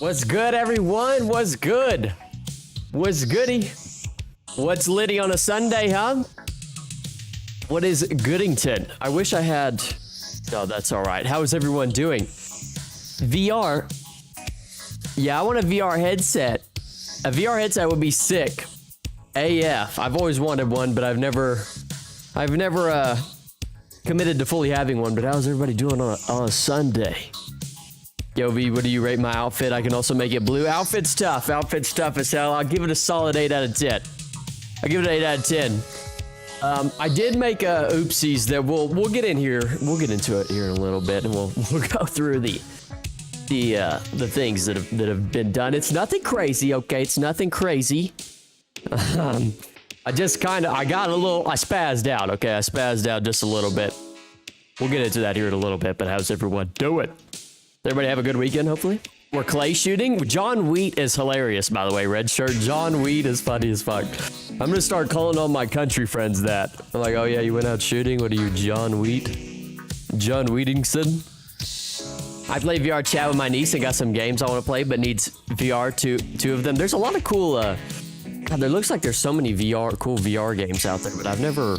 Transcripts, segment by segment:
What's good, everyone? What's good? What's goody? What's litty on a Sunday, huh? What is Goodington? I wish I had... No, that's all right. How is everyone doing? VR? Yeah, I want a VR headset. A VR headset would be sick. AF. I've always wanted one, but I've never committed to fully having one. But how's everybody doing on a Sunday? Yo, V, what do you rate my outfit? I can also make it blue. Outfit's tough. Outfit's tough as hell. I'll give it a solid 8 out of 10. I'll give it an 8 out of 10. I did make oopsies that we'll get in here. We'll get into it here in a little bit, and we'll go through the things that have been done. It's nothing crazy, okay? It's nothing crazy. I spazzed out, okay? I spazzed out just a little bit. We'll get into that here in a little bit, but how's everyone doing? Everybody have a good weekend, hopefully? We're clay shooting. John Wheat is hilarious, by the way. Red shirt. John Wheat is funny as fuck. I'm going to start calling all my country friends that. I'm like, oh yeah, you went out shooting? What are you, John Wheat? John Wheatingson? I play VR chat with my niece and got some games I want to play, but needs VR, two of them. There's a lot of cool, God, there looks like there's so many cool VR games out there, but I've never...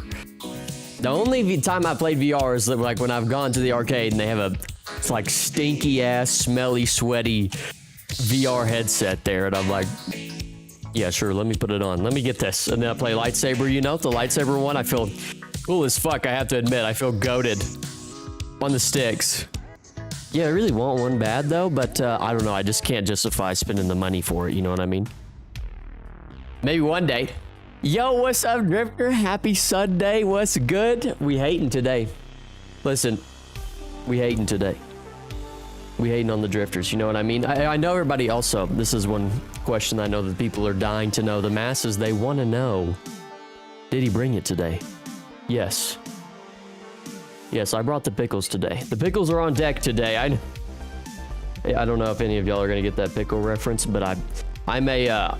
The only time I played VR is like when I've gone to the arcade and they have it's like stinky ass, smelly, sweaty VR headset there, and I'm like, yeah, sure, let me put it on. Let me get this. And then I play lightsaber, you know, the lightsaber one. I feel cool as fuck, I have to admit. I feel goated on the sticks. Yeah, I really want one bad though, but I don't know. I just can't justify spending the money for it, you know what I mean? Maybe one day. Yo, what's up, Drifter? Happy Sunday. What's good? We hating today. Listen, we hating today. We hating on the Drifters, you know what I mean? I know everybody also, this is one question I know that people are dying to know. The masses, they want to know. Did he bring it today? Yes. Yes, I brought the pickles today. The pickles are on deck today. I don't know if any of y'all are going to get that pickle reference, but I'm a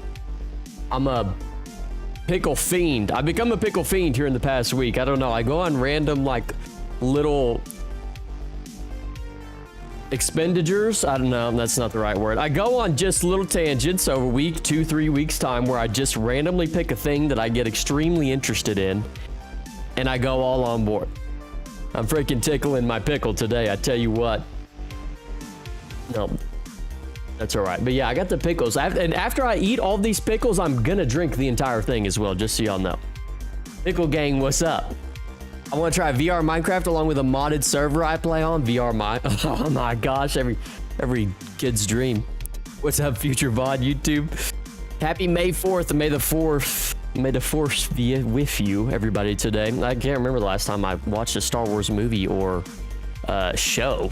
pickle fiend. I've become a pickle fiend here in the past week. I don't know. I go on random, like, little expenditures. I don't know. That's not the right word. I go on just little tangents over a week, 2-3 weeks time, where I just randomly pick a thing that I get extremely interested in, and I go all on board. I'm freaking tickling my pickle today, I tell you what. No, that's all right. But yeah, I got the pickles. And after I eat all these pickles, I'm gonna drink the entire thing as well, just so y'all know. Pickle gang, what's up? I want to try VR Minecraft along with a modded server I play on. Oh my gosh, every kid's dream. What's up, Future VOD YouTube? Happy May 4th, and May the 4th be with you, everybody, today. I can't remember the last time I watched a Star Wars movie or show.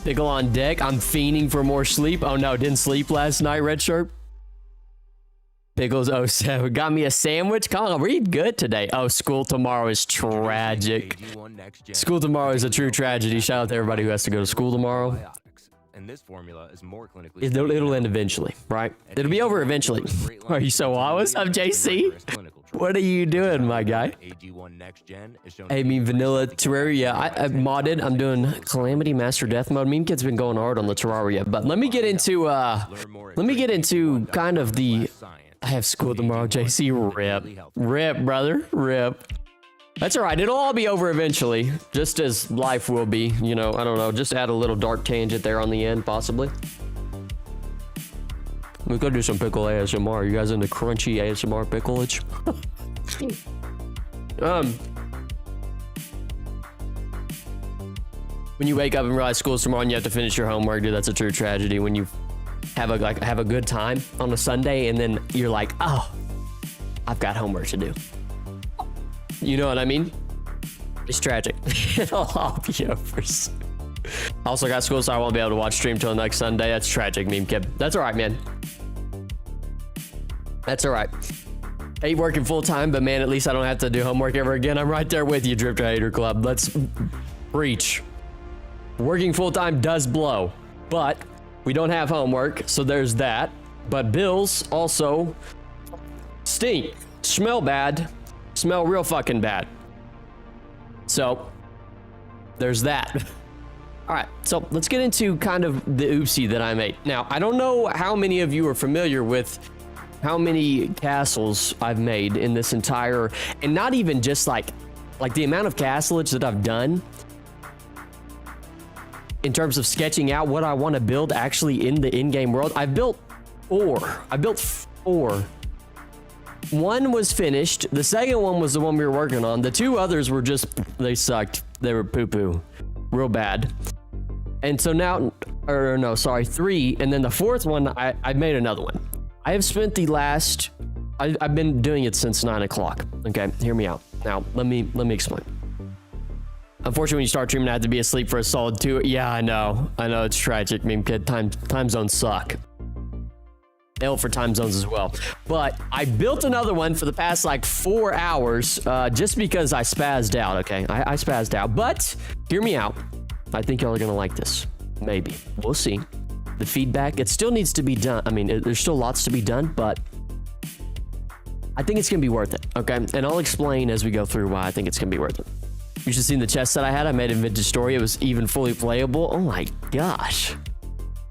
Pickle on deck. I'm fiending for more sleep. Oh no, didn't sleep last night, Red Shirt. Pickles 07 got me a sandwich. Colin, read good today. Oh, school tomorrow is tragic. School tomorrow is a true tragedy. Shout out to everybody who has to go to school tomorrow. And this formula is more clinically it'll end eventually, right? It'll be over eventually. Are you so wild? What's up, JC? What are you doing, my guy? Hey, me vanilla Terraria. I modded. I'm doing Calamity Master Death mode. Meme Kid's been going hard on the Terraria, but let me get into kind of the. I have school tomorrow, JC. Rip, brother, rip. That's all right. It'll all be over eventually, just as life will be. You know, I don't know. Just add a little dark tangent there on the end, possibly. We could do some pickle ASMR. You guys into crunchy ASMR picklage? When you wake up and realize school's tomorrow and you have to finish your homework, dude, that's a true tragedy. When you have a good time on a Sunday and then you're like, oh, I've got homework to do. You know what I mean? It's tragic. It'll all be over soon. Also got school, so I won't be able to watch stream till next Sunday. That's tragic, Meme Kid. That's all right, man. That's all right. Hate working full time, but man, at least I don't have to do homework ever again. I'm right there with you, Drifter Hater Club. Let's preach. Working full time does blow, but we don't have homework, so there's that. But bills also stink, smell bad, smell real fucking bad. So there's that. All right, so let's get into kind of the oopsie that I made. Now, I don't know how many of you are familiar with how many castles I've made in this entire, and not even just like the amount of castlage that I've done in terms of sketching out what I want to build actually in the in-game world. I've built four. One was finished. The second one was the one we were working on. The two others were just, they sucked. They were poo-poo. Real bad. And so now, or no, sorry, three. And then the fourth one, I made another one. I have spent the last, I've been doing it since 9 o'clock. Okay, hear me out. Now, let me explain. Unfortunately, when you start streaming, I have to be asleep for a solid 2. Yeah, I know, it's tragic. I mean, time zones suck. L for time zones as well. But I built another one for the past like 4 hours just because I spazzed out, okay? I spazzed out, but hear me out. I think y'all are gonna like this. Maybe. We'll see. The feedback, it still needs to be done. I mean, there's still lots to be done, but I think it's gonna be worth it, okay? And I'll explain as we go through why I think it's gonna be worth it. You should have seen the chest that I had. I made a vintage story. It was even fully playable. Oh my gosh.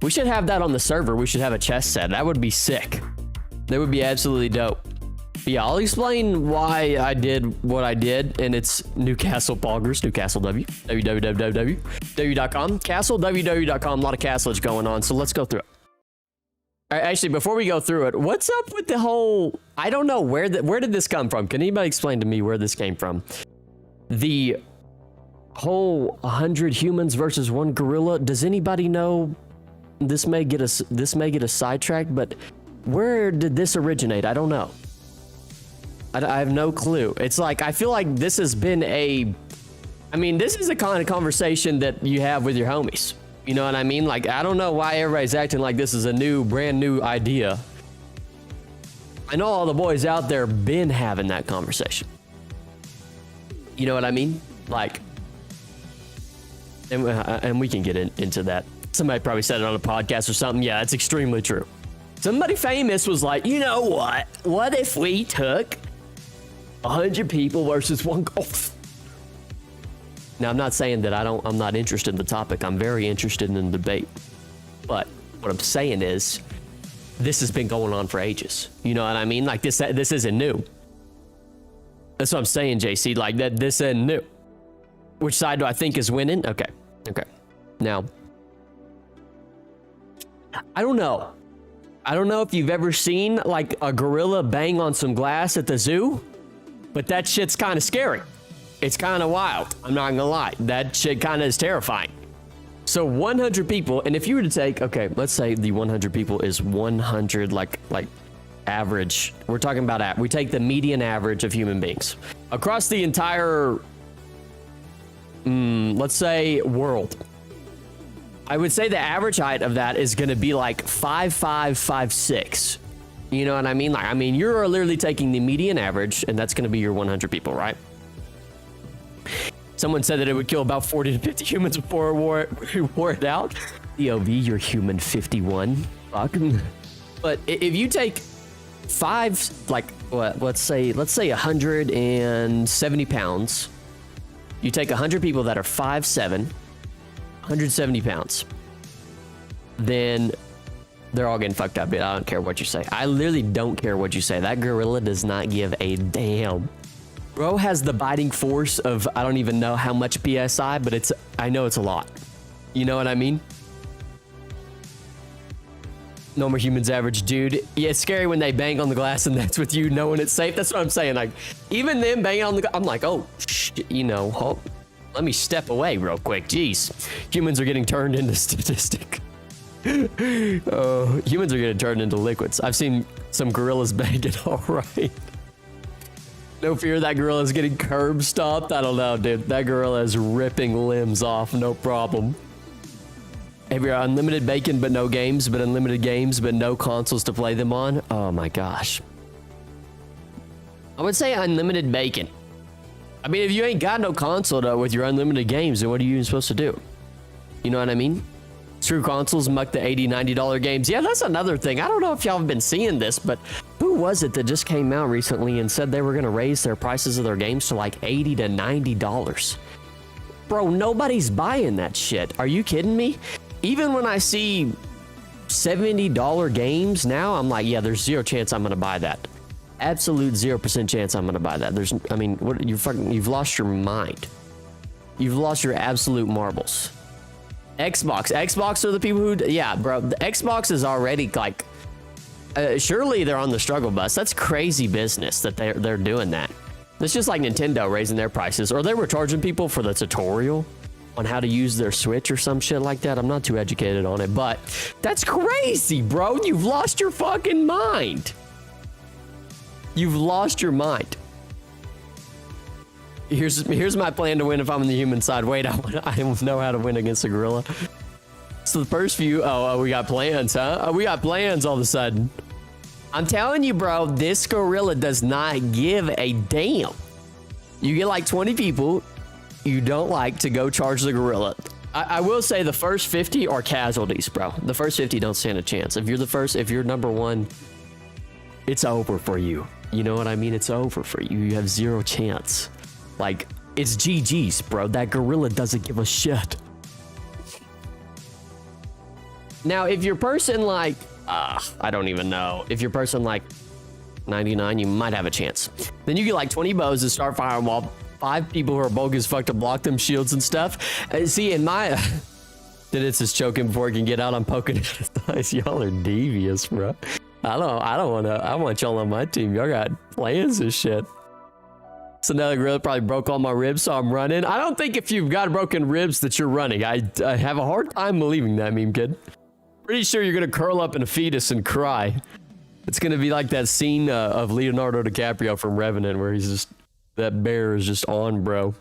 We should have that on the server. We should have a chess set. That would be sick. That would be absolutely dope. But yeah, I'll explain why I did what I did, and it's Newcastle Poggers, Newcastle www.com, castleww.com. A lot of castlage going on, so let's go through it. All right, actually, before we go through it, what's up with the whole? I don't know where did this come from? Can anybody explain to me where this came from? The whole 100 humans versus 1 gorilla. Does anybody know? This may get us sidetracked, but where did this originate? I don't know. I have no clue. It's like, I feel like this has been this is the kind of conversation that you have with your homies. You know what I mean? Like, I don't know why everybody's acting like this is a brand new idea. I know all the boys out there been having that conversation. You know what I mean? Like, and we can get into that. Somebody probably said it on a podcast or something. Yeah, it's extremely true. Somebody famous was like, you know what? What if we took 100 people versus 1 golf? Now, I'm not saying that I'm not interested in the topic. I'm very interested in the debate. But what I'm saying is, this has been going on for ages. You know what I mean? Like, this isn't new. That's what I'm saying, JC. Like, this isn't new. Which side do I think is winning? Okay. Now, I don't know. I don't know if you've ever seen like a gorilla bang on some glass at the zoo, but that shit's kind of scary. It's kind of wild. I'm not gonna lie. That shit kind of is terrifying. So 100 people, and if you were to take, okay, let's say the 100 people is 100 like average. We're talking about we take the median average of human beings across the entire, let's say, world. I would say the average height of that is going to be like 5'5", 5'6". You know what I mean? Like, I mean, you're literally taking the median average, and that's going to be your 100 people, right? Someone said that it would kill about 40 to 50 humans before we wore it out. DOV, you're human 51. Fuck. But if you take let's say 170 pounds. You take 100 people that are 5'7", 170 pounds, then they're all getting fucked up, dude. I don't care what you say. I literally don't care what you say. That gorilla does not give a damn. Bro has the biting force of, I don't even know how much PSI, but I know it's a lot. You know what I mean? Normal humans average, dude. Yeah, it's scary when they bang on the glass and that's with you knowing it's safe. That's what I'm saying. Like, even them banging on the glass, I'm like, oh, shit, let me step away real quick. Jeez. Humans are getting turned into statistic. Humans are getting turned into liquids. I've seen some gorillas bang it all right. No fear that gorilla's getting curb stomped. I don't know, dude. That gorilla is ripping limbs off, no problem. Have you unlimited bacon but no games, but unlimited games but no consoles to play them on? Oh my gosh. I would say unlimited bacon. I mean, if you ain't got no console though with your unlimited games, then what are you even supposed to do? You know what I mean? Screw consoles, muck the $80, $90 games. Yeah, that's another thing. I don't know if y'all have been seeing this, but who was it that just came out recently and said they were going to raise their prices of their games to like $80 to $90? Bro, nobody's buying that shit. Are you kidding me? Even when I see $70 games now, I'm like, yeah, there's zero chance I'm gonna buy that. Absolute 0% chance I'm gonna buy that. I mean, what, you've lost your mind. You've lost your absolute marbles. Xbox are the people who, yeah, bro, the Xbox is already like, surely they're on the struggle bus. That's crazy business that they're doing that. It's just like Nintendo raising their prices, or they were charging people for the tutorial on how to use their Switch or some shit like that. I'm not too educated on it, but that's crazy, bro. You've lost your fucking mind. You've lost your mind. Here's my plan to win if I'm on the human side. Wait, I don't know how to win against a gorilla. So the first few, we got plans, huh? We got plans all of a sudden. I'm telling you, bro, this gorilla does not give a damn. You get like 20 people you don't like to go charge the gorilla. I will say the first 50 are casualties, bro. The first 50 don't stand a chance. If you're number one, it's over for you. You know what I mean? It's over for you. You have zero chance. Like, it's GG's, bro. That gorilla doesn't give a shit. Now, if you're person like, I don't even know. If you're person like 99, you might have a chance. Then you get like 20 bows and start firing while 5 people who are bogus fuck to block them shields and stuff. See, in my... Dennis is choking before he can get out. I'm poking at his eyes. Y'all are devious, bro. I want y'all on my team. Y'all got plans and shit. So now the gorilla probably broke all my ribs, so I'm running. I don't think if you've got broken ribs that you're running. I have a hard time believing that, meme kid. Pretty sure you're gonna curl up in a fetus and cry. It's gonna be like that scene of Leonardo DiCaprio from Revenant where he's just, that bear is just on, bro.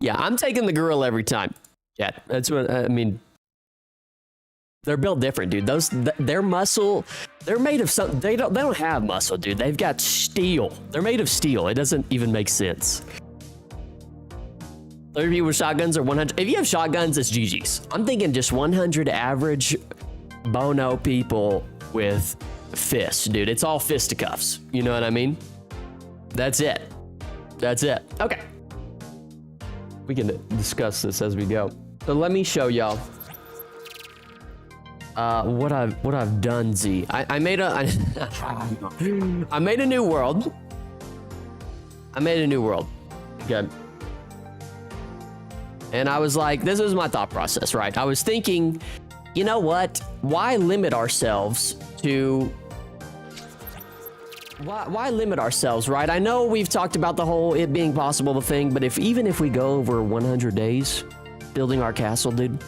Yeah, I'm taking the gorilla every time. Yeah, that's what I mean. They're built different, dude. Their muscle, they're made of something. They don't have muscle, dude. They've got steel. They're made of steel. It doesn't even make sense. 30 people with shotguns or 100. If you have shotguns, it's GG's. I'm thinking just 100 average bono people with fists, dude. It's all fisticuffs. You know what I mean? That's it. That's it. Okay. We can discuss this as we go. So let me show y'all what I've done. Z. I made a I made a new world. Okay. And I was like, this is my thought process, right? I was thinking, you know what? Why limit ourselves to... Why limit ourselves, right? I know we've talked about the whole it being possible thing, but even if we go over 100 days building our castle, dude,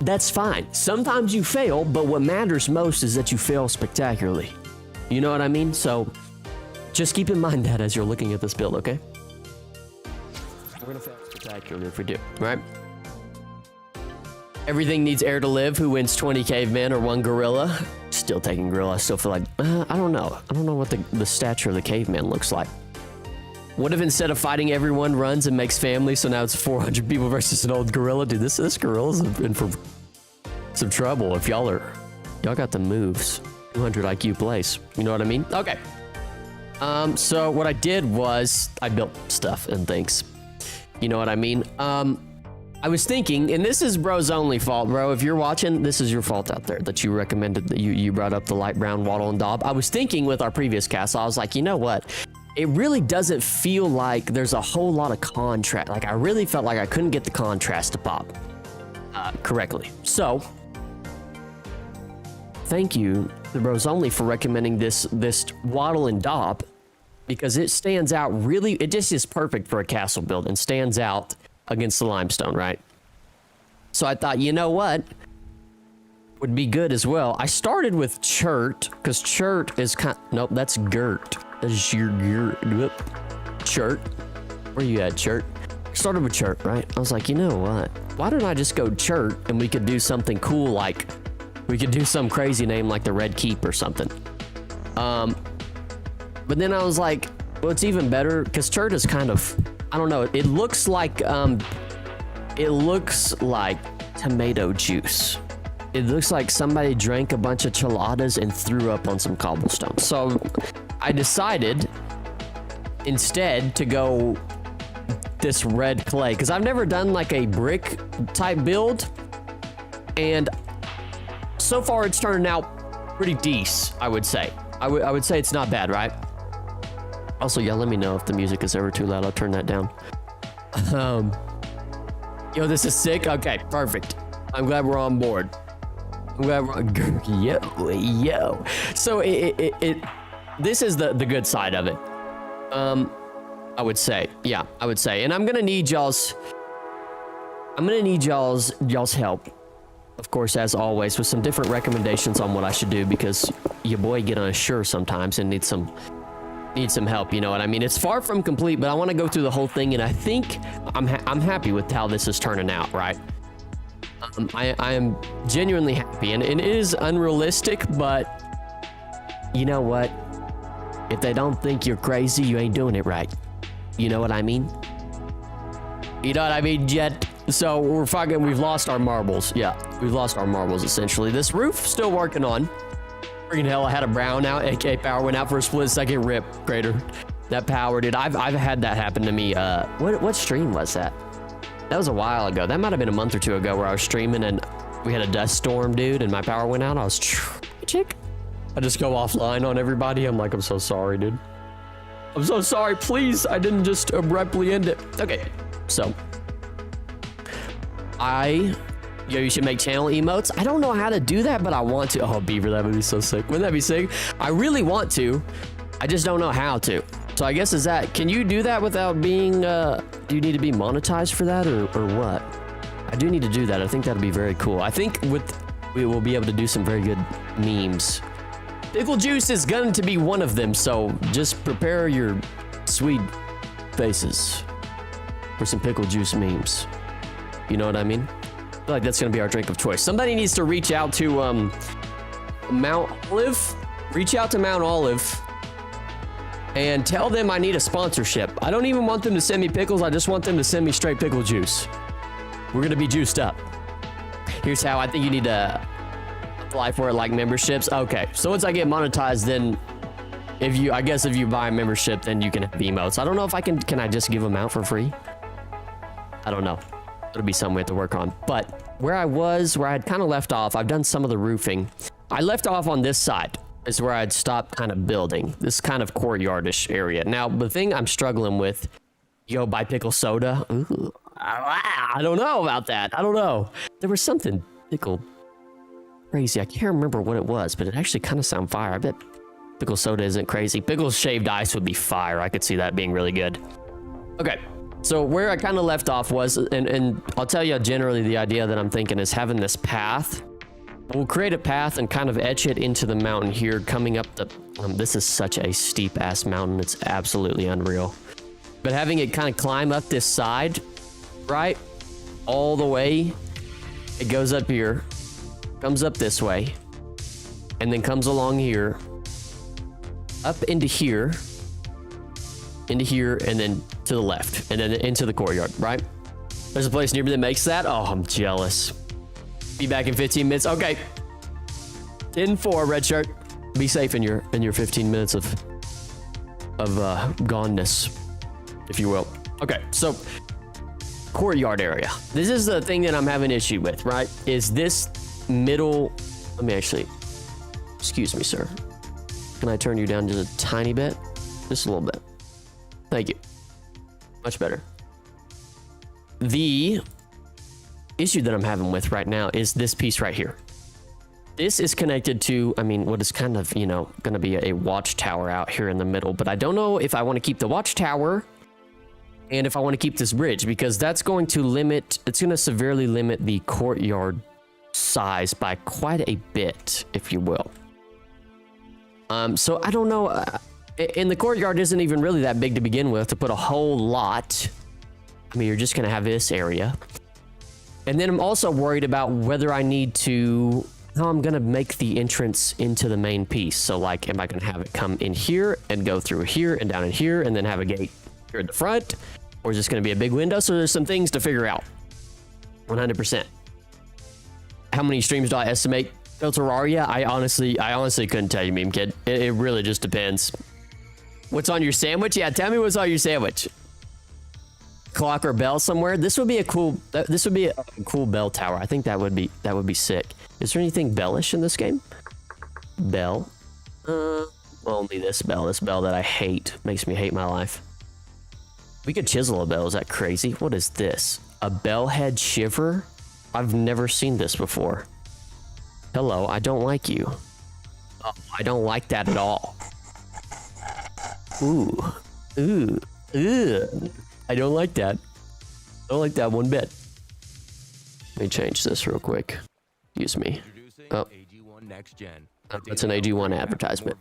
that's fine. Sometimes you fail, but what matters most is that you fail spectacularly. You know what I mean? So just keep in mind that as you're looking at this build, okay? We're gonna fail spectacularly if we do, right? Everything needs air to live. Who wins 20 cavemen or 1 gorilla? Still taking gorilla. I still feel like, I don't know. I don't know what the stature of the caveman looks like. What if instead of fighting, everyone runs and makes family, so now it's 400 people versus an old gorilla? Dude, this gorilla's in for some trouble if y'all got the moves. 200 IQ plays. You know what I mean? Okay. So what I did was I built stuff and things. You know what I mean? I was thinking, and this is bro's only fault, bro. If you're watching, this is your fault out there that you recommended that you brought up the light brown wattle and daub. I was thinking with our previous castle, I was like, you know what? It really doesn't feel like there's a whole lot of contrast. Like I really felt like I couldn't get the contrast to pop correctly. So thank you to bros only for recommending this wattle and daub because it stands out really. It just is perfect for a castle build and stands out against the limestone, right? So I thought, you know what would be good as well. I started with chert because chert is nope, that's girt. That's your chert. Where you at, chert? Started with chert, right? I was like, you know what? Why don't I just go chert and we could do something cool, like we could do some crazy name like the Red Keep or something. But then I was like, well, it's even better because chert is kind of, I don't know. It looks like tomato juice. It looks like somebody drank a bunch of chiladas and threw up on some cobblestone. So I decided instead to go this red clay because I've never done like a brick type build, and so far it's turning out pretty decent. I would say. I would say it's not bad, right? Also, yeah, let me know if the music is ever too loud. I'll turn that down. Yo, this is sick. Okay, perfect. I'm glad we're on board. I'm glad we're yo. So this is the good side of it. I would say, yeah, I would say, and I'm gonna need y'all's help, of course, as always, with some different recommendations on what I should do because your boy get unsure sometimes and needs some help, you know what I mean? It's far from complete, but I want to go through the whole thing, and I think I'm happy with how this is turning out, right? I am genuinely happy, and it is unrealistic, but you know what? If they don't think you're crazy, you ain't doing it right. You know what I mean? You know what I mean, Jet? So we've lost our marbles. Yeah, we've lost our marbles, essentially. This roof, still working on. Freaking hell, I had a brownout, aka power went out for a split second. Rip, crater. That power, dude. I've had that happen to me. What stream was that? That was a while ago. That might have been a month or two ago where I was streaming and we had a dust storm, dude, and my power went out. I was chick. I just go offline on everybody. I'm like, I'm so sorry, dude. I'm so sorry. Please, I didn't just abruptly end it. Okay, so yo, you should make channel emotes. I don't know how to do that, but I want to. Oh, Beaver, that would be so sick. Wouldn't that be sick? I really want to. I just don't know how to. So I guess can you do that without being, do you need to be monetized for that or what? I do need to do that. I think that'd be very cool. I think we will be able to do some very good memes. Pickle juice is going to be one of them, so just prepare your sweet faces for some pickle juice memes. You know what I mean? I feel like that's going to be our drink of choice. Somebody needs to reach out to Mount Olive. Reach out to Mount Olive and tell them I need a sponsorship. I don't even want them to send me pickles. I just want them to send me straight pickle juice. We're going to be juiced up. Here's how. I think you need to apply for it, like memberships. Okay, so once I get monetized, then if you buy a membership, then you can have emotes. I don't know if I can I just give them out for free? I don't know. It'll be something we have to work on. But where I had kind of left off, I've done some of the roofing. I left off on this side is where I'd stopped kind of building this kind of courtyardish area. Now, the thing I'm struggling with, buy pickle soda. Ooh, I don't know about that. I don't know. There was something pickle crazy. I can't remember what it was, but it actually kind of sounded fire. I bet pickle soda isn't crazy. Pickle shaved ice would be fire. I could see that being really good. Okay. So where I kind of left off was, and I'll tell you generally the idea that I'm thinking is having this path. We'll create a path and kind of etch it into the mountain here, coming up the, this is such a steep ass mountain. It's absolutely unreal. But having it kind of climb up this side, right? All the way. It goes up here, comes up this way, and then comes along here, up into here, and then to the left, and then into the courtyard, right? There's a place near me that makes that. Oh, I'm jealous. Be back in 15 minutes. Okay. 10-4, red shirt. Be safe in your 15 minutes of goneness, if you will. Okay, so courtyard area. This is the thing that I'm having issue with, right? Is this middle? Let me actually. Excuse me, sir. Can I turn you down just a tiny bit? Just a little bit. Thank you. Much better. The issue that I'm having with right now is this piece right here. This is connected to, what is kind of, going to be a watchtower out here in the middle, but I don't know if I want to keep the watchtower and if I want to keep this bridge, because that's going to severely limit the courtyard size by quite a bit, if you will. So I don't know, and the courtyard isn't even really that big to begin with to put a whole lot. You're just going to have this area. And then I'm also worried about whether I need to, how I'm going to make the entrance into the main piece. So like, am I going to have it come in here and go through here and down in here and then have a gate here at the front? Or is this going to be a big window? So there's some things to figure out. 100%. How many streams do I estimate? Terraria? I honestly couldn't tell you, meme kid. It really just depends. What's on your sandwich? Yeah, tell me what's on your sandwich. clock or bell somewhere. This would be a cool. This would be a cool bell tower. I think that would be sick. Is there anything bellish in this game? Bell. Only this bell. This bell that I hate makes me hate my life. We could chisel a bell. Is that crazy? What is this? A bell head shiver? I've never seen this before. Hello, I don't like you. Oh, I don't like that at all. Ooh. Ooh. Ugh. I don't like that. I don't like that one bit. Let me change this real quick. Excuse me. Oh. That's an AG1 advertisement.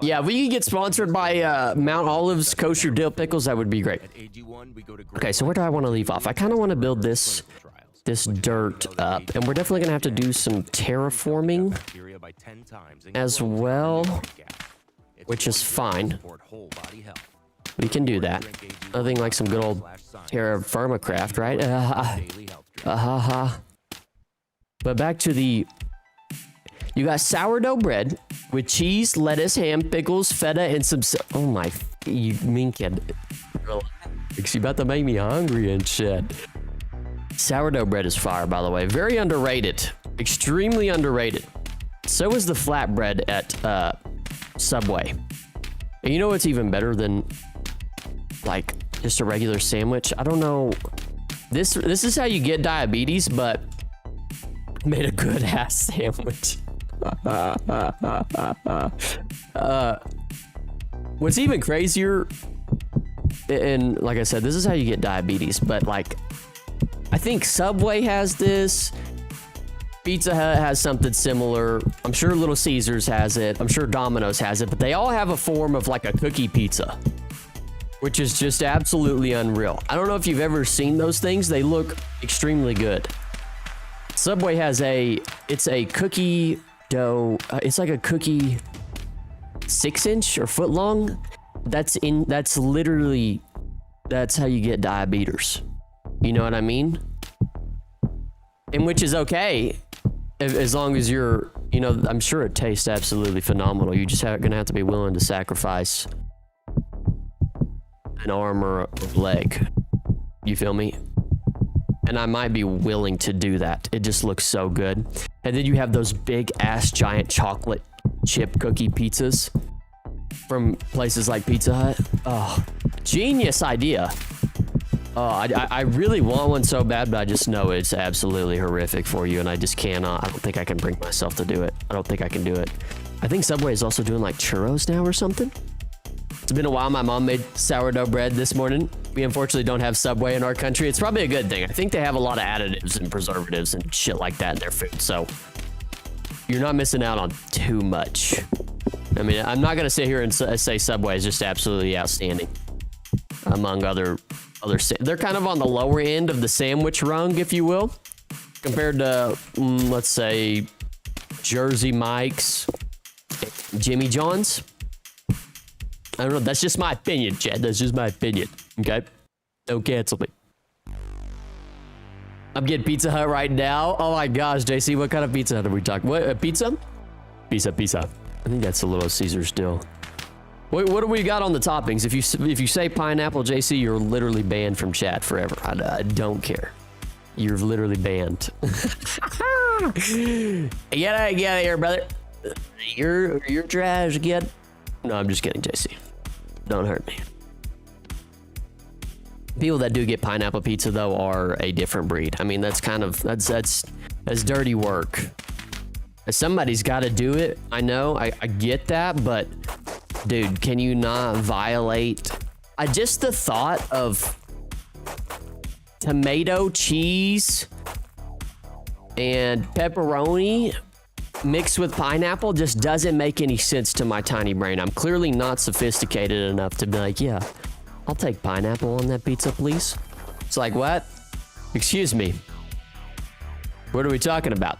Yeah, if we could get sponsored by Mount Olive's kosher dill pickles, that would be great. Okay, so where do I want to leave off? I kind of want to build this dirt up, and we're definitely gonna have to do some terraforming as well, which is fine. We can do that. Nothing like some good old terra firmacraft, right? But back to the... You got sourdough bread with cheese, lettuce, ham, pickles, feta, and some... Oh my... You mean kid. Relax. You about to make me hungry and shit. Sourdough bread is fire, by the way. Very underrated. Extremely underrated. So is the flatbread at Subway. And you know what's even better than like just a regular sandwich? I don't know. This is how you get diabetes, but made a good ass sandwich. What's even crazier, and like I said, this is how you get diabetes, but like I think Subway has this, Pizza Hut has something similar, I'm sure Little Caesars has it, I'm sure Domino's has it, but they all have a form of like a cookie pizza, which is just absolutely unreal. I don't know if you've ever seen those things. They look extremely good. Subway has it's a cookie dough, it's like a cookie 6-inch or foot long. That's literally, that's how you get diabetes. You know what I mean? And which is okay, as long as you're, you know, I'm sure it tastes absolutely phenomenal. You just gonna have to be willing to sacrifice an arm or a leg. You feel me? And I might be willing to do that. It just looks so good. And then you have those big ass giant chocolate chip cookie pizzas from places like Pizza Hut. Oh, genius idea. Oh, I really want one so bad, but I just know it's absolutely horrific for you, and I just cannot. I don't think I can bring myself to do it. I don't think I can do it. I think Subway is also doing like churros now or something. It's been a while. My mom made sourdough bread this morning. We unfortunately don't have Subway in our country. It's probably a good thing. I think they have a lot of additives and preservatives and shit like that in their food, so you're not missing out on too much. I mean, I'm not gonna sit here and say Subway is just absolutely outstanding among other. They're kind of on the lower end of the sandwich rung, if you will, compared to let's say Jersey Mike's, Jimmy John's. I don't know. That's just my opinion, Chad. That's just my opinion. Okay, don't cancel me. I'm getting Pizza Hut right now. Oh my gosh, JC, what kind of Pizza Hut are we talking? What pizza? Pizza. I think that's a Little Caesar still. Wait, what do we got on the toppings? If you say pineapple, JC, you're literally banned from chat forever. I don't care. You're literally banned. Get out of here, brother. You're trash, kid. No, I'm just kidding, JC. Don't hurt me. People that do get pineapple pizza though are a different breed. I mean, that's dirty work. Somebody's got to do it. I know. I get that, but. Dude, can you not violate? Just the thought of tomato, cheese, and pepperoni mixed with pineapple just doesn't make any sense to my tiny brain. I'm clearly not sophisticated enough to be like, yeah, I'll take pineapple on that pizza, please. It's like, what? Excuse me. What are we talking about?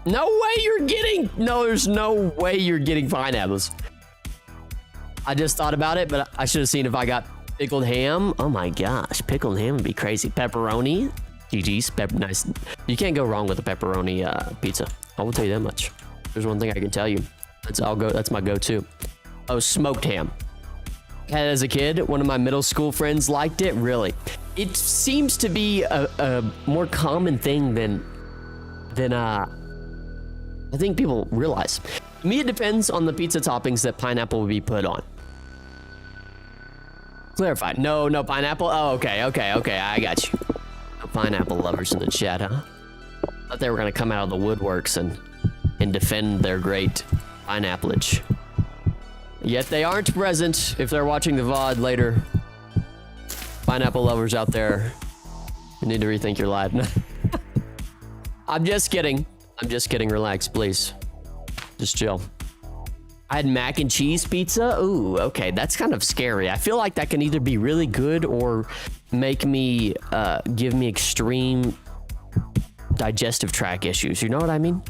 No way you're getting... No, there's no way you're getting pineapples. I just thought about it, but I should have seen if I got pickled ham. Oh my gosh, pickled ham would be crazy. Pepperoni, GG's, nice. You can't go wrong with a pepperoni pizza. I will tell you that much. There's one thing I can tell you. That's my go-to. Oh, smoked ham. had as a kid. One of my middle school friends liked it. Really, it seems to be a more common thing than I think people realize. To me, it depends on the pizza toppings that pineapple would be put on. Clarify. No pineapple. Oh, okay. I got you. No pineapple lovers in the chat, huh? Thought they were gonna come out of the woodworks and defend their great pineapplage. Yet they aren't present. If they're watching the VOD later, pineapple lovers out there, you need to rethink your life. I'm just kidding. Relax, please. Just chill. I had mac and cheese pizza. Ooh, okay. That's kind of scary. I feel like that can either be really good or make me, give me extreme digestive tract issues. You know what I mean?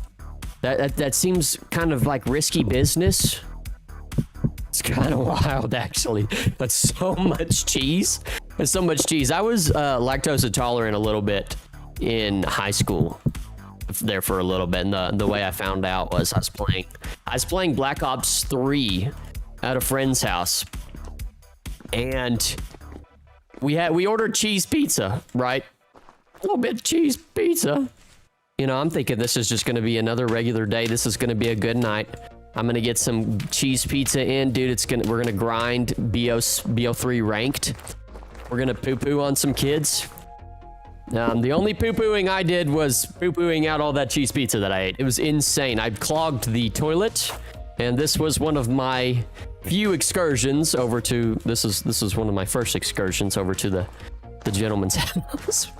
That seems kind of like risky business. It's kind of wild, actually. That's so much cheese. There's so much cheese. I was lactose intolerant a little bit in high school. There for a little bit, and the way I found out was I was playing Black Ops 3 at a friend's house, and we ordered cheese pizza, right? A little bit of cheese pizza. You know, I'm thinking this is just going to be another regular day. This is going to be a good night. I'm going to get some cheese pizza in, dude. We're going to grind BO3 ranked. We're going to poo-poo on some kids. The only poo-pooing I did was poo-pooing out all that cheese pizza that I ate. It was insane. I clogged the toilet, and this was one of my few excursions over to, this is one of my first excursions over to the gentleman's house.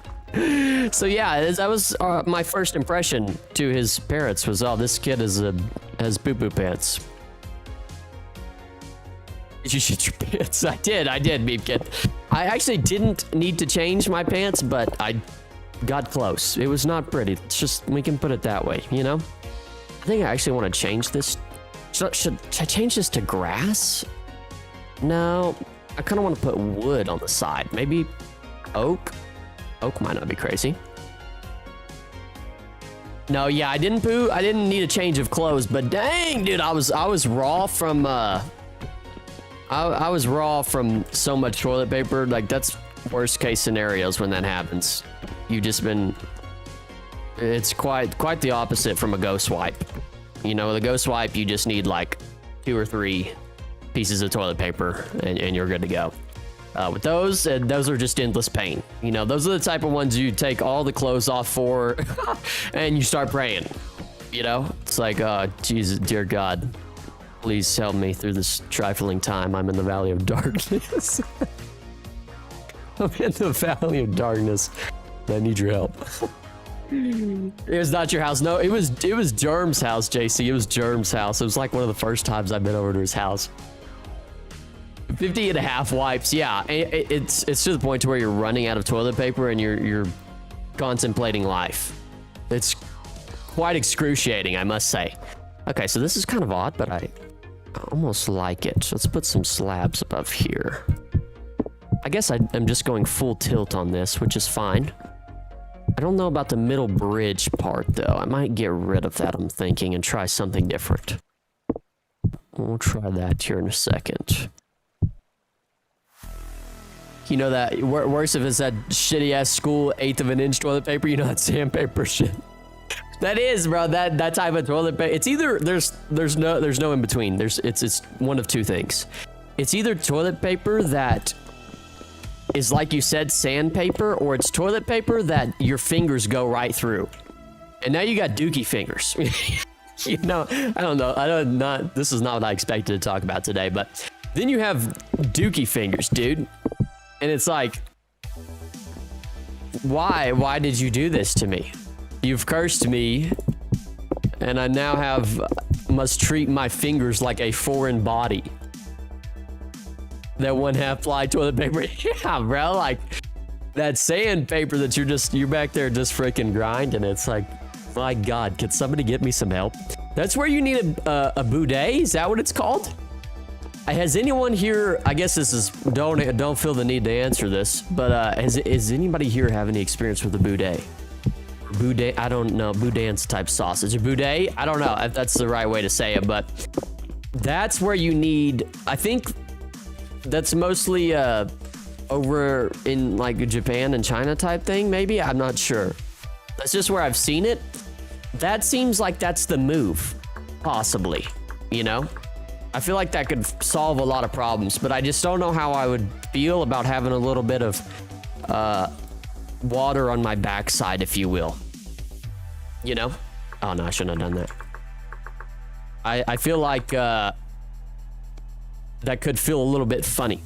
So yeah, that was my first impression to his parents was, oh, this kid has poo-poo pants. Did you shit your pants? I did, Beep Kid. I actually didn't need to change my pants, but I got close. It was not pretty. It's just, we can put it that way, you know? I think I actually want to change this. Should I change this to grass? No, I kind of want to put wood on the side. Maybe oak? Oak might not be crazy. No, yeah, I didn't need a change of clothes, but dang, dude, I was raw from, I was raw from so much toilet paper. Like, that's worst case scenarios when that happens. It's quite the opposite from a ghost wipe. You know, the ghost wipe, you just need like 2 or 3 pieces of toilet paper and you're good to go. With those are just endless pain. You know, those are the type of ones you take all the clothes off for and you start praying. You know, it's like, Jesus, dear God, please help me through this trifling time. I'm in the valley of darkness. I'm in the valley of darkness. I need your help. It was not your house. No, it was Germ's house, JC. It was Germ's house. It was like one of the first times I've been over to his house. 50.5 wipes. Yeah, it's to the point to where you're running out of toilet paper and you're contemplating life. It's quite excruciating, I must say. Okay, so this is kind of odd, but I almost like it. So let's put some slabs above here. I guess I'm just going full tilt on this, which is fine. I don't know about the middle bridge part, though. I might get rid of that, I'm thinking, and try something different. We'll try that here in a second. You know that, worse if it's that shitty-ass school 1/8 of an inch toilet paper, you know that sandpaper shit. That is, bro, that type of toilet paper. It's either, there's no in between. It's one of two things. It's either toilet paper that is, like you said, sandpaper, or it's toilet paper that your fingers go right through. And now you got dookie fingers. You know, I don't know. This is not what I expected to talk about today, but then you have dookie fingers, dude. And it's like, why did you do this to me? You've cursed me, and I now must treat my fingers like a foreign body. That 1/2 ply toilet paper. Yeah, bro, like that sandpaper that you're back there just freaking grinding. It's like, my God, can somebody get me some help? That's where you need a bidet. Is that what it's called? Has anyone here, I guess this is, don't feel the need to answer this, but has anybody here have any experience with a bidet? Boudin, I don't know, boudin's type sausage. A boudet, I don't know if that's the right way to say it, but that's where you need, I think That's mostly over in like Japan and China type thing, maybe? I'm not sure. That's just where I've seen it. That seems like that's the move, possibly, you know? I feel like that could solve a lot of problems, but I just don't know how I would feel about having a little bit of water on my backside, if you will. You know? Oh no, I shouldn't have done that. I feel like that could feel a little bit funny.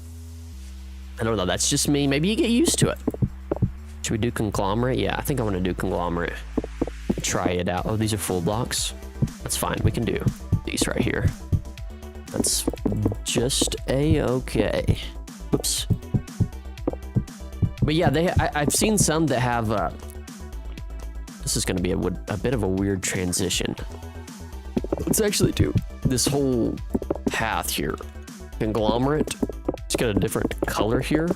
I don't know, that's just me. Maybe you get used to it. Should we do conglomerate? Yeah, I think I want to do conglomerate. Try it out. Oh, these are full blocks. That's fine. We can do these right here. That's just a-okay. Oops. But yeah, I've seen some that have... this is going to be a bit of a weird transition. Let's actually do this whole path here. Conglomerate. Just get a different color here.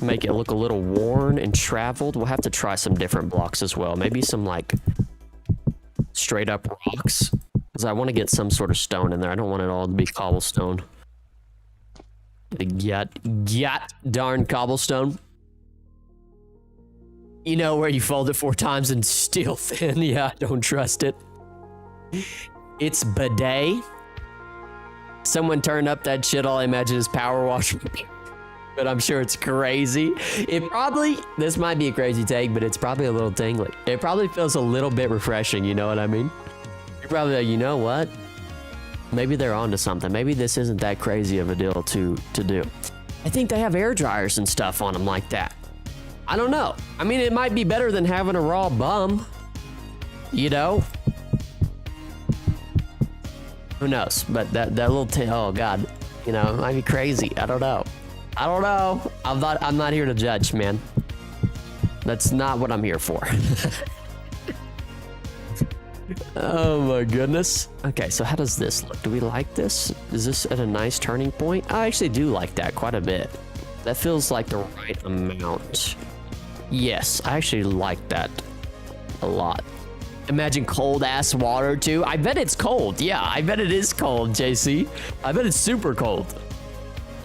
Make it look a little worn and traveled. We'll have to try some different blocks as well. Maybe some like straight up rocks. Because I want to get some sort of stone in there. I don't want it all to be cobblestone. Got darn cobblestone. You know where you fold it 4 times and still thin? Yeah, I don't trust it. It's bidet. Someone turn up that shit, all I imagine is power washer. But I'm sure it's crazy. It probably, this might be a crazy take, but it's probably a little tingly. It probably feels a little bit refreshing, you know what I mean? You're probably like, you know what? Maybe they're onto something. Maybe this isn't that crazy of a deal to do. I think they have air dryers and stuff on them like that. I don't know. I mean, it might be better than having a raw bum. You know? Who knows? But that little oh god, you know, it might be crazy. I don't know. I don't know. I'm not here to judge, man. That's not what I'm here for. Oh my goodness. Okay, so how does this look? Do we like this? Is this at a nice turning point? I actually do like that quite a bit. That feels like the right amount. Yes, I actually like that a lot. Imagine cold ass water too. I bet it's cold. Yeah, I bet it is cold, JC. I bet it's super cold.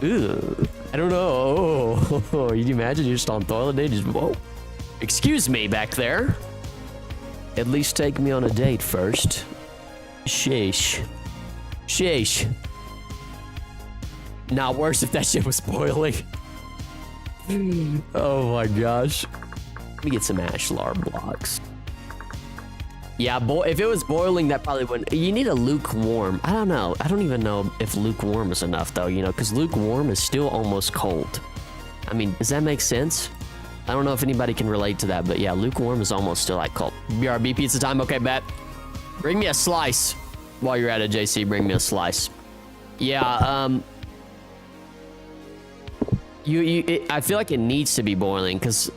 Ew. I don't know. Oh, can you imagine you're just on toilet day? Just whoa. Excuse me back there. At least take me on a date first. Sheesh. Sheesh. Not worse if that shit was boiling. Oh my gosh. Let me get some ashlar blocks. Yeah, if it was boiling, that probably wouldn't. You need a lukewarm. I don't know. I don't even know if lukewarm is enough, though, you know, because lukewarm is still almost cold. I mean, does that make sense? I don't know if anybody can relate to that, but yeah, lukewarm is almost still like cold. BRB pizza time. Okay, bet. Bring me a slice. While you're at it, JC, bring me a slice. Yeah, I feel like it needs to be boiling, because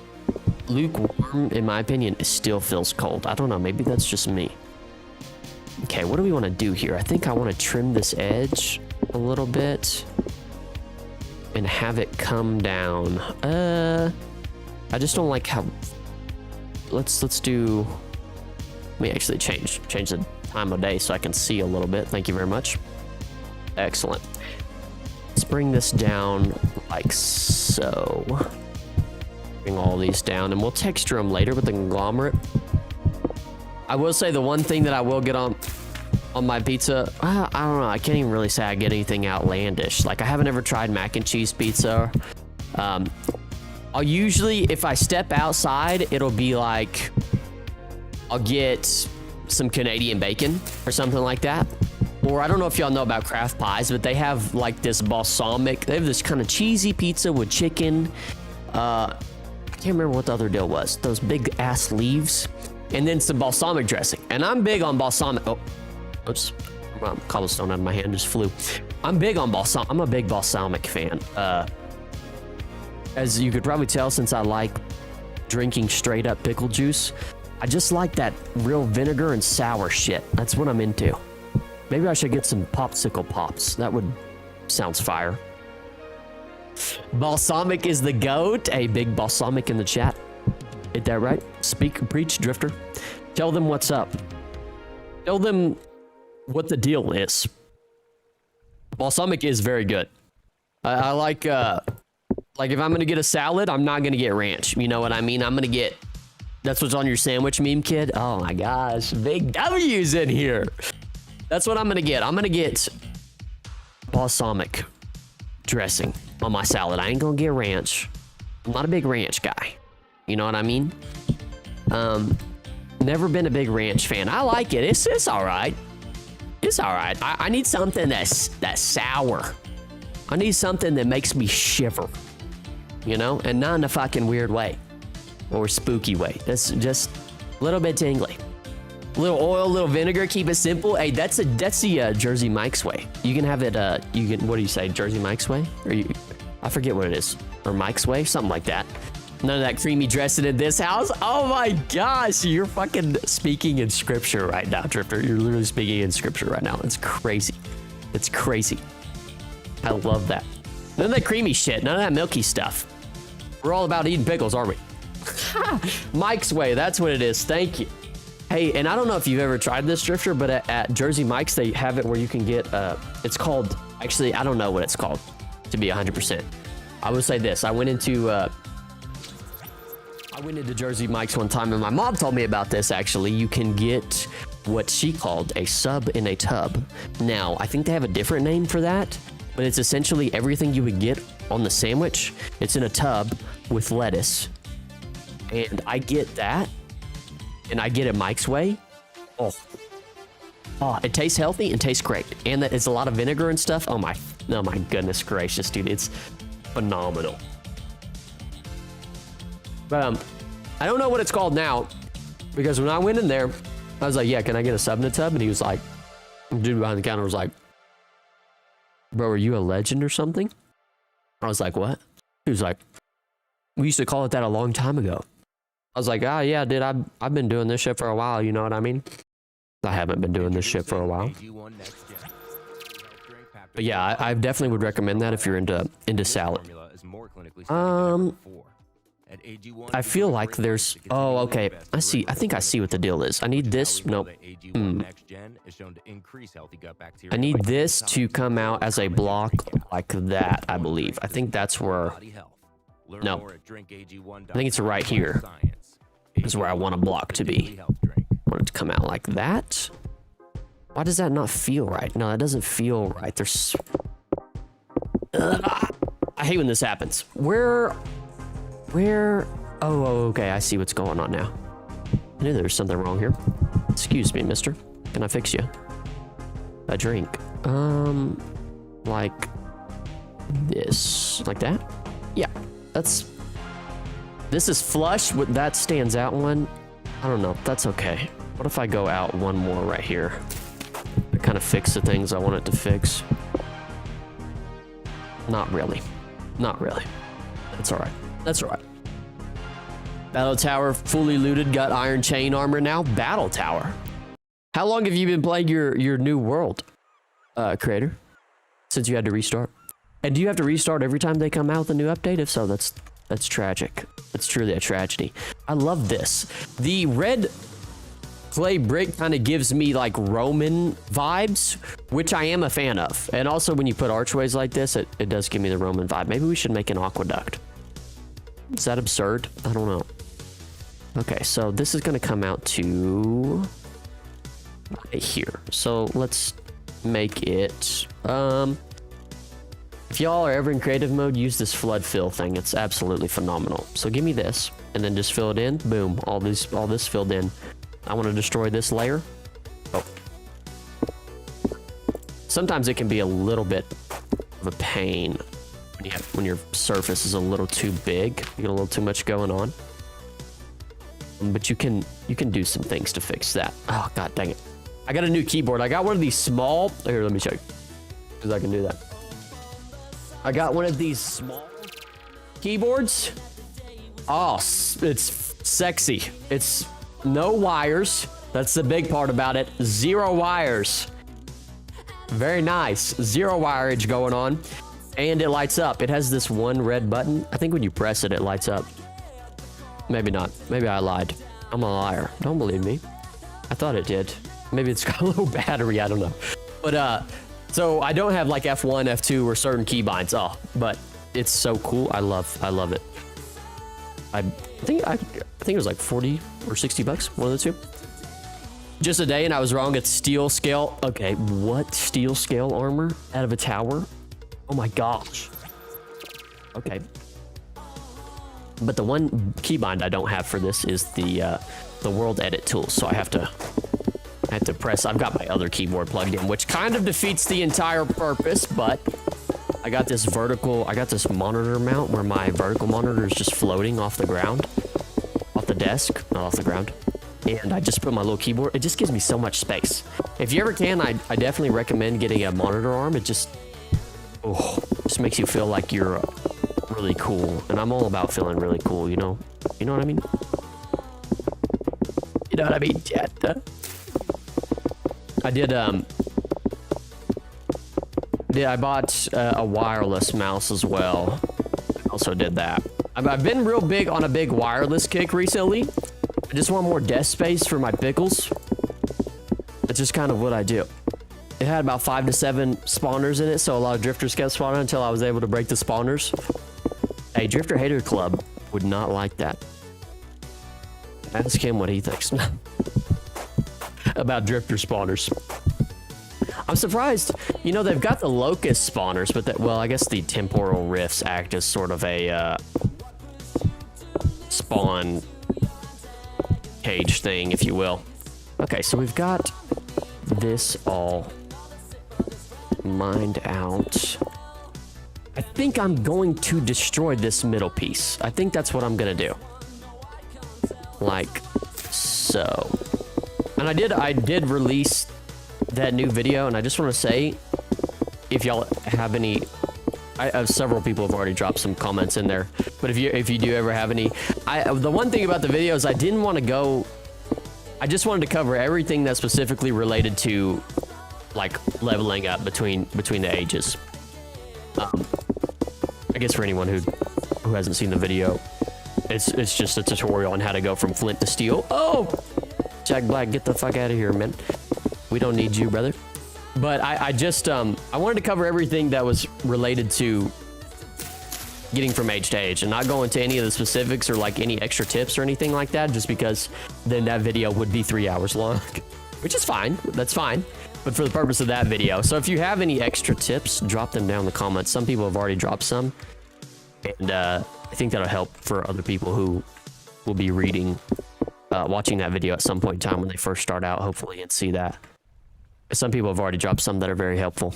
lukewarm, in my opinion, it still feels cold. I don't know. Maybe that's just me. Okay, what do we want to do here? I think I want to trim this edge a little bit and have it come down. I just don't like how. Let's do. Let me actually change the time of day so I can see a little bit. Thank you very much. Excellent. Let's bring this down like so. Bring all these down, and we'll texture them later with the conglomerate. I will say the one thing that I will get on my pizza, I don't know, I can't even really say I get anything outlandish. Like, I haven't ever tried mac and cheese pizza. I'll usually, if I step outside, it'll be like, I'll get some Canadian bacon or something like that. Or I don't know if y'all know about Kraft Pies, but they have like this balsamic, they have this kind of cheesy pizza with chicken. I can't remember what the other deal was. Those big ass leaves. And then some balsamic dressing. And I'm big on balsamic. Oh, oops. Cobblestone out of my hand just flew. I'm big on balsamic. I'm a big balsamic fan. As you could probably tell, since I like drinking straight up pickle juice, I just like that real vinegar and sour shit. That's what I'm into. Maybe I should get some popsicle pops. That would sounds fire. Balsamic is the goat. A big balsamic in the chat. Ain't that right? Speak, preach, drifter. Tell them what's up. Tell them what the deal is. Balsamic is very good. I like if I'm gonna get a salad, I'm not gonna get ranch. You know what I mean? I'm gonna get, that's what's on your sandwich meme, kid. Oh my gosh, big W's in here. That's what I'm gonna get. I'm gonna get balsamic dressing on my salad. I ain't gonna get ranch. I'm not a big ranch guy. You know what I mean? Never been a big ranch fan. I like it. It's all right. It's all right. I need something that's sour. I need something that makes me shiver. You know, and not in a fucking weird way or spooky way. That's just a little bit tingly. A little oil, a little vinegar, keep it simple. Hey, that's the Jersey Mike's way. You can have it. You can, what do you say, Jersey Mike's way? Or I forget what it is, or Mike's way, something like that. None of that creamy dressing in this house. Oh my gosh, you're fucking speaking in scripture right now, Drifter. You're literally speaking in scripture right now. It's crazy. It's crazy. I love that. None of that creamy shit. None of that milky stuff. We're all about eating pickles, aren't we? Mike's way. That's what it is. Thank you. Hey, and I don't know if you've ever tried this, Drifter, but at Jersey Mike's, they have it where you can get, it's called, actually, I don't know what it's called, to be 100%. I would say this. I went into Jersey Mike's one time, and my mom told me about this, actually. You can get what she called a sub in a tub. Now, I think they have a different name for that, but it's essentially everything you would get on the sandwich. It's in a tub with lettuce. And I get that, and I get it Mike's way. Oh, it tastes healthy and tastes great. And it's a lot of vinegar and stuff. Oh my goodness gracious, dude. It's phenomenal. But I don't know what it's called now, because when I went in there, I was like, yeah, can I get a sub in a tub? And he was like, the dude behind the counter was like, bro, are you a legend or something? I was like, what? He was like, we used to call it that a long time ago. I was like, yeah, dude, I've been doing this shit for a while, you know what I mean? I haven't been doing this shit for a while. But yeah, I definitely would recommend that if you're into salad. I feel like there's, oh, okay, I think I see what the deal is. I need this, nope. I need this to come out as a block like that, I believe. I think that's where, no, I think it's right here. Is where I want a block to be. I want it to come out like that. Why does that not feel right? No, that doesn't feel right. There's, I hate when this happens. Where, oh, okay, I see what's going on now. I knew there was something wrong here. Excuse me, mister. Can I fix you? A drink. Like this. Like that? Yeah, this is flush. That stands out one. I don't know. That's okay. What if I go out one more right here? I kind of fix the things I want it to fix. Not really. Not really. That's all right. That's all right. Battle Tower fully looted. Got iron chain armor now. Battle Tower. How long have you been playing your new world, creator? Since you had to restart. And do you have to restart every time they come out with a new update? If so, that's tragic. That's truly a tragedy. I love this. The red clay brick kind of gives me like Roman vibes, which I am a fan of. And also when you put archways like this, it does give me the Roman vibe. Maybe we should make an aqueduct. Is that absurd? I don't know. Okay, so this is going to come out to right here. So let's make it, if y'all are ever in creative mode, use this flood fill thing. It's absolutely phenomenal. So give me this and then just fill it in. Boom. All this filled in. I want to destroy this layer. Oh. Sometimes it can be a little bit of a pain when your surface is a little too big. You get a little too much going on. But you can do some things to fix that. Oh, god dang it. I got a new keyboard. I got one of these small. Here, let me show you. Because I can do that. I got one of these small keyboards. Oh, it's sexy. It's no wires. That's the big part about it. 0 wires. Very nice. 0 wireage going on. And it lights up. It has this one red button. I think when you press it, it lights up. Maybe not. Maybe I lied. I'm a liar. Don't believe me. I thought it did. Maybe it's got a low battery. I don't know. But So I don't have like F1, F2 or certain keybinds. Oh, but it's so cool. I love it. I think it was like 40 or 60 bucks, one of the two. Just a day, and I was wrong. It's steel scale. Okay, what steel scale armor out of a tower? Oh my gosh. Okay. But the one keybind I don't have for this is the world edit tool. So I have to press. I've got my other keyboard plugged in, which kind of defeats the entire purpose, but I got this monitor mount where my vertical monitor is just floating off the ground, off the desk, not off the ground. And I just put my little keyboard. It just gives me so much space. If you ever can, I definitely recommend getting a monitor arm. It just makes you feel like you're really cool. And I'm all about feeling really cool, you know? You know what I mean? You know what I mean, chat? I bought a wireless mouse as well. Also did that. I've been real big on a big wireless kick recently. I just want more desk space for my pickles. That's just kind of what I do. It had about 5 to 7 spawners in it, so a lot of drifters kept spawning until I was able to break the spawners. Hey, Drifter Hater Club would not like that. Ask him what he thinks about drifter spawners. I'm surprised. You know, they've got the locust spawners, but well, I guess the temporal rifts act as sort of a spawn cage thing, if you will. Okay, so we've got this all mined out. I think I'm going to destroy this middle piece. I think that's what I'm gonna do. Like so. And I did release that new video, and I just want to say, if y'all have any, several people have already dropped some comments in there, but if you do ever have any, the one thing about the video is I didn't want to go, I just wanted to cover everything that's specifically related to like leveling up between the ages. I guess for anyone who hasn't seen the video, it's just a tutorial on how to go from flint to steel. Oh, Jack Black, get the fuck out of here, man. We don't need you, brother. But I wanted to cover everything that was related to getting from age to age and not go into any of the specifics or like any extra tips or anything like that, just because then that video would be 3 hours long, which is fine. That's fine. But for the purpose of that video. So if you have any extra tips, drop them down in the comments. Some people have already dropped some. And I think that'll help for other people who will be watching that video at some point in time when they first start out, hopefully, and see that. Some people have already dropped some that are very helpful.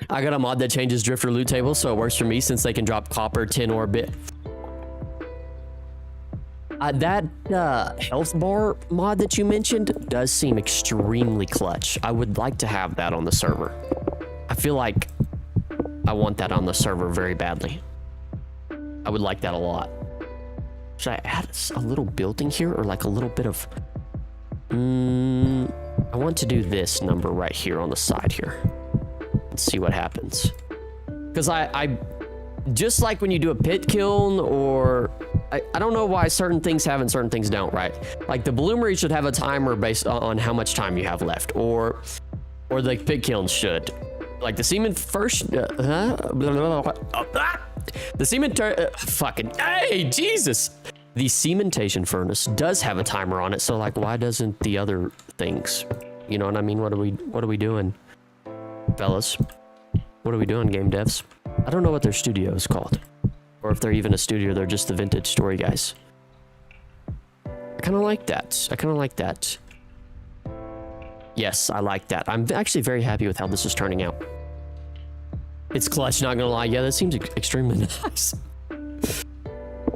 I got a mod that changes drifter loot tables, so it works for me since they can drop copper, tin, or bit. That health bar mod that you mentioned does seem extremely clutch. I would like to have that on the server. I feel like I want that on the server very badly. I would like that a lot. Should I add a little building here, or like a little bit of... I want to do this number right here on the side here. Let's see what happens. Because I just like when you do a pit kiln, or I don't know why certain things have and certain things don't, right? Like the bloomery should have a timer based on how much time you have left, or the pit kiln should. Like the semen first, the semen fucking, hey, Jesus. The cementation furnace does have a timer on it, so like, why doesn't the other things? You know what I mean? What are we doing, fellas? What are we doing, game devs? I don't know what their studio is called, or if they're even a studio. They're just the vintage story guys. I kind of like that. I kind of like that. Yes, I like that. I'm actually very happy with how this is turning out. It's clutch, not gonna lie. Yeah, that seems extremely nice.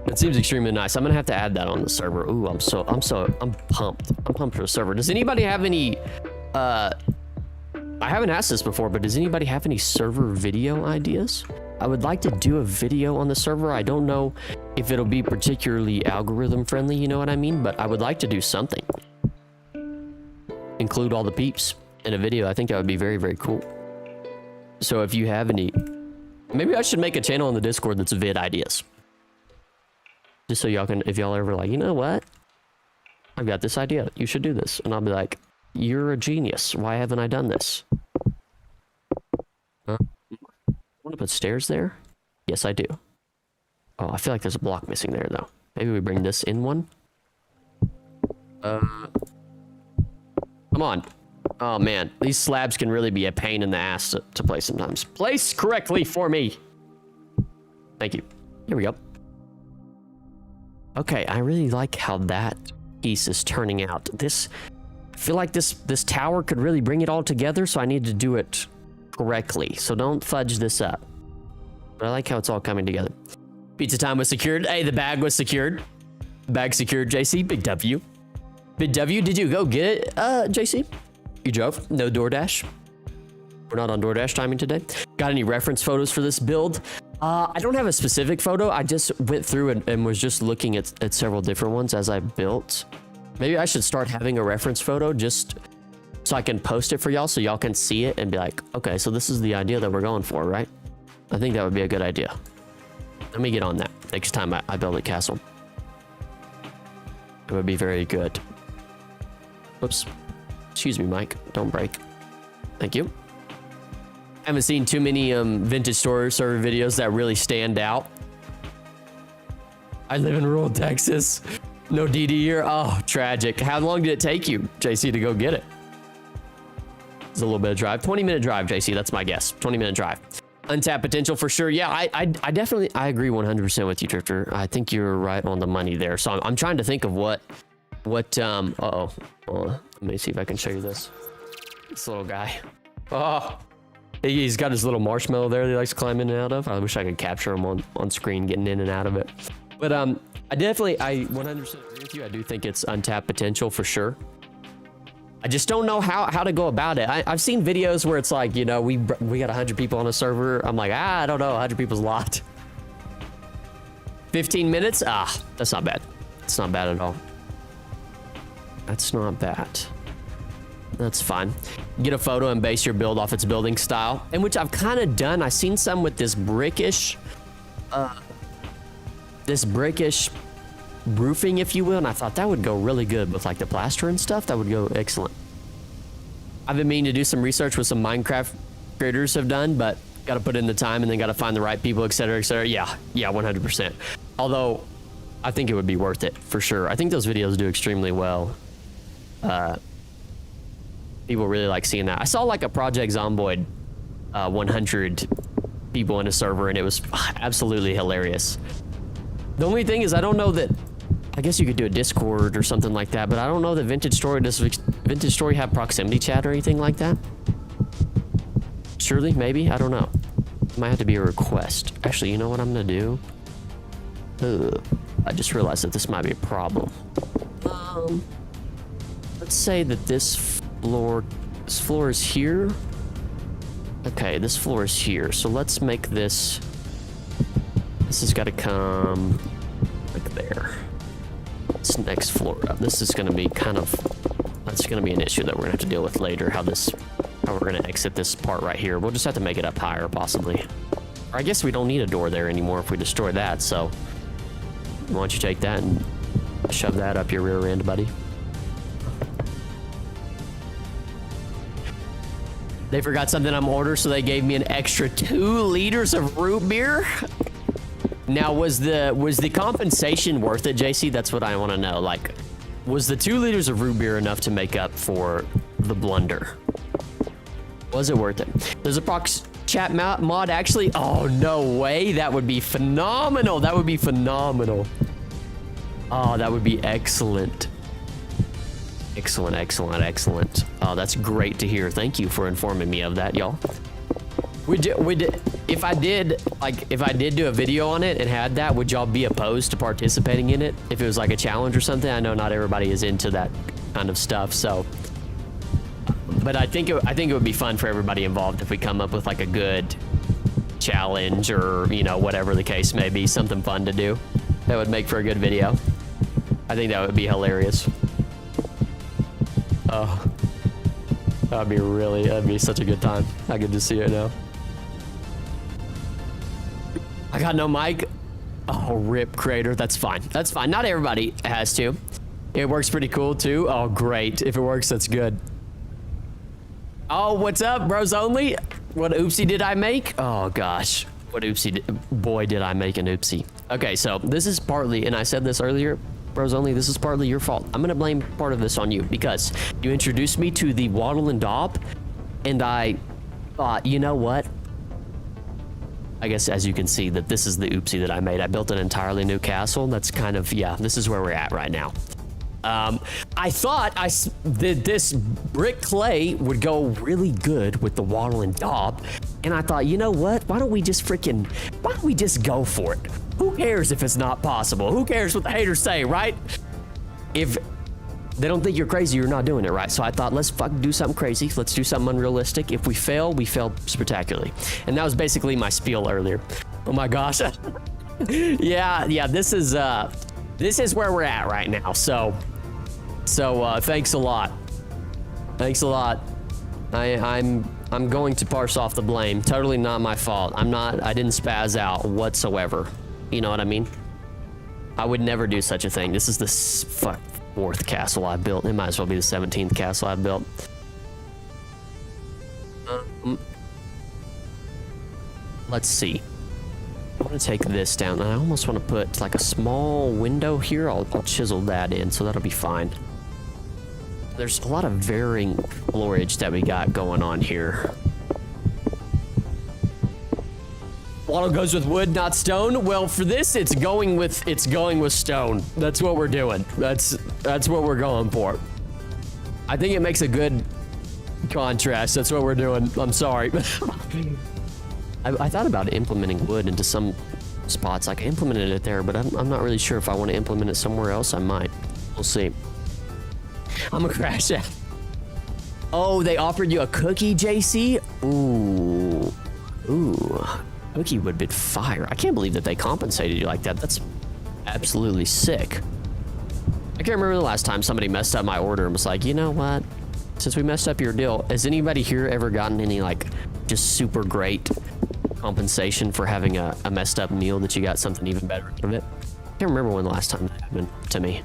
It seems extremely nice. I'm gonna have to add that on the server. Ooh, I'm pumped. I'm pumped for the server. Does anybody have any, I haven't asked this before, but does anybody have any server video ideas? I would like to do a video on the server. I don't know if it'll be particularly algorithm friendly, you know what I mean? But I would like to do something. Include all the peeps in a video. I think that would be very, very cool. So if you have any, maybe I should make a channel on the Discord that's vid ideas. Just so y'all can, if y'all ever like, you know what? I've got this idea. You should do this. And I'll be like, you're a genius. Why haven't I done this? want to put stairs there? Yes, I do. Oh, I feel like there's a block missing there, though. Maybe we bring this in one. Come on. Oh, man. These slabs can really be a pain in the ass to place sometimes. Place correctly for me. Thank you. Here we go. Okay, I really like how that piece is turning out. I feel like this tower could really bring it all together, so I need to do it correctly. So don't fudge this up. But I like how it's all coming together. Pizza time was secured. Hey, the bag was secured. Bag secured, JC. Big W. Big W, did you go get it, JC? You drove? No DoorDash? We're not on DoorDash timing today. Got any reference photos for this build? I don't have a specific photo. I just went through and was just looking at several different ones as I built. Maybe I should start having a reference photo just so I can post it for y'all so y'all can see it and be like, okay, so this is the idea that we're going for, right? I think that would be a good idea. Let me get on that next time I build a castle. It would be very good. Whoops. Excuse me, Mike. Don't break. Thank you. I haven't seen too many vintage store server videos that really stand out. I live in rural Texas. No DD here. Oh, tragic. How long did it take you, JC, to go get it? It's a little bit of drive. 20-minute drive, JC. That's my guess. 20-minute drive. Untapped potential for sure. Yeah, I definitely agree 100% with you, Drifter. I think you're right on the money there. So I'm trying to think of what uh-oh. Let me see if I can show you this. This little guy. Oh, he's got his little marshmallow there that he likes to climb in and out of. I wish I could capture him on screen getting in and out of it. But I 100% agree with you. I do think it's untapped potential for sure. I just don't know how to go about it. I've seen videos where it's like, you know, we got 100 people on a server. I'm like, I don't know, 100 people's a lot. 15 minutes? That's not bad. It's not bad at all. That's not bad. That's fine. Get a photo and base your build off its building style, and which I've kind of done. I've seen some with this brickish roofing, if you will, and I thought that would go really good with like the plaster and stuff. That would go excellent. I've been meaning to do some research with some Minecraft creators have done, but got to put in the time and then got to find the right people, etc., etc. Yeah, 100%. Although I think it would be worth it for sure. I think those videos do extremely well. People really like seeing that. I saw like a Project Zomboid 100 people in a server, and it was absolutely hilarious. The only thing is, I don't know that. I guess you could do a Discord or something like that, but I don't know that Vintage Story have proximity chat or anything like that. Surely, maybe, I don't know. It might have to be a request. Actually, you know what I'm gonna do? I just realized that this might be a problem. Let's say that this floor is here. Okay, this floor is here. So let's make this. This has got to come like there. This next floor up. This is going to be that's going to be an issue that we're going to have to deal with later. How we're going to exit this part right here. We'll just have to make it up higher, possibly. Or I guess we don't need a door there anymore if we destroy that. So why don't you take that and shove that up your rear end, buddy? They forgot something on my order, so they gave me an extra 2 liters of root beer. Now, was the compensation worth it, JC? That's what I want to know. Like, was the 2 liters of root beer enough to make up for the blunder? Was it worth it? There's a prox chat mod actually. Oh, no way. That would be phenomenal. That would be phenomenal. Oh, that would be excellent. Excellent, excellent, excellent. Oh, that's great to hear. Thank you for informing me of that, y'all. If I did do a video on it and had that, would y'all be opposed to participating in it? If it was like a challenge or something? I know not everybody is into that kind of stuff, so. But I think it would be fun for everybody involved if we come up with like a good challenge or, you know, whatever the case may be, something fun to do. That would make for a good video. I think that would be hilarious. Oh, that'd be such a good time. I could just see it now. I got no mic. Oh, rip creator. That's fine. That's fine. Not everybody has to. It works pretty cool too. Oh, great. If it works, that's good. Oh, what's up, bros only? What oopsie did I make? Oh gosh. What oopsie boy did I make an oopsie. Okay, so this is partly, and I said this earlier, bros only, this is partly your fault. I'm gonna blame part of this on you because you introduced me to the waddle and daub, and I thought, you know what? I guess as you can see that this is the oopsie that I made. I built an entirely new castle. That's kind of, yeah, this is where we're at right now. I thought this brick clay would go really good with the waddle and daub. And I thought, you know what? Why don't we just go for it? Who cares if it's not possible? Who cares what the haters say, right? If they don't think you're crazy, you're not doing it right. So I thought, let's fucking do something crazy. Let's do something unrealistic. If we fail, we fail spectacularly. And that was basically my spiel earlier. Oh my gosh. yeah, this is where we're at right now. So thanks a lot. Thanks a lot. I'm going to parse off the blame. Totally not my fault. I didn't spaz out whatsoever. You know what I mean? I would never do such a thing. This is the fourth castle I built. It might as well be the 17th castle I built. Let's see. I want to take this down. I almost want to put like a small window here. I'll chisel that in, so that'll be fine. There's a lot of varying floorage that we got going on here. Waddle goes with wood, not stone. Well, for this, it's going with stone. That's what we're doing. That's what we're going for. I think it makes a good contrast. That's what we're doing. I'm sorry. I thought about implementing wood into some spots. Like I implemented it there, but I'm not really sure if I want to implement it somewhere else. I might. We'll see. I'm gonna crash out. Oh, they offered you a cookie, JC? Ooh. Cookie would be fire. I can't believe that they compensated you like that. That's absolutely sick. I can't remember the last time somebody messed up my order and was like, you know what? Since we messed up your deal, has anybody here ever gotten any like just super great compensation for having a messed up meal that you got something even better out of it? I can't remember when the last time that happened to me.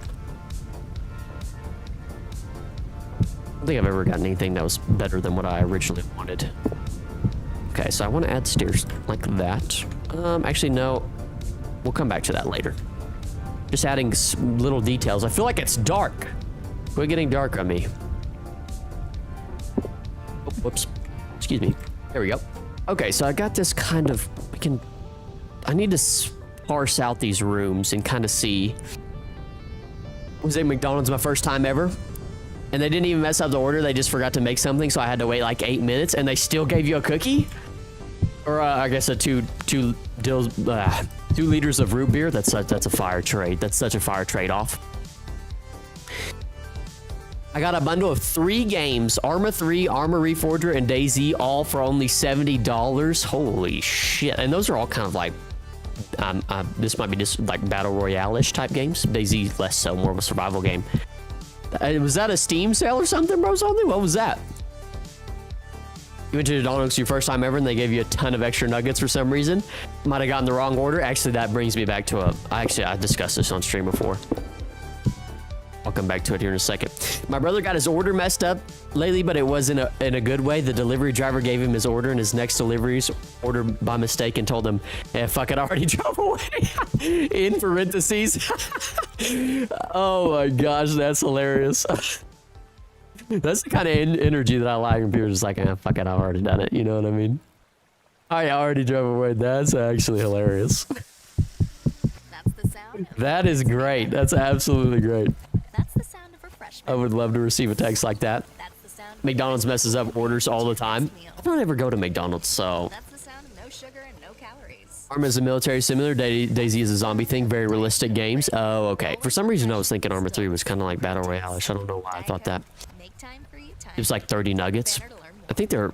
I don't think I've ever gotten anything that was better than what I originally wanted. Okay, so I want to add stairs like that. Actually, no. We'll come back to that later. Just adding little details. I feel like it's dark. Quit getting dark on me. Oh, whoops. Excuse me. There we go. Okay, so I got this kind of... I need to parse out these rooms and kind of see... Was it McDonald's my first time ever? And they didn't even mess up the order. They just forgot to make something, so I had to wait like 8 minutes, and they still gave you a cookie? Or I guess a two liters of root beer. That's a fire trade. That's such a fire trade-off. I got a bundle of 3 games: Arma 3, Arma Reforger, and DayZ, all for only $70. Holy shit! And those are all kind of like, this might be just like battle royale-ish type games. DayZ less so, more of a survival game. Was that a Steam sale or something, bro? Something? What was that? You went to McDonald's your first time ever and they gave you a ton of extra nuggets for some reason. Might have gotten the wrong order. Actually, that brings me back to I discussed this on stream before. I'll come back to it here in a second. My brother got his order messed up lately, but it was in a good way. The delivery driver gave him his order and his next delivery's order by mistake and told him, "Eh, fuck it, I already drove away." In parentheses. Oh my gosh, that's hilarious. That's the kind of energy that I like when people are just like, "Eh, fuck it, I've already done it." You know what I mean? I already drove away. That's actually hilarious. That's the sound. That is great. That's absolutely great. That's the sound of refreshment. I would love to receive a text like that. That's the sound. McDonald's messes up orders all the time. I don't ever go to McDonald's, so. That's the sound of no sugar and no calories. Arma is a military simulator. DayZ is a zombie thing. Very realistic games. Oh, okay. For some reason, I was thinking Arma 3 was kind of like Battle Royale-ish. I don't know why I thought that. Make time for you time. It was like 30 nuggets. I think their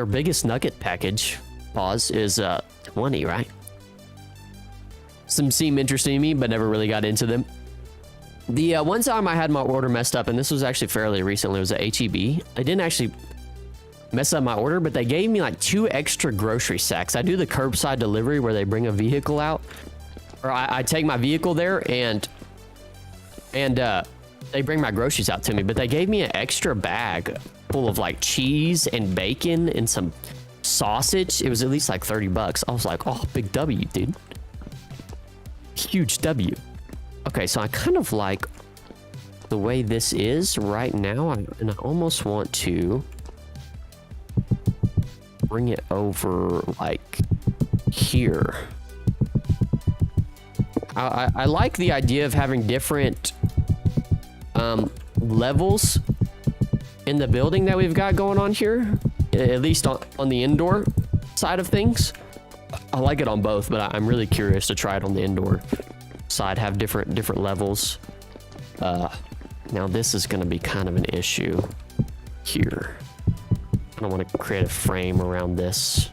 biggest nugget package, pause, is 20, right? Some seem interesting to me, but never really got into them. The one time I had my order messed up, and this was actually fairly recently, it was at HEB. I didn't actually mess up my order, but they gave me like 2 extra grocery sacks. I do the curbside delivery where they bring a vehicle out, or I take my vehicle there and they bring my groceries out to me, but they gave me an extra bag full of like cheese and bacon and some sausage. It was at least like 30 bucks. I was like, oh, big W, dude. Huge W. Okay, so I kind of like the way this is right now, and I almost want to bring it over like here. I like the idea of having different levels in the building that we've got going on here, at least on the indoor side of things. I like it on both, but I'm really curious to try it on the indoor side, have different levels. Now this is going to be kind of an issue here. I don't want to create a frame around this.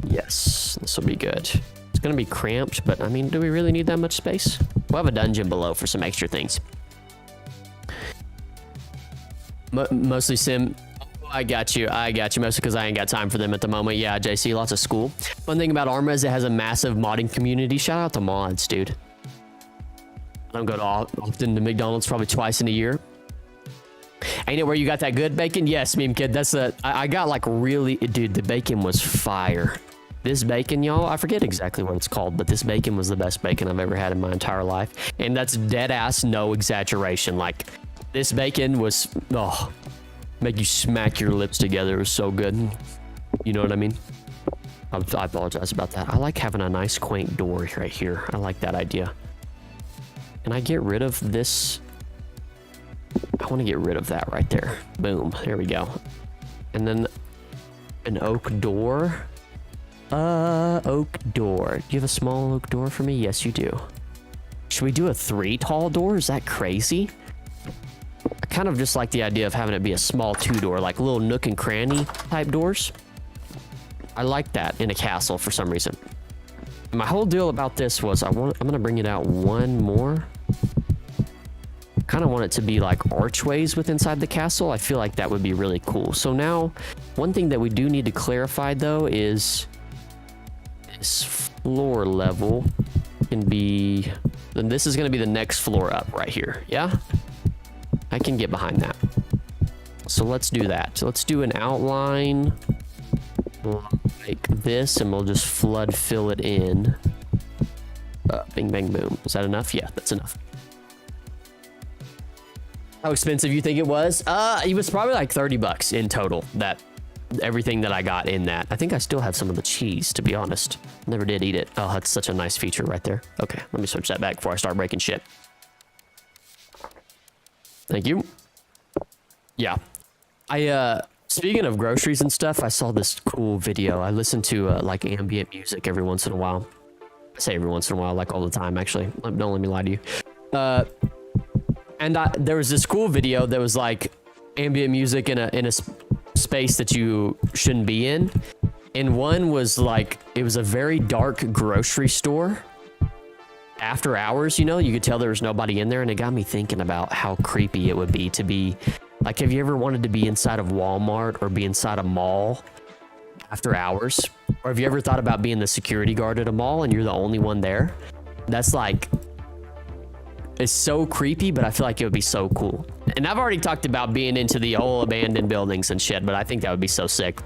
Yes, this will be good. It's going to be cramped, but I mean, do we really need that much space? We'll have a dungeon below for some extra things. Mostly sim. I got you. Mostly because I ain't got time for them at the moment. Yeah, JC, lots of school. One thing about Arma is it has a massive modding community. Shout out to mods, dude. I don't go to often to McDonald's, probably twice in a year. Ain't it where you got that good bacon? Yes, meme kid. That's I got like really, dude, the bacon was fire. This bacon, y'all, I forget exactly what it's called, but this bacon was the best bacon I've ever had in my entire life. And that's dead ass, no exaggeration. Like, this bacon was, oh, make you smack your lips together. It was so good. You know what I mean? I apologize about that. I like having a nice quaint door right here. I like that idea. Can I get rid of this? I want to get rid of that right there. Boom. There we go. And then an oak door. Oak door. Do you have a small oak door for me? Yes, you do. Should we do a 3 tall door? Is that crazy? I kind of just like the idea of having it be a small 2-door, like little nook and cranny type doors. I like that in a castle for some reason. My whole deal about this was I'm gonna bring it out one more. Kind of want it to be like archways with inside the castle. I feel like that would be really cool. So now, one thing that we do need to clarify though is this floor level can be, then this is gonna be the next floor up right here. Yeah, I can get behind that. So let's do that. So let's do an outline like this, and we'll just flood fill it in. Bing, bang, boom. Is that enough? Yeah, that's enough. How expensive you think it was? It was probably like 30 bucks in total. That everything that I got in that. I think I still have some of the cheese, to be honest. Never did eat it. Oh, that's such a nice feature right there. Okay, let me switch that back before I start breaking shit. Thank you. Yeah. Speaking of groceries and stuff, I saw this cool video. I listen to like ambient music every once in a while. I say every once in a while, like all the time, actually. Don't let me lie to you. And there was this cool video that was like ambient music in a space that you shouldn't be in. And one was like, it was a very dark grocery store. After hours, you know, you could tell there was nobody in there, and it got me thinking about how creepy it would be to be, like, have you ever wanted to be inside of Walmart or be inside a mall after hours? Or have you ever thought about being the security guard at a mall and you're the only one there? That's like, it's so creepy, but I feel like it would be so cool. And I've already talked about being into the whole abandoned buildings and shit, but I think that would be so sick.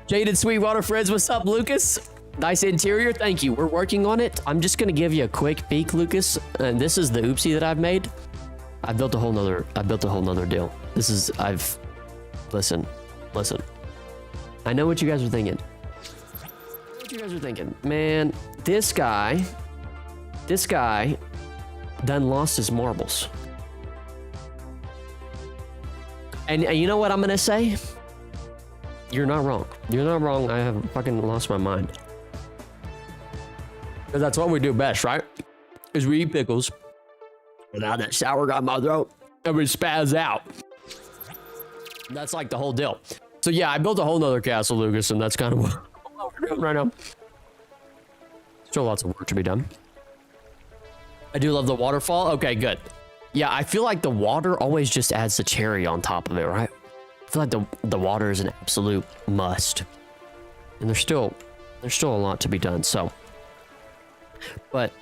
Jaded Sweetwater Friends, what's up, Lucas? Nice interior, thank you. We're working on it. I'm just gonna give you a quick peek, Lucas. And this is the oopsie that I've made. I built a whole nother deal. Listen. I know what you guys are thinking. Man, this guy done lost his marbles. And you know what I'm gonna say? You're not wrong. I have fucking lost my mind. Because that's what we do best, right? Is we eat pickles. And now that sour got in my throat, and we spaz out. That's like the whole deal. So yeah, I built a whole nother castle, Lucas, and that's kind of what we're doing right now. Still lots of work to be done. I do love the waterfall. Okay, good. Yeah, I feel like the water always just adds the cherry on top of it, right? I feel like the water is an absolute must. And there's still a lot to be done, so. But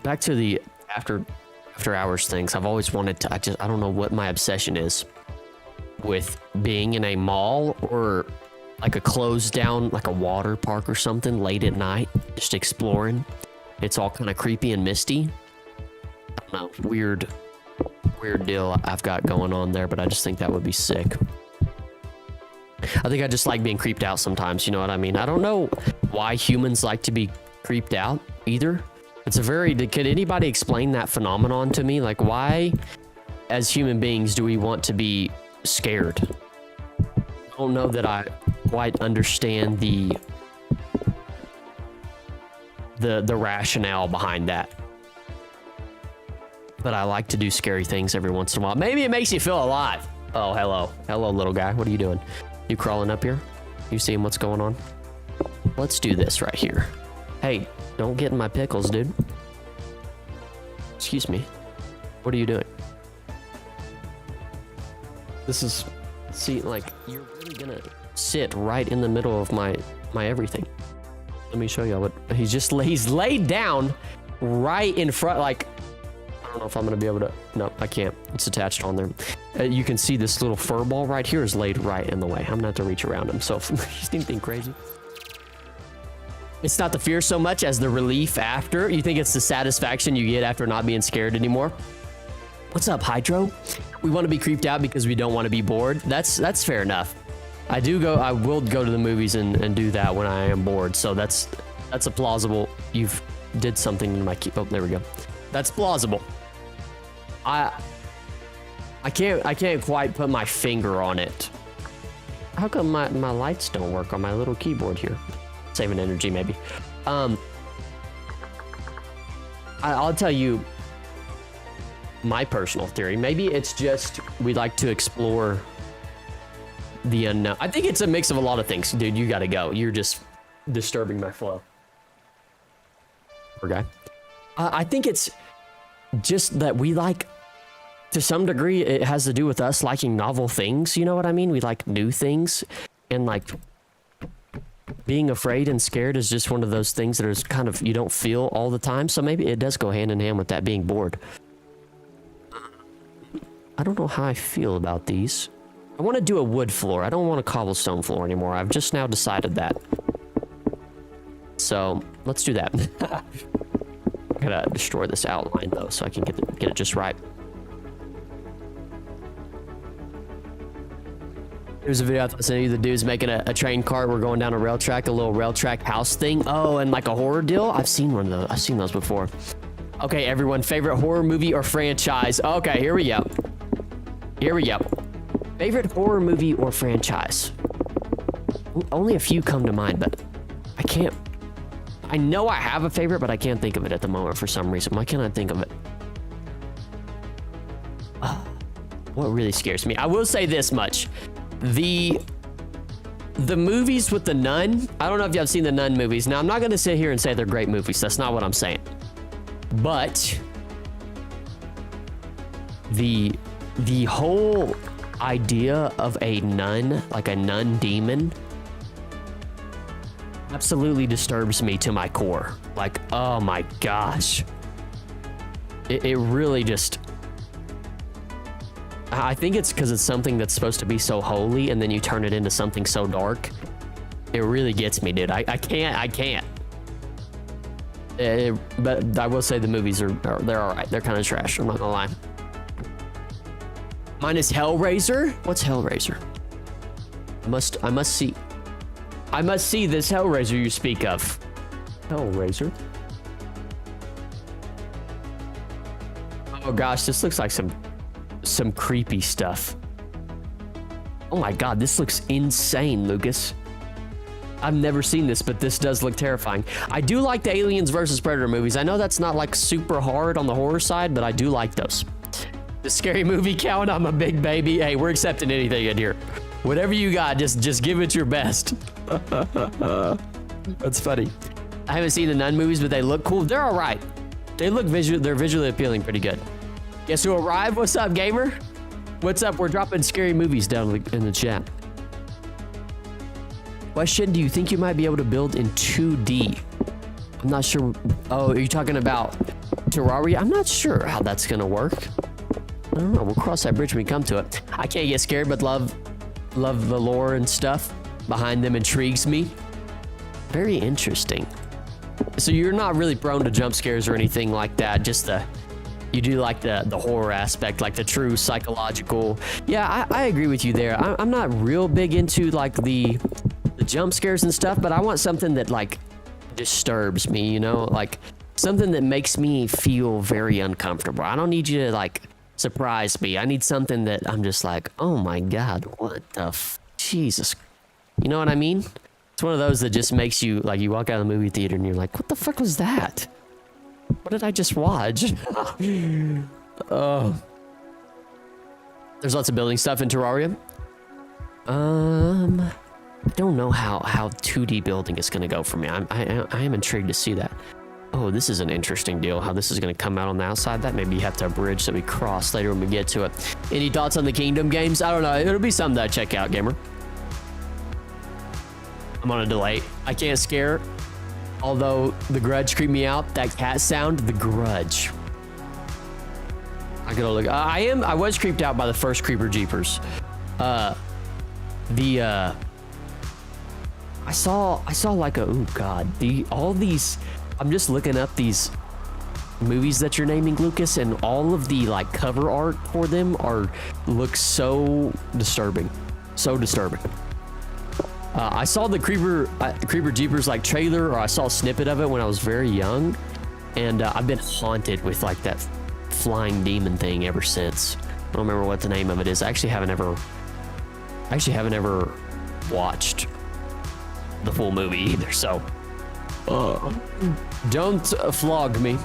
back to the after after hours things. I've always wanted to, I don't know what my obsession is with being in a mall or like a closed down, like a water park or something late at night, just exploring. It's all kind of creepy and misty. I don't know, weird deal I've got going on there, but I just think that would be sick. I think I just like being creeped out sometimes, you know what I mean? I don't know why humans like to be creeped out either. It's a very, could anybody explain that phenomenon to me? Like, why as human beings do we want to be scared? I don't know that I quite understand the rationale behind that. But I like to do scary things every once in a while. Maybe it makes you feel alive. Oh, hello. Hello, little guy. What are you doing? You crawling up here? You seeing what's going on? Let's do this right here. Hey, don't get in my pickles, dude. Excuse me. What are you doing? This is... See, like, you're really gonna sit right in the middle of my everything. Let me show you what... He's laid down right in front, like... I don't know if I'm gonna be able to... No, I can't. It's attached on there. You can see this little fur ball right here is laid right in the way. I'm gonna have to reach around him. So if he's anything crazy. It's not the fear so much as the relief after. You think it's the satisfaction you get after not being scared anymore? What's up, Hydro? We want to be creeped out because we don't want to be bored. That's fair enough. I will go to the movies and do that when I am bored. So that's a plausible. You've did something in my key. Oh, there we go. That's plausible. I can't quite put my finger on it. How come my lights don't work on my little keyboard here? Saving energy, maybe. I'll tell you my personal theory. Maybe it's just we like to explore the unknown. I think it's a mix of a lot of things. Dude, you gotta go. You're just disturbing my flow. Poor guy. I think it's just that we like, to some degree, it has to do with us liking novel things. You know what I mean? We like new things. And like, being afraid and scared is just one of those things that is kind of, you don't feel all the time. So maybe it does go hand in hand with that being bored. I don't know how I feel about these. I want to do a wood floor. I don't want a cobblestone floor anymore. I've just now decided that. So let's do that. I gotta destroy this outline though, so I can get it just right. There's a video I sent you. The dude's making a train cart. We're going down a rail track, a little rail track house thing. Oh, and like a horror deal. I've seen one of those. I've seen those before. Okay, everyone, favorite horror movie or franchise? Okay, here we go. Here we go. Favorite horror movie or franchise? Only a few come to mind, but I can't. I know I have a favorite, but I can't think of it at the moment for some reason. Why can't I think of it? What really scares me? I will say this much. The movies with the nun, I don't know if y'all have seen the Nun movies. Now, I'm not going to sit here and say they're great movies. That's not what I'm saying. But the whole idea of a nun, like a nun demon, absolutely disturbs me to my core. Like, oh my gosh. It really just... I think it's because it's something that's supposed to be so holy, and then you turn it into something so dark. It really gets me, dude. I can't. But I will say the movies they're all right. They're kind of trash. I'm not gonna lie. Mine is Hellraiser. What's Hellraiser? I must see this Hellraiser you speak of. Hellraiser. Oh gosh, this looks like some creepy stuff. Oh my god, this looks insane, Lucas. I've never seen this, but this does look terrifying. I do like the Aliens versus Predator movies. I know that's not like super hard on the horror side, but I do like those. The scary movie count, I'm a big baby. Hey, we're accepting anything in here. Whatever you got, just give it your best. That's funny. I haven't seen the Nun movies, but they look cool. They're all right. They're visually appealing pretty good. Guess who arrived? What's up, gamer? What's up? We're dropping scary movies down in the chat. Question, do you think you might be able to build in 2D? I'm not sure. Oh, are you talking about Terraria, I'm not sure how that's gonna work. I don't know. We'll cross that bridge when we come to it. I can't get scared, but love the lore and stuff behind them intrigues me. Very interesting. So you're not really prone to jump scares or anything like that. Just you do like the horror aspect, like the true psychological. Yeah, I agree with you there. I'm not real big into like the jump scares and stuff, but I want something that like disturbs me, you know, like something that makes me feel very uncomfortable. I don't need you to like surprise me. I need something that I'm just like, oh my God, what the Jesus. You know what I mean? It's one of those that just makes you like, you walk out of the movie theater and you're like, what the fuck was that? What did I just watch? Oh. There's lots of building stuff in Terraria. I don't know how 2D building is going to go for me. I am intrigued to see that. Oh, this is an interesting deal, how this is going to come out on the outside. That maybe you have to have a bridge that we cross later when we get to it. Any thoughts on the Kingdom games? I don't know. It'll be something that I check out, gamer. I'm on a delay. I can't scare. Although The Grudge creeped me out. That cat sound, The Grudge. I gotta look. I was creeped out by the first Creeper Jeepers. I saw like a, oh God, all these, I'm just looking up these movies that you're naming, Lucas, and all of the like cover art for them look so disturbing. So disturbing. I saw the Creeper Jeepers like trailer, or I saw a snippet of it when I was very young, and I've been haunted with like that flying demon thing ever since. I don't remember what the name of it is. I actually haven't ever watched the full movie either, so don't flog me.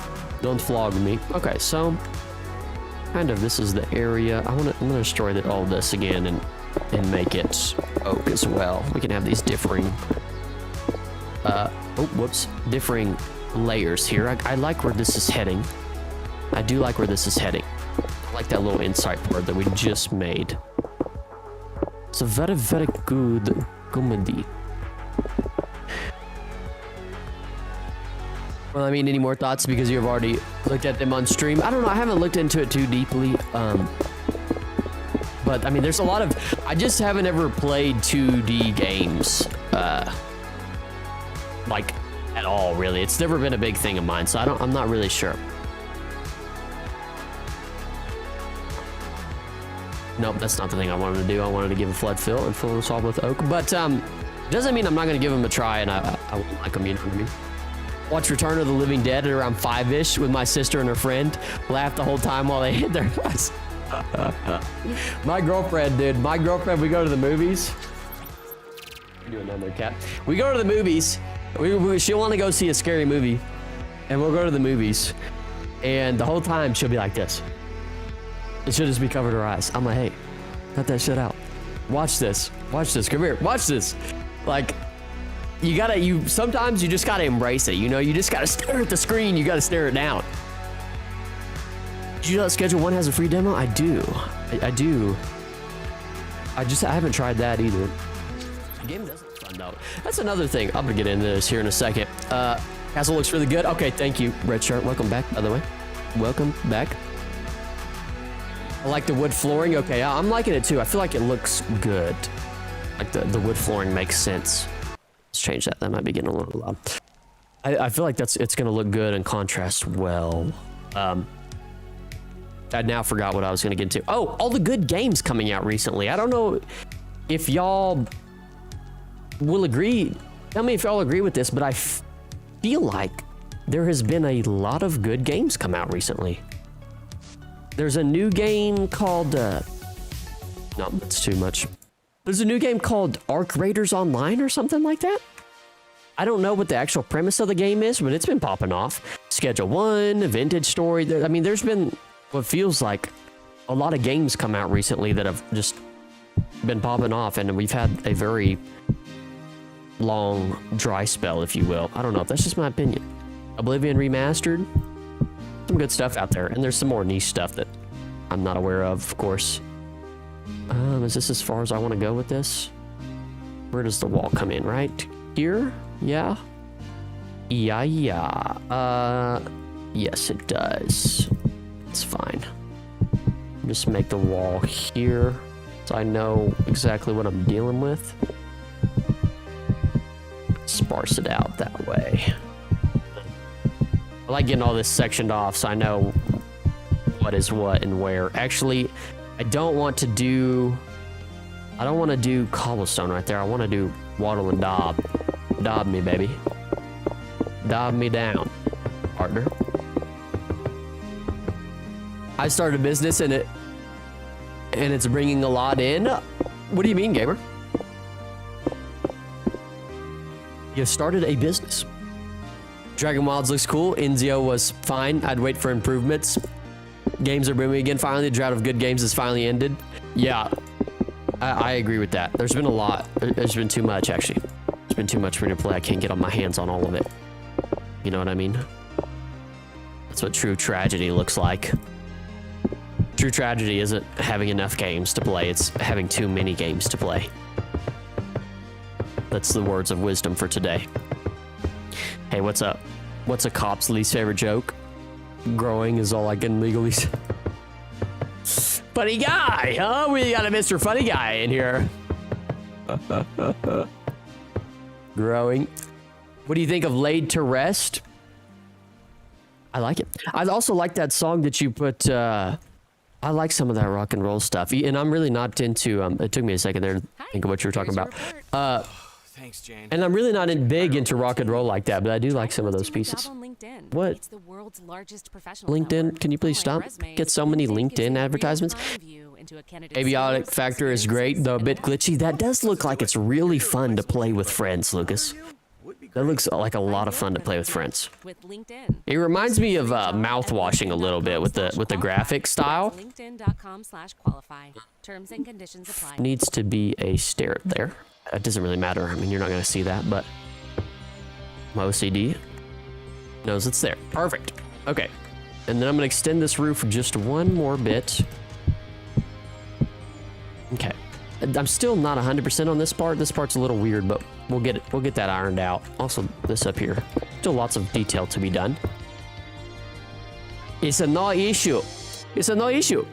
Don't flog me. Okay, so kind of this is the area. I'm gonna destroy all this again and make it oak as well. We can have these differing differing layers here. I like where this is heading. I do like where this is heading. I like that little insight board that we just made. It's a very, very good comedy. Well, I mean, any more thoughts because you have already looked at them on stream? I don't know. I haven't looked into it too deeply. But I mean, there's a lot of, I just haven't ever played 2D games, like at all, really. It's never been a big thing of mine, so I'm not really sure. Nope, that's not the thing I wanted to do. I wanted to give a flood fill and fill this all with oak, but doesn't mean I'm not going to give them a try, and I won't like them, you know what I mean? Watch Return of the Living Dead at around 5-ish with my sister and her friend. Laughed the whole time while they hit their eyes. My girlfriend, we go to the movies. What are you doing down there, cat? We go to the movies. She'll want to go see a scary movie, and we'll go to the movies, and the whole time she'll be like this. And she'll just be covered her eyes. I'm like, hey, cut that shit out. Watch this. Come here. Watch this. Like, sometimes you just gotta embrace it. You know, you just gotta stare at the screen. You gotta stare it down. Did you know that Schedule 1 has a free demo? I do. I do. I haven't tried that either. The game does look fun though. That's another thing. I'm gonna get into this here in a second. Castle looks really good. Okay, thank you, Red Shirt. Welcome back, by the way. Welcome back. I like the wood flooring. Okay, I'm liking it too. I feel like it looks good. Like the wood flooring makes sense. Let's change that. That might be getting a little loud. I feel like it's gonna look good and contrast well. I now forgot what I was gonna get into. Oh, all the good games coming out recently. I don't know if y'all will agree. Tell me if y'all agree with this, but I feel like there has been a lot of good games come out recently. There's a new game called, no, that's too much. There's a new game called Arc Raiders Online or something like that. I don't know what the actual premise of the game is, but it's been popping off. Schedule 1, Vintage Story. I mean, there's been what feels like a lot of games come out recently that have just been popping off, and we've had a very long dry spell, if you will. I don't know. That's just my opinion. Oblivion Remastered. Some good stuff out there, and there's some more niche stuff that I'm not aware of course. Is this as far as I want to go with this? Where does the wall come in? Right here? Yeah. Yes, it does. It's fine. Just make the wall here so I know exactly what I'm dealing with. Sparse it out that way. I like getting all this sectioned off so I know what is what and where. Actually, I don't want to do cobblestone right there. I want to do wattle and daub. Daub me, baby. Daub me down, partner. I started a business and it's bringing a lot in. What do you mean, gamer? You started a business. Dragon Wilds looks cool. Inzio was fine. I'd wait for improvements. Games are booming again. Finally, the drought of good games has finally ended. Yeah, I agree with that. There's been a lot. There's been too much, actually. There's been too much for me to play. I can't get on my hands on all of it. You know what I mean? That's what true tragedy looks like. True tragedy isn't having enough games to play. It's having too many games to play. That's the words of wisdom for today. Hey, what's up? What's a cop's least favorite joke? Growing is all I can legally say. Funny guy, huh? We got a Mr. Funny Guy in here. Growing. What do you think of Laid to Rest? I like it. I also like that song that you put. I like some of that rock and roll stuff. And I'm really not into. It took me a second there to think of what you were talking about. Thanks, Jane. And I'm really not big into rock and roll like that, but I do like some of those pieces. What? It's the world's largest professional LinkedIn? network. Can you please stop? Get so many LinkedIn advertisements. Aviotic Factor is great, though a bit glitchy. That does look like it's really fun to play with friends, Lucas. That looks like a lot of fun to play with friends. It reminds me of mouthwashing a little bit with the graphic style. LinkedIn.com/qualify. Terms and conditions apply. Needs to be a stair there. It doesn't really matter. I mean, you're not going to see that, but my OCD knows it's there. Perfect. Okay. And then I'm going to extend this roof just one more bit. Okay. I'm still not 100% on this part. This part's a little weird, but we'll get that ironed out. Also, this up here. Still lots of detail to be done. It's a no issue. It's a no issue.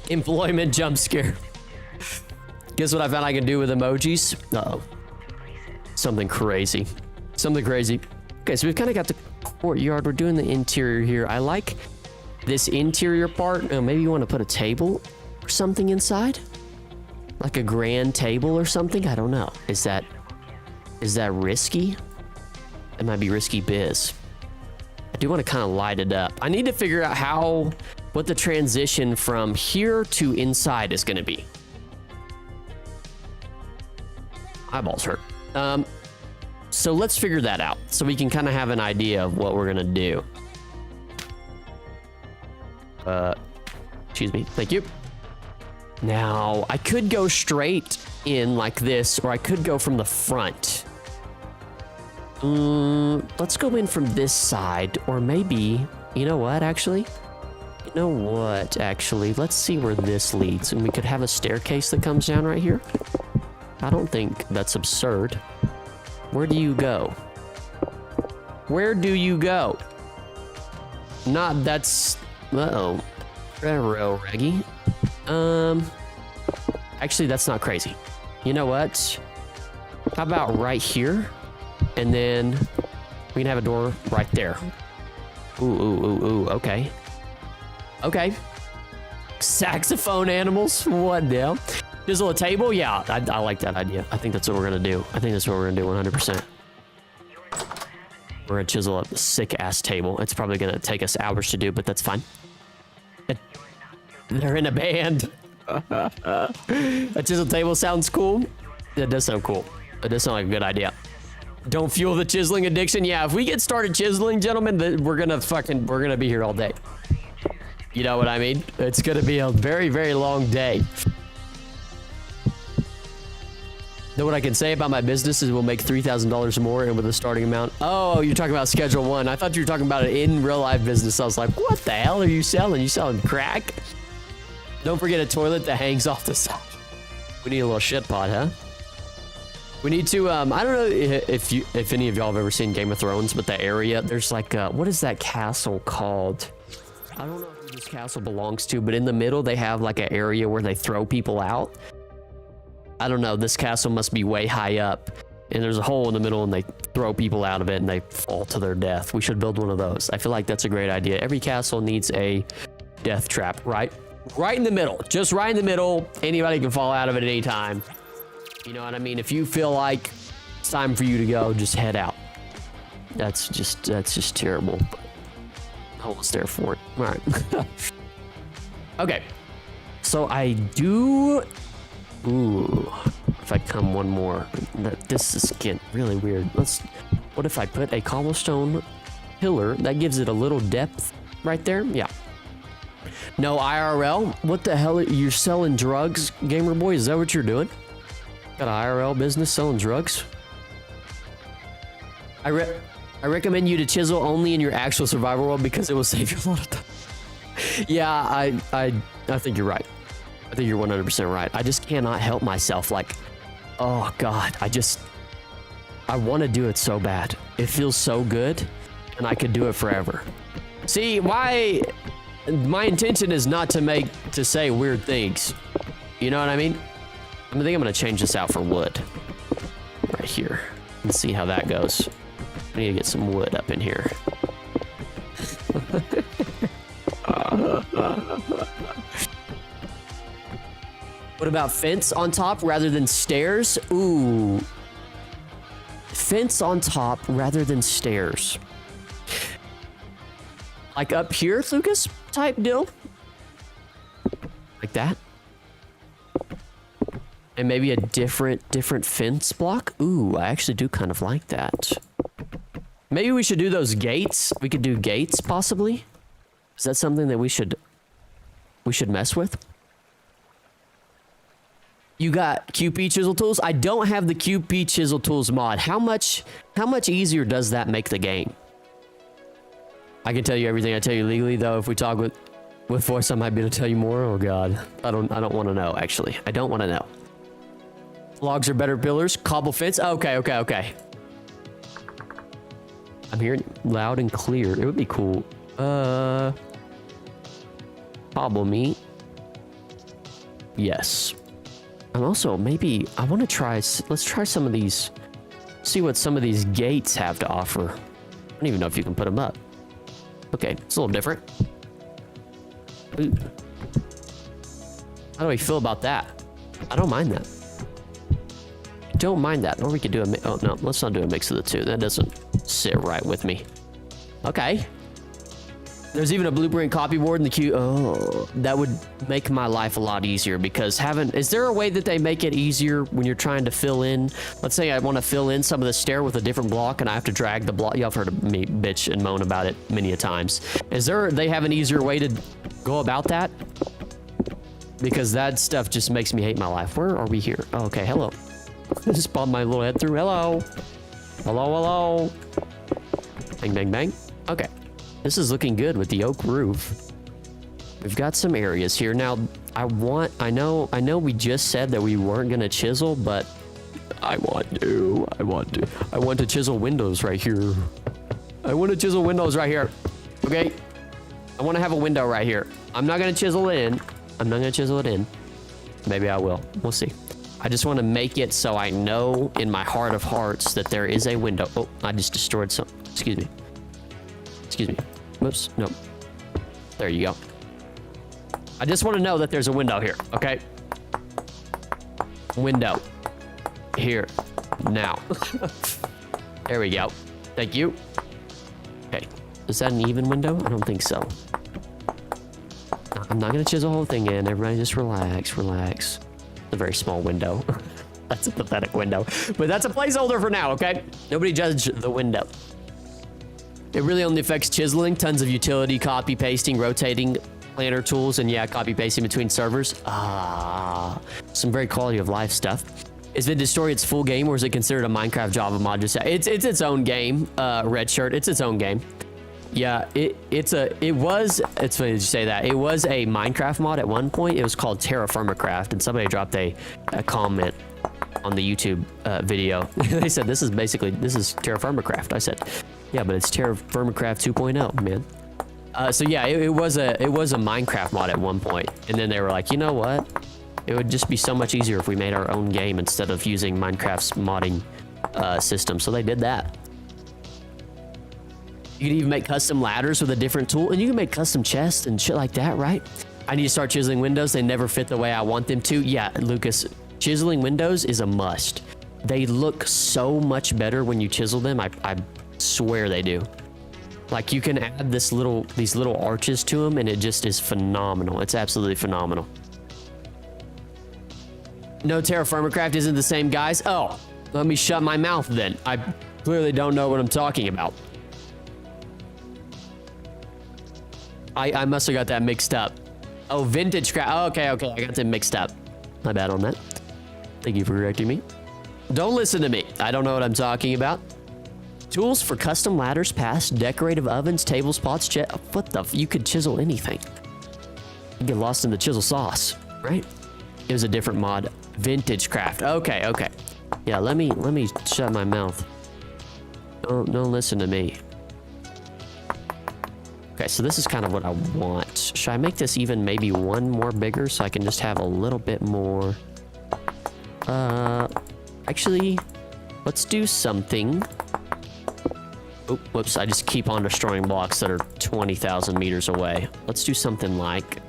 Employment jump scare. Guess what I found I can do with emojis? Uh-oh. Something crazy. Something crazy. Okay, so we've kind of got the courtyard. We're doing the interior here. I like this interior part. Maybe you want to put a table or something inside? Like a grand table or something? I don't know. Is that risky? It might be risky biz. I do want to kind of light it up. I need to figure out what the transition from here to inside is going to be. Eyeballs hurt. So let's figure that out so we can kind of have an idea of what we're gonna do. Excuse me. Thank you. Now, I could go straight in like this, or I could go from the front. Let's go in from this side, or maybe, you know what, actually? Let's see where this leads, and we could have a staircase that comes down right here. I don't think that's absurd. Where do you go? Where do you go? That's... Uh-oh. Reggie. Actually, that's not crazy. You know what? How about right here? And then we can have a door right there. Ooh, okay. Okay. Saxophone animals? What the hell? Chisel a table? Yeah, I like that idea. I think that's what we're gonna do. 100%. We're gonna chisel a sick-ass table. It's probably gonna take us hours to do, but that's fine. They're in a band. A chisel table sounds cool. That does sound cool. It does sound like a good idea. Don't fuel the chiseling addiction. Yeah, if we get started chiseling, gentlemen, we're gonna be here all day. You know what I mean? It's gonna be a very, very long day. Know what I can say about my business is we'll make $3,000 more and with a starting amount. Oh, you're talking about Schedule 1. I thought you were talking about it in real life business. I was like, what the hell are you selling? You selling crack? Don't forget a toilet that hangs off the side. We need a little shit pot, huh? We need to, I don't know if any of y'all have ever seen Game of Thrones, but the area, there's like, what is that castle called? I don't know who this castle belongs to, but in the middle, they have like an area where they throw people out. I don't know, this castle must be way high up, and there's a hole in the middle, and they throw people out of it, and they fall to their death. We should build one of those. I feel like that's a great idea. Every castle needs a death trap, right? Right in the middle, just right in the middle. Anybody can fall out of it at any time. You know what I mean? If you feel like it's time for you to go, just head out. That's just terrible. But I was there for it. All right. Okay. So I do. Ooh. If I come one more, this is getting really weird. What if I put a cobblestone pillar that gives it a little depth right there? Yeah. No IRL. What the hell? You're selling drugs, gamer boy? Is that what you're doing? Got an IRL business selling drugs? I recommend you to chisel only in your actual survival world because it will save you a lot of time. Yeah, I think you're right. I think you're 100% right. I just cannot help myself. Like, oh God, I want to do it so bad. It feels so good, and I could do it forever. See, my intention is not to say weird things. You know what I mean? I think I'm gonna change this out for wood. Right here. Let's see how that goes. I need to get some wood up in here. What about fence on top rather than stairs? Ooh. Fence on top rather than stairs. Like up here, Lucas? Type deal? Like that? And maybe a different fence block? Ooh, I actually do kind of like that. Maybe we should do those gates. We could do gates, possibly. Is that something that we should mess with? You got QP chisel tools? I don't have the QP chisel tools mod. How much easier does that make the game? I can tell you everything I tell you legally, though. If we talk with voice, I might be able to tell you more. Oh God, I don't want to know. Actually, I don't want to know. Logs are better pillars. Cobble fence. Okay. I'm hearing loud and clear. It would be cool. Cobble meat. Yes. And also, maybe I want to try. Let's try some of these. See what some of these gates have to offer. I don't even know if you can put them up. Okay, it's a little different. Ooh. How do I feel about that? I don't mind that. Don't mind that. Or we could do a oh no, let's not do a mix of the two. That doesn't sit right with me. Okay. There's even a blueprint copy board in the queue. Oh, that would make my life a lot easier because is there a way that they make it easier when you're trying to fill in? Let's say I want to fill in some of the stair with a different block and I have to drag the block. Y'all have heard of me bitch and moan about it many a times. They have an easier way to go about that? Because that stuff just makes me hate my life. Where are we here? Oh, okay, hello. I just bobbed my little head through. Hello. Hello. Bang, bang, bang. Okay. This is looking good with the oak roof. We've got some areas here. Now, I know we just said that we weren't gonna chisel, but I want to chisel windows right here. I want to chisel windows right here. Okay? I want to have a window right here. I'm not gonna chisel it in. Maybe I will. We'll see. I just want to make it so I know in my heart of hearts that there is a window. Oh, I just destroyed something. Excuse me. Whoops. No. There you go. I just want to know that there's a window here, okay? Window. Here. Now. There we go. Thank you. Okay. Is that an even window? I don't think so. I'm not going to chisel the whole thing in. Everybody just relax. It's a very small window. That's a pathetic window. But that's a placeholder for now, okay? Nobody judge the window. It really only affects chiseling, tons of utility, copy, pasting, rotating, planner tools, and yeah, copy, pasting between servers. Some very quality of life stuff. Is Vintage Story its full game, or is it considered a Minecraft Java mod? It's its own game, Red Shirt. It's its own game. Yeah, it's funny that you say that. It was a Minecraft mod at one point. It was called Terraformacraft, and somebody dropped a comment on the YouTube video. They said this is Terra Firma Craft. I said, yeah, but it's Terra Firma Craft 2.0, man. So yeah, it was a Minecraft mod at one point, and then they were like, you know what? It would just be so much easier if we made our own game instead of using Minecraft's modding system. So they did that. You can even make custom ladders with a different tool, and you can make custom chests and shit like that, right? I need to start chiseling windows. They never fit the way I want them to. Yeah, Lucas, chiseling windows is a must. They look so much better when you chisel them. I swear they do. Like, you can add these little arches to them, and it just is phenomenal. It's absolutely phenomenal. No, Terra Firma Craft isn't the same, guys. Oh, let me shut my mouth then. I clearly don't know what I'm talking about. I must have got that mixed up. Oh, Vintage Craft. Oh, okay. I got them mixed up. My bad on that. Thank you for correcting me. Don't listen to me. I don't know what I'm talking about. Tools for custom ladders, paths, decorative ovens, tables, pots, what the you could chisel anything. You get lost in the chisel sauce, right? It was a different mod. Vintage Craft. Okay. Yeah, let me shut my mouth. Don't listen to me. Okay, so this is kind of what I want. Should I make this even maybe one more bigger so I can just have a little bit more? Actually, let's do something. Oh, whoops, I just keep on destroying blocks that are 20,000 meters away. Let's do something like,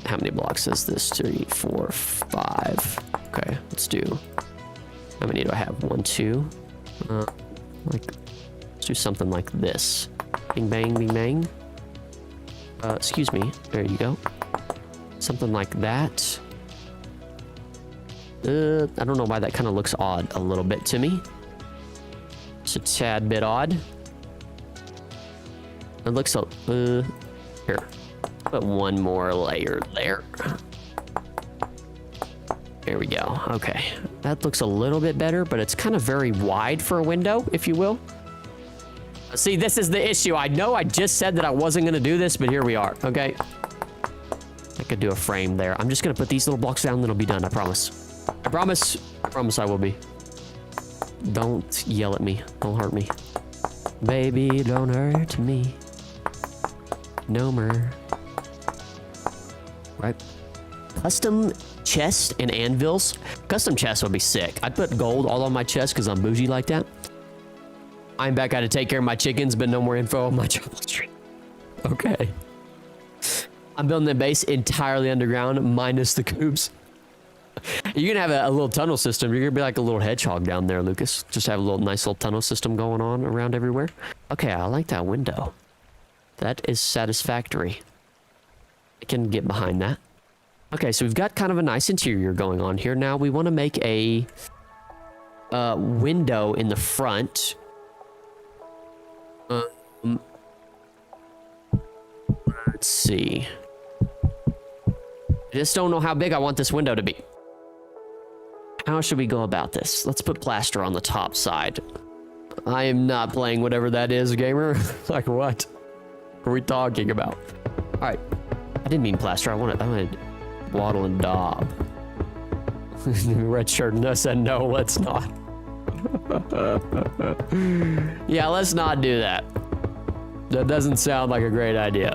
how many blocks is this? 3, 4, 5. Okay, let's do, how many do I have? 1, 2. Let's do something like this. Bing, bang, bing, bang. Excuse me. There you go. Something like that. I don't know why that kind of looks odd a little bit to me. It's a tad bit odd. It looks a... here. Put one more layer there. There we go. Okay. That looks a little bit better, but it's kind of very wide for a window, if you will. See, this is the issue. I know I just said that I wasn't going to do this, but here we are, okay? I could do a frame there. I'm just going to put these little blocks down, then it'll be done, I promise. I promise. I promise I will be. Don't yell at me. Don't hurt me. Baby, don't hurt me. No more. Right? Custom chests and anvils. Custom chests would be sick. I'd put gold all on my chest because I'm bougie like that. I'm back. I had to take care of my chickens, but no more info on my trouble tree. Okay. I'm building the base entirely underground, minus the coops. You're gonna have a little tunnel system. You're gonna be like a little hedgehog down there, Lucas. Just have a nice little tunnel system going on around everywhere. Okay, I like that window. That is satisfactory. I can get behind that. Okay, so we've got kind of a nice interior going on here. Now we want to make a window in the front. Let's see. I just don't know how big I want this window to be. How should we go about this? Let's put plaster on the top side. I am not playing whatever that is, gamer. Like, what are we talking about? All right. I didn't mean plaster. I wanted waddle and daub. Red shirt said no, let's not. Yeah, let's not do that. That doesn't sound like a great idea.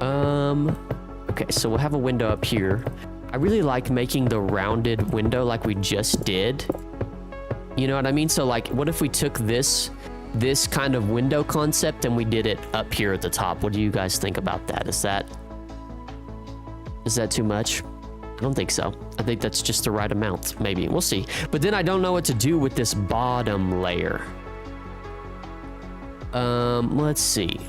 Okay, so we'll have a window up here. I really like making the rounded window like we just did. You know what I mean? So like, what if we took this kind of window concept and we did it up here at the top? What do you guys think about that? Is that too much? I don't think so. I think that's just the right amount. Maybe. We'll see. But then I don't know what to do with this bottom layer. Let's see.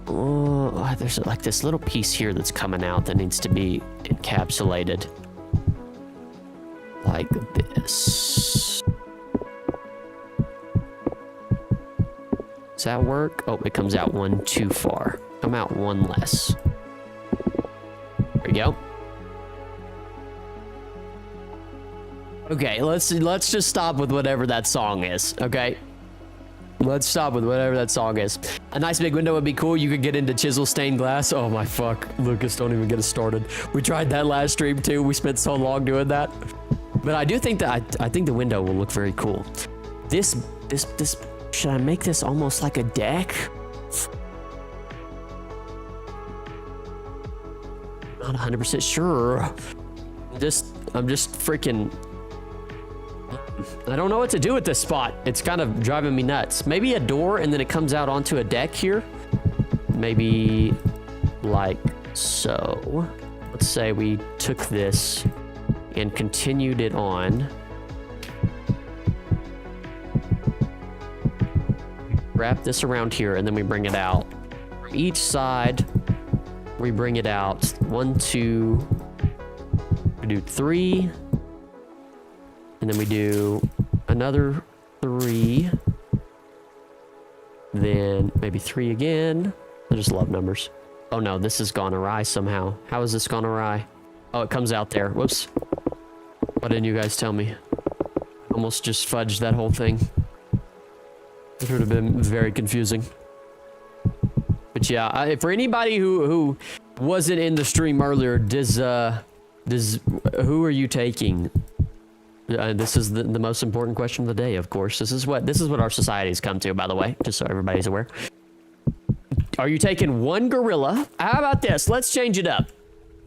Oh, there's like this little piece here that's coming out that needs to be encapsulated. Like this. Does that work? Oh, it comes out one too far. Come out one less. There we go. Okay, let's just stop with whatever that song is, okay? Let's stop with whatever that song is. A nice big window would be cool. You could get into chisel stained glass. Oh my fuck. Lucas, don't even get us started. We tried that last stream too. We spent so long doing that. But I do think that I think the window will look very cool. This should I make this almost like a deck? Not 100% sure. I'm just freaking. I don't know what to do with this spot. It's kind of driving me nuts. Maybe a door and then it comes out onto a deck here. Maybe like so. Let's say we took this and continued it on. Wrap this around here and then we bring it out. From each side, we bring it out. 1, 2, we do 3. And then we do another 3. Then maybe 3 again. I just love numbers. Oh no, this has gone awry somehow. How has this gone awry? Oh, it comes out there. Whoops. Why didn't you guys tell me? Almost just fudged that whole thing. It would have been very confusing. But yeah, for anybody who wasn't in the stream earlier, who are you taking? This is the most important question of the day, of course. This is what our society's come to, by the way, just so everybody's aware. Are you taking one gorilla? How about this? Let's change it up.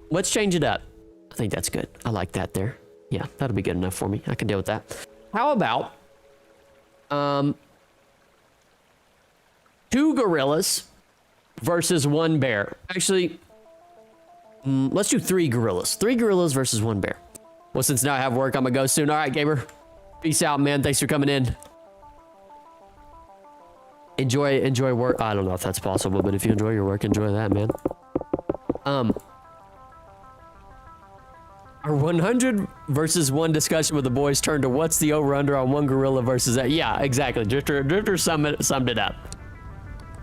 Let's change it up. I think that's good. I like that there. Yeah, that'll be good enough for me. I can deal with that. How about 2 gorillas versus 1 bear? Actually, let's do 3 gorillas. 3 gorillas versus 1 bear. Well, since now I have work, I'm gonna go soon. All right, gamer. Peace out, man. Thanks for coming in. Enjoy work. I don't know if that's possible, but if you enjoy your work, enjoy that, man. Our 100 versus 1 discussion with the boys turned to what's the over-under on 1 gorilla versus that? Yeah, exactly. Drifter summed it up.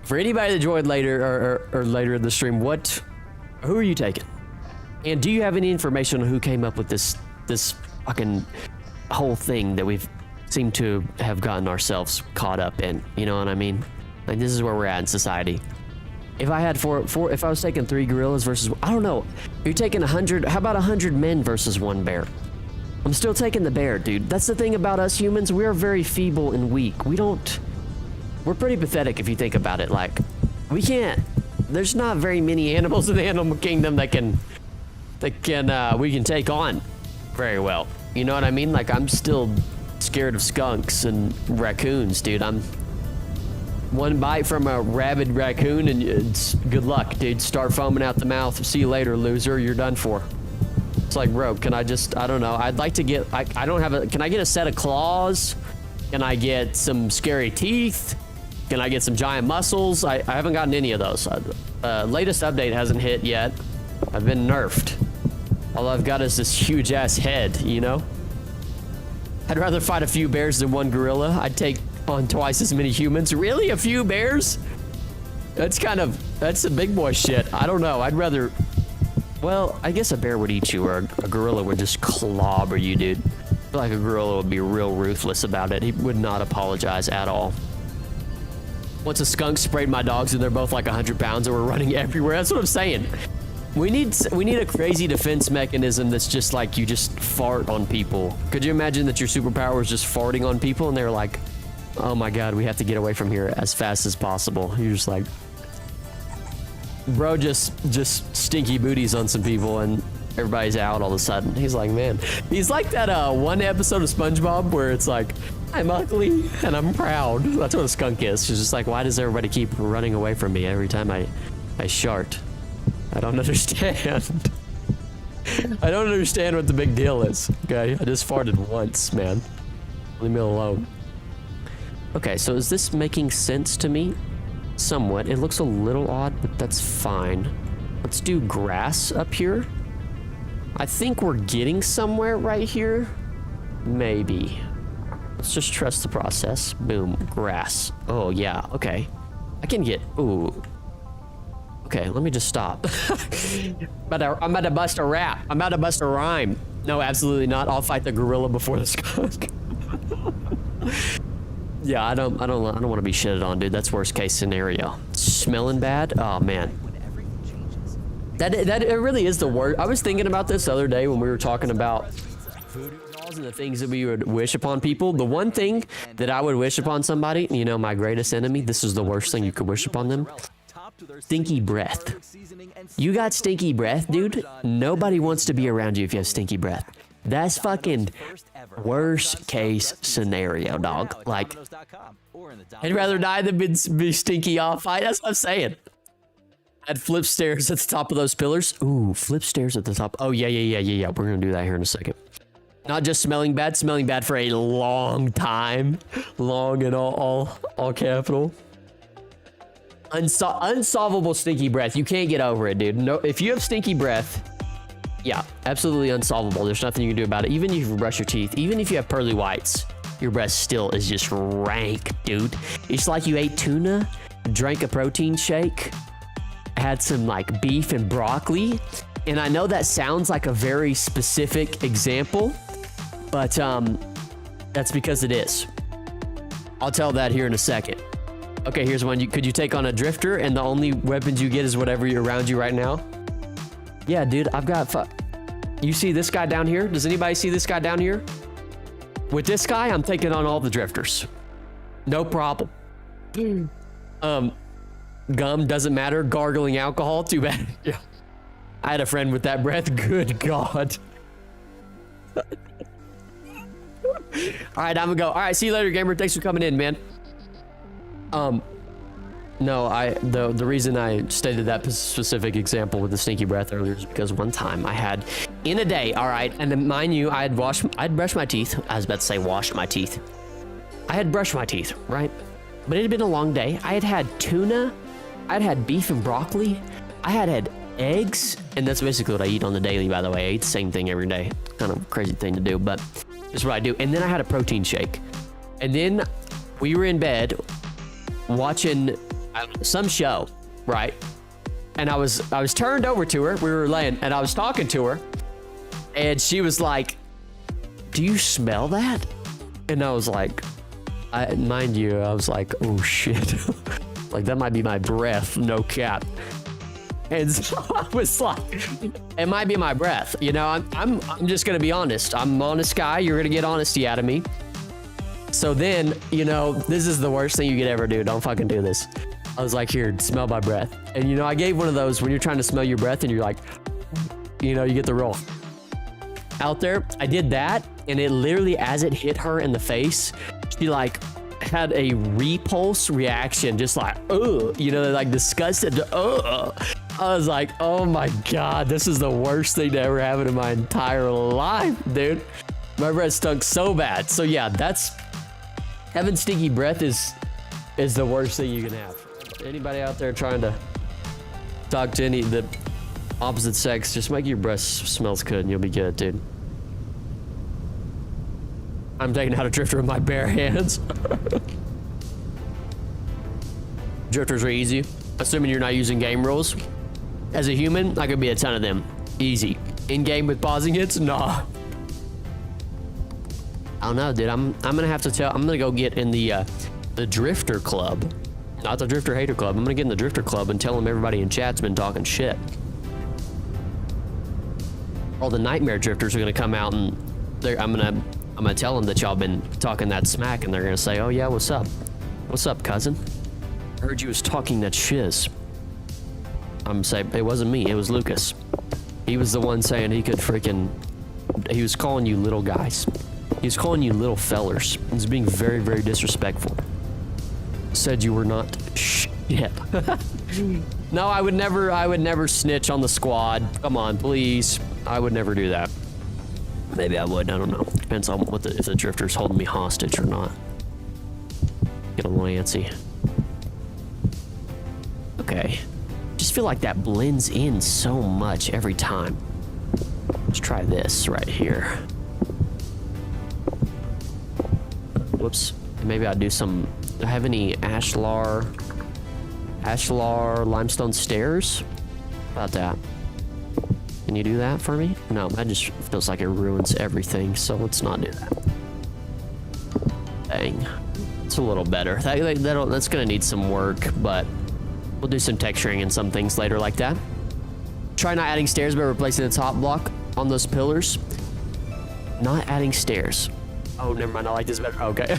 For anybody that joined later or later in the stream, who are you taking? And do you have any information on who came up with this fucking whole thing that we've seemed to have gotten ourselves caught up in? You know what I mean? Like, this is where we're at in society. If I had if I was taking 3 gorillas versus, I don't know, you're taking 100, how about 100 men versus 1 bear? I'm still taking the bear, dude. That's the thing about us humans. We are very feeble and weak. We're pretty pathetic if you think about it. Like, there's not very many animals in the animal kingdom that we can take on very well. You know what I mean? Like, I'm still scared of skunks and raccoons, dude. One bite from a rabid raccoon and it's good luck, dude. Start foaming out the mouth. See you later, loser. You're done for. It's like, bro, can I don't know. I'd like to get, I don't have can I get a set of claws? Can I get some scary teeth? Can I get some giant muscles? I haven't gotten any of those. Latest update hasn't hit yet. I've been nerfed. All I've got is this huge ass head, you know? I'd rather fight a few bears than 1 gorilla. I'd take on twice as many humans. Really? A few bears? That's the big boy shit. I don't know. I'd rather, well, I guess a bear would eat you or a gorilla would just clobber you, dude. I feel like a gorilla would be real ruthless about it. He would not apologize at all. Once a skunk sprayed my dogs and they're both like 100 pounds and we're running everywhere. That's what I'm saying. We need a crazy defense mechanism that's just like you just fart on people. Could you imagine that your superpower was just farting on people and they're like, oh my god, we have to get away from here as fast as possible. You're just like, bro, just stinky booties on some people and everybody's out all of a sudden. He's like, man, he's like that one episode of SpongeBob where it's like, I'm ugly and I'm proud. That's what a skunk is. She's just like, why does everybody keep running away from me every time I shart? I don't understand. I don't understand what the big deal is. Okay, I just farted once, man. Leave me alone. Okay, so is this making sense to me? Somewhat. It looks a little odd, but that's fine. Let's do grass up here. I think we're getting somewhere right here. Maybe. Let's just trust the process. Boom, grass. Oh, yeah, okay. I can get, ooh. Okay, let me just stop. I'm about to bust a rap. I'm about to bust a rhyme. No, absolutely not. I'll fight the gorilla before the skunk. Yeah, I don't want to be shitted on, dude. That's worst case scenario. Smelling bad? Oh man. That it really is the worst. I was thinking about this the other day when we were talking about And the things that we would wish upon people. The one thing that I would wish upon somebody, you know, my greatest enemy, this is the worst thing you could wish upon them. Stinky breath. You got stinky breath, dude? Nobody wants to be around you if you have stinky breath. That's fucking worst case scenario, dog. Like, I'd rather die than be stinky off. That's what I'm saying. I'd flip stairs at the top of those pillars. Ooh, flip stairs at the top. Oh, yeah. We're going to do that here in a second. Not just smelling bad for a long time. Long and all capital. Unsolvable stinky breath. You can't get over it, dude. No, if you have stinky breath, yeah, absolutely unsolvable. There's nothing you can do about it. Even if you brush your teeth, even if you have pearly whites, your breath still is just rank, dude. It's like you ate tuna, drank a protein shake, had some like beef and broccoli. And I know that sounds like a very specific example, but that's because it is. I'll tell that here in a second. Okay, here's one. Could you take on a drifter and the only weapons you get is whatever you're around you right now? Yeah, dude, I've got You see this guy down here? Does anybody see this guy down here? With this guy, I'm taking on all the drifters. No problem. Gum doesn't matter. Gargling alcohol, too bad. Yeah. I had a friend with that breath. Good God. All right, I'm gonna go. All right, see you later, gamer. Thanks for coming in, man. No, the reason I stated that specific example with the stinky breath earlier is because one time I had in a day, all right, and then mind you, I'd brushed my teeth. I was about to say washed my teeth. I had brushed my teeth, right? But it had been a long day. I had had tuna. I'd had beef and broccoli. I had eggs, and that's basically what I eat on the daily, by the way. I eat the same thing every day. Kind of a crazy thing to do, but it's what I do. And then I had a protein shake. And then we were in bed watching some show, right? And I was turned over to her. We were laying, and I was talking to her, and she was like, "Do you smell that?" And I was like, mind you, I was like, "Oh shit." Like, that might be my breath, no cap. And so I was like, it might be my breath. You know, I'm just gonna be honest. I'm an honest guy. You're gonna get honesty out of me. So then, you know, this is the worst thing you could ever do. Don't fucking do this. I was like, here, smell my breath. And you know, I gave one of those when you're trying to smell your breath and you're like, you know, you get the roll. Out there, I did that, and it literally, as it hit her in the face, she like had a repulse reaction, just like, ugh, you know, like disgusted, ugh. I was like, oh my God, this is the worst thing to ever happen in my entire life, dude. My breath stunk so bad. So yeah, having stinky breath is the worst thing you can have. Anybody out there trying to talk to the opposite sex, just make your breath smells good and you'll be good, dude. I'm taking out a drifter with my bare hands. Drifters are easy, assuming you're not using game rules. As a human, I could be a ton of them. Easy. In game with pausing hits? Nah. I don't know, dude. I'm gonna go get in the drifter club. Not the drifter hater club. I'm gonna get in the drifter club and tell them everybody in chat's been talking shit. All the nightmare drifters are gonna come out and I'm gonna tell them that y'all been talking that smack, and they're gonna say, "Oh yeah, what's up? What's up, cousin? I heard you was talking that shiz." I'm gonna say, it wasn't me, it was Lucas. He was the one saying he was calling you little guys. He was calling you little fellers. He was being very, very disrespectful. Said you were not shit. No, I would never snitch on the squad. Come on, please. I would never do that. Maybe I would, I don't know. Depends on if the drifter's holding me hostage or not. Get a little antsy. Okay. Just feel like that blends in so much every time. Let's try this right here. Whoops. Maybe I'll do some. Do I have any ashlar limestone stairs? How about that? Can you do that for me? No, that just feels like it ruins everything, so let's not do that. Dang. It's a little better. That's gonna need some work, but we'll do some texturing and some things later like that. Try not adding stairs, but replacing the top block on those pillars. Not adding stairs. Oh, never mind. I like this better. Okay.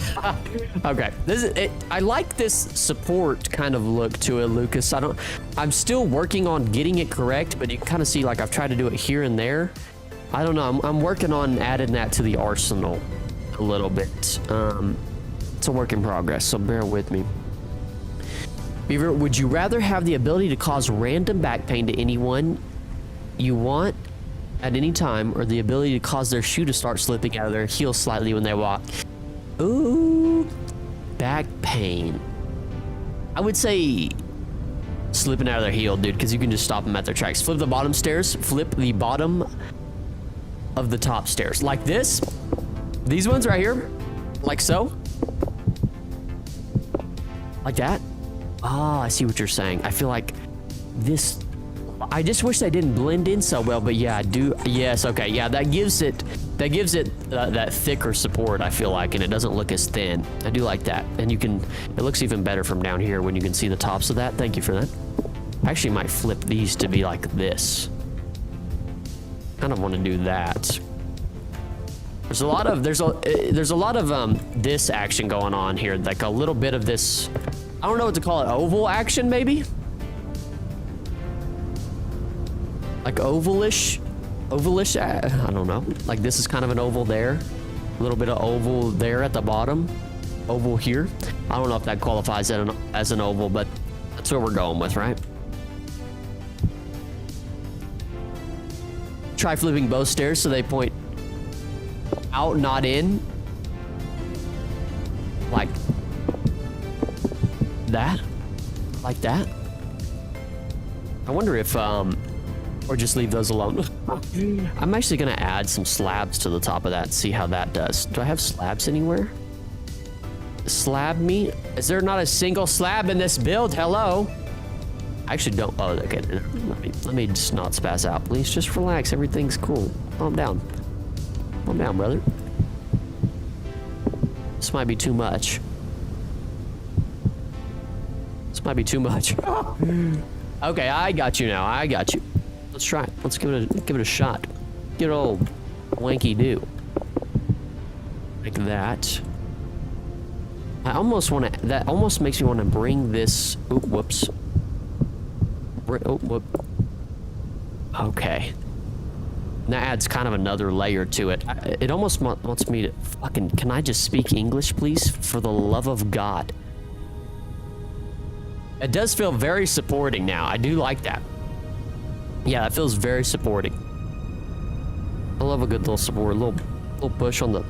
Okay. This is it. I like this support kind of look to it, Lucas. I'm still working on getting it correct, but you can kind of see like I've tried to do it here and there. I don't know. I'm working on adding that to the arsenal a little bit. It's a work in progress, so bear with me. Beaver, would you rather have the ability to cause random back pain to anyone you want at any time, or the ability to cause their shoe to start slipping out of their heel slightly when they walk? Ooh, back pain. I would say slipping out of their heel, dude, because you can just stop them at their tracks. Flip the bottom stairs, flip the bottom of the top stairs. Like this. These ones right here. Like so. Like that. Oh, I see what you're saying. I feel like this... I just wish they didn't blend in so well, but yeah, I do. Yes, okay, yeah, that gives it that thicker support, I feel like, and it doesn't look as thin. I do like that, and it looks even better from down here when you can see the tops of that. Thank you for that. I actually might flip these to be like this. Kind of want to do that. There's a lot of this action going on here, like a little bit of this. I don't know what to call it. Oval action, maybe. Like ovalish, I don't know. Like this is kind of an oval there. A little bit of oval there at the bottom. Oval here. I don't know if that qualifies as an oval, but that's what we're going with, right? Try flipping both stairs so they point out, not in. Like that. Like that. I wonder if, or just leave those alone. I'm actually gonna add some slabs to the top of that and see how that does. Do I have slabs anywhere? Slab me? Is there not a single slab in this build? Hello? I actually don't. Oh, okay. Let me just not spaz out, please. Just relax. Everything's cool. Calm down. Calm down, brother. This might be too much. This might be too much. Okay, I got you now. I got you. Let's try it. Let's give it a shot. Get old wanky do. Like that. I almost want to. That almost makes me want to bring this. Oh, whoops. Oh, whoop. Okay. That adds kind of another layer to it. It almost wants me to fucking. Can I just speak English, please? For the love of God. It does feel very supporting now. I do like that. Yeah, it feels very supporting. I love a good little support, a little push on the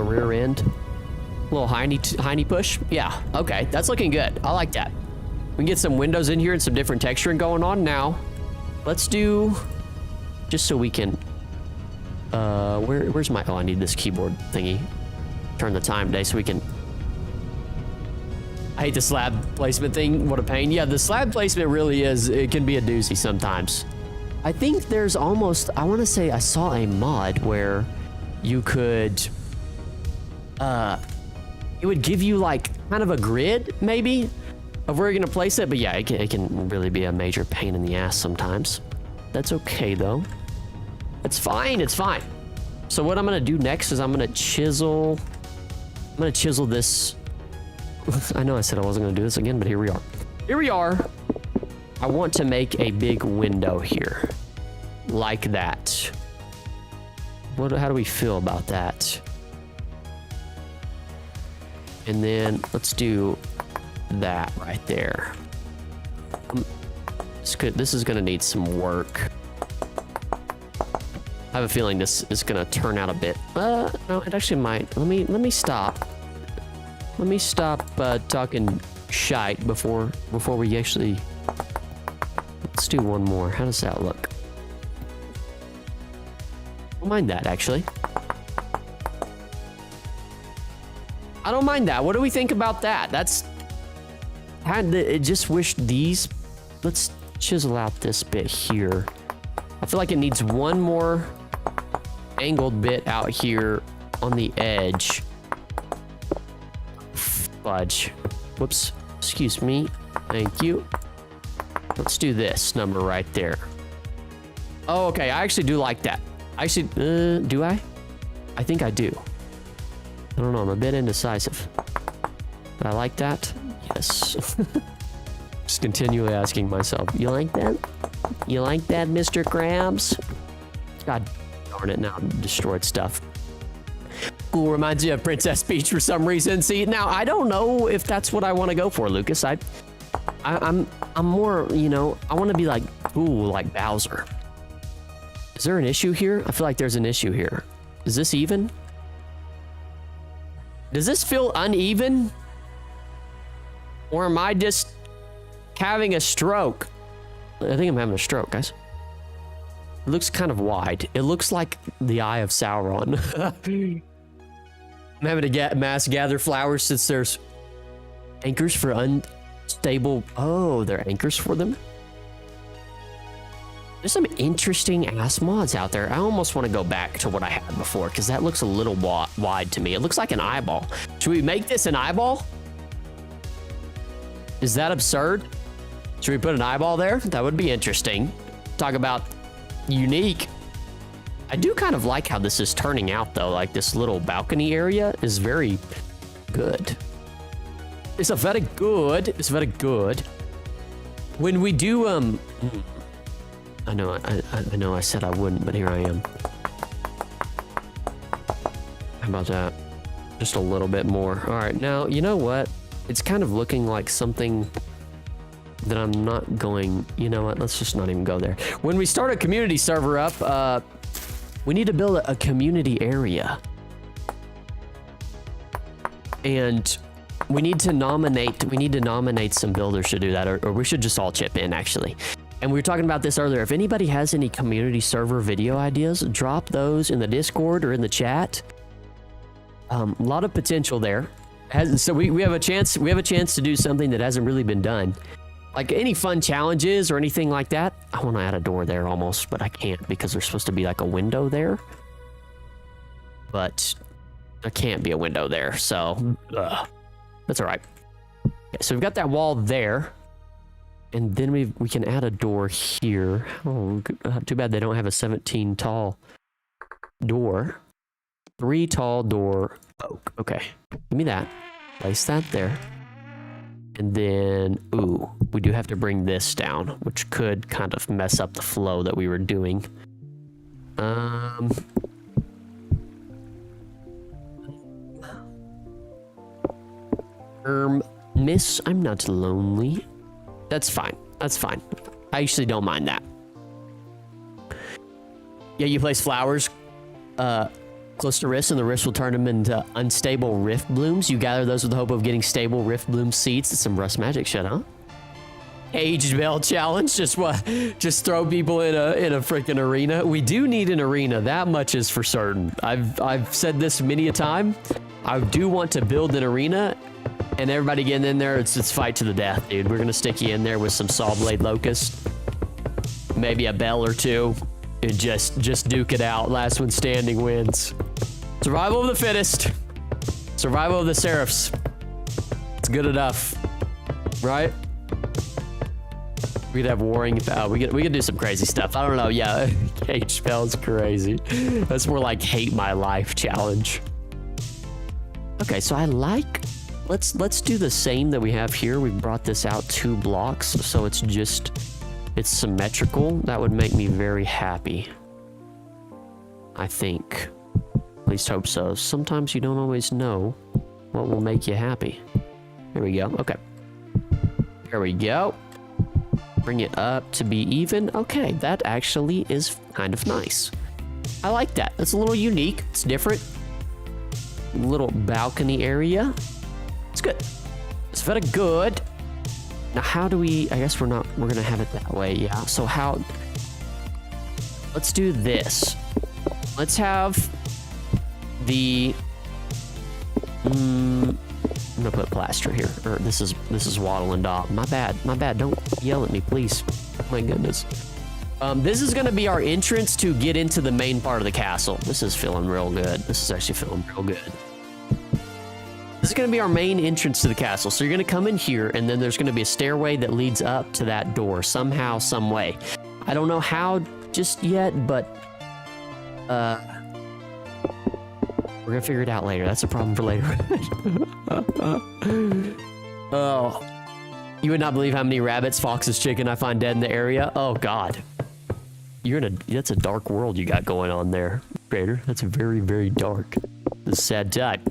rear end, a little hiney push. Yeah, okay, that's looking good. I like that. We can get some windows in here and some different texturing going on now. Let's do, just so we can. Where's my? Oh, I need this keyboard thingy. Turn the time today so we can. I hate the slab placement thing. What a pain. Yeah, the slab placement really is, it can be a doozy sometimes. I think there's almost, I want to say I saw a mod where you could, it would give you like kind of a grid maybe of where you're going to place it. But yeah, it can really be a major pain in the ass sometimes. That's okay though. It's fine. It's fine. So what I'm going to do next is I'm going to chisel this. I know I said I wasn't going to do this again, but here we are. Here we are. I want to make a big window here. Like that. How do we feel about that? And then let's do that right there. This is going to need some work. I have a feeling this is going to turn out a bit. No, it actually might. Let me stop. Let me stop talking shite before we actually. Let's do one more. How does that look? I don't mind that actually. I don't mind that. What do we think about that? I just wish these. Let's chisel out this bit here. I feel like it needs one more angled bit out here on the edge. Fudge. Whoops. Excuse me. Thank you. Let's do this number right there. Oh, okay. I actually do like that. Actually, do I? I think I do. I don't know, I'm a bit indecisive. But I like that. Yes. Just continually asking myself, you like that? You like that, Mr. Krabs? God darn it, now I've destroyed stuff. Ooh, reminds you of Princess Peach for some reason. See, now I don't know if that's what I want to go for, Lucas. I'm more, you know, I want to be like, ooh, like Bowser. Is there an issue here? I feel like there's an issue here. Is this even? Does this feel uneven? Or am I just having a stroke? I think I'm having a stroke, guys. It looks kind of wide. It looks like the Eye of Sauron. I'm having to mass gather flowers since there's anchors for unstable. Oh, there are anchors for them. There's some interesting ass mods out there. I almost want to go back to what I had before because that looks a little wide to me. It looks like an eyeball. Should we make this an eyeball? Is that absurd? Should we put an eyeball there? That would be interesting. Talk about unique. I do kind of like how this is turning out though. Like this little balcony area is very good. It's very good. It's very good. When we do, I know I said I wouldn't, but here I am. How about that? Just a little bit more. All right, now, you know what? It's kind of looking like something that I'm not going, you know what? Let's just not even go there. When we start a community server up, we need to build a community area. And we need to nominate some builders to do that, or we should just all chip in actually. And we were talking about this earlier. If anybody has any community server video ideas, drop those in the Discord or in the chat. A lot of potential there. So we have a chance. We have a chance to do something that hasn't really been done. Like any fun challenges or anything like that. I want to add a door there almost, but I can't because there's supposed to be like a window there. But there can't be a window there, so that's all right. Okay, so we've got that wall there. And then we can add a door here. Oh, too bad they don't have a 17 tall door. 3 tall door oak. Okay, give me that. Place that there. And then, ooh, we do have to bring this down, which could kind of mess up the flow that we were doing. Miss, I'm not lonely. That's fine. That's fine. I actually don't mind that. Yeah, you place flowers close to rifts, and the rifts will turn them into unstable rift blooms. You gather those with the hope of getting stable rift bloom seeds. It's some Rust Magic shit, huh? Age Bell challenge. Just what? Just throw people in a freaking arena. We do need an arena. That much is for certain. I've said this many a time. I do want to build an arena. And everybody getting in there, it's fight to the death, dude. We're gonna stick you in there with some saw blade locust, maybe a bell or two, and just duke it out. Last one standing wins. Survival of the fittest. Survival of the seraphs. It's good enough, right? We could have warring. We could do some crazy stuff. I don't know. Yeah, Cage spell's crazy. That's more like hate my life challenge. Okay, so I like. Let's do the same that we have here. We brought this out 2 blocks, so it's symmetrical. That would make me very happy. I think. At least hope so. Sometimes you don't always know what will make you happy. There we go. Okay. There we go. Bring it up to be even. Okay, that actually is kind of nice. I like that. That's a little unique. It's different. Little balcony area. It's good. It's very good. Now, how do we... I guess we're gonna have it that way, yeah. So how... Let's do this. Let's have the... I'm gonna put plaster here. Or this is Waddle and Daub. My bad. Don't yell at me, please. My goodness. This is gonna be our entrance to get into the main part of the castle. This is feeling real good. This is actually feeling real good. This is going to be our main entrance to the castle. So you're going to come in here, and then there's going to be a stairway that leads up to that door somehow, some way. I don't know how just yet, but We're gonna figure it out later. That's a problem for later. Oh. You would not believe how many rabbits, foxes, chicken I find dead in the area. Oh, God. That's a dark world you got going on there, Trader. That's very, very dark. It's a sad time.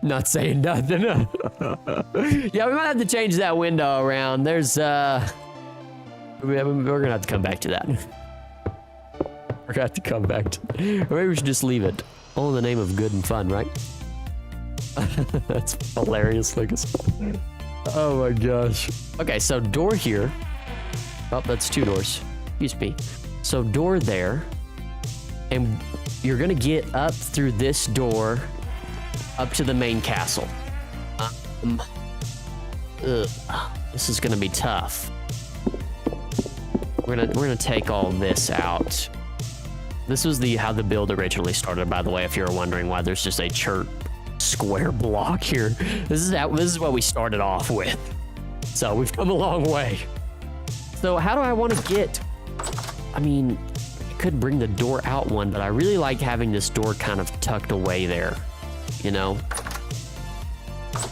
Not saying nothing. Yeah, we might have to change that window around. There's, we're gonna have to come back to that. We're gonna have to come back to, or maybe we should just leave it. All in the name of good and fun, right? That's hilarious, Lucas. Oh my gosh. Okay, so door here. Oh, that's 2 doors. Excuse me. So door there. And you're gonna get up through this door up to the main castle. This is gonna be tough. We're gonna take all this out. This was how the build originally started, by the way, if you're wondering why there's just a church square block here. This is what we started off with. So we've come a long way. So how do I want to get, I mean, I could bring the door out one, but I really like having this door kind of tucked away there, you know?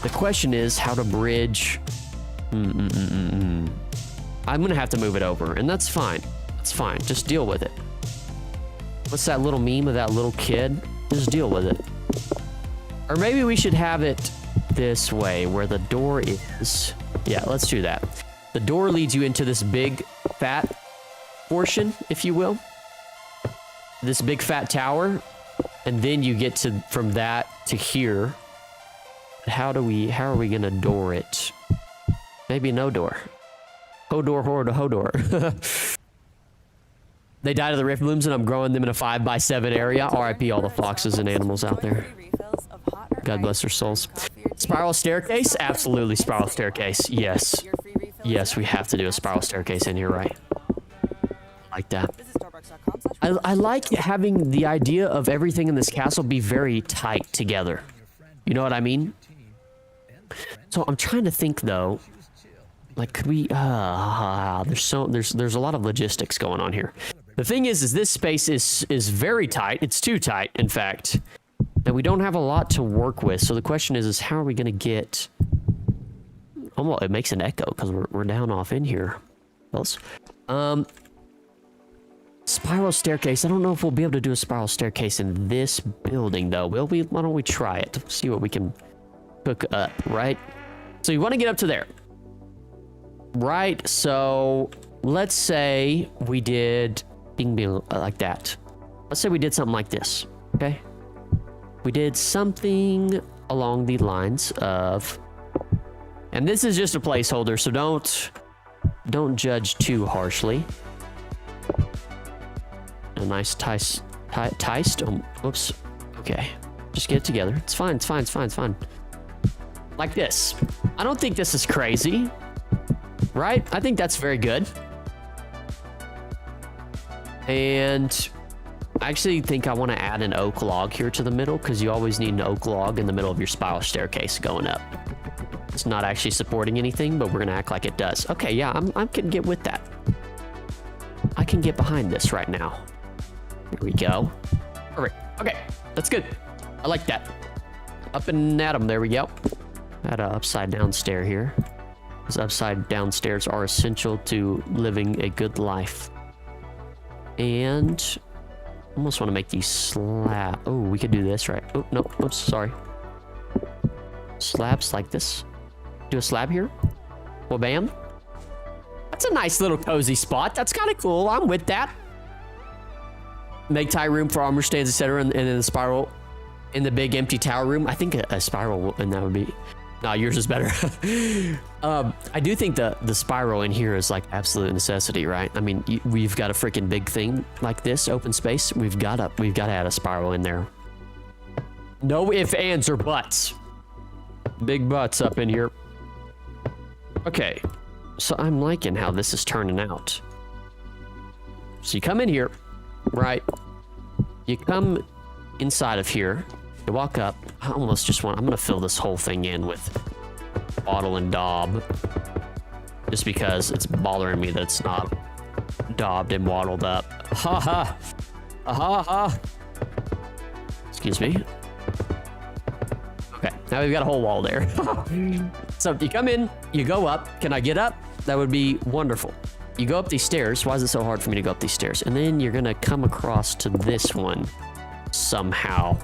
The question is how to bridge. I'm gonna have to move it over, and that's fine. That's fine, just deal with it. What's that little meme of that little kid? Just deal with it. Or maybe we should have it this way, where the door is. Yeah, let's do that. The door leads you into this big, fat portion, if you will. This big, fat tower. And then you get from that to here. How are we gonna door it? Maybe no door. Hodor, horror to Hodor. They died of the rift blooms, and I'm growing them in a 5x7 area. RIP all the foxes and animals out there. God bless their souls. Spiral staircase? Absolutely spiral staircase. Yes. Yes, we have to do a spiral staircase in here, right? Like that. I like having the idea of everything in this castle be very tight together. You know what I mean? So I'm trying to think, though. Like, could we... there's a lot of logistics going on here. The thing is this space is very tight. It's too tight, in fact. And we don't have a lot to work with. So the question is how are we going to get... Almost, it makes an echo because we're down off in here. Else. Spiral staircase. I don't know if we'll be able to do a spiral staircase in this building, though. Will we? Why don't we try it? See what we can hook up, right? So you want to get up to there. Right, so let's say we did bing bing like that. Let's say we did something like this, okay? We did something along the lines of, and this is just a placeholder, so don't judge too harshly. A nice ticed. Whoops. Okay, just get it together. It's fine. It's fine. It's fine. It's fine. Like this. I don't think this is crazy. Right? I think that's very good. And I actually think I want to add an oak log here to the middle because you always need an oak log in the middle of your spiral staircase going up. It's not actually supporting anything, but we're going to act like it does. Okay, yeah, I can get with that. I can get behind this right now. Here we go. Perfect. Okay, that's good. I like that. Up and at 'em. There we go. Add an upside down stair here. Those upside down stairs are essential to living a good life. And I almost want to make these slab. Oh, we could do this, right? Oh, no. Oops, sorry. Slabs like this. Do a slab here. Well, bam. That's a nice little cozy spot. That's kind of cool. I'm with that. Make tight room for armor stands, etc. And then the spiral in the big empty tower room. I think a spiral, and that would be... No, yours is better. I do think the spiral in here is like absolute necessity, right? I mean, we've got a freaking big thing like this, open space. We've got to add a spiral in there. No ifs, ands, or buts. Big butts up in here. Okay, so I'm liking how this is turning out. So you come in here, right? You come inside of here. You walk up. I almost just want... I'm going to fill this whole thing in with bottle and daub. Just because it's bothering me that it's not daubed and waddled up. Ha ha! Ha ha! Excuse me. Now we've got a whole wall there. So you come in, you go up. Can I get up? That would be wonderful. You go up these stairs. Why is it so hard for me to go up these stairs? And then you're gonna come across to this one somehow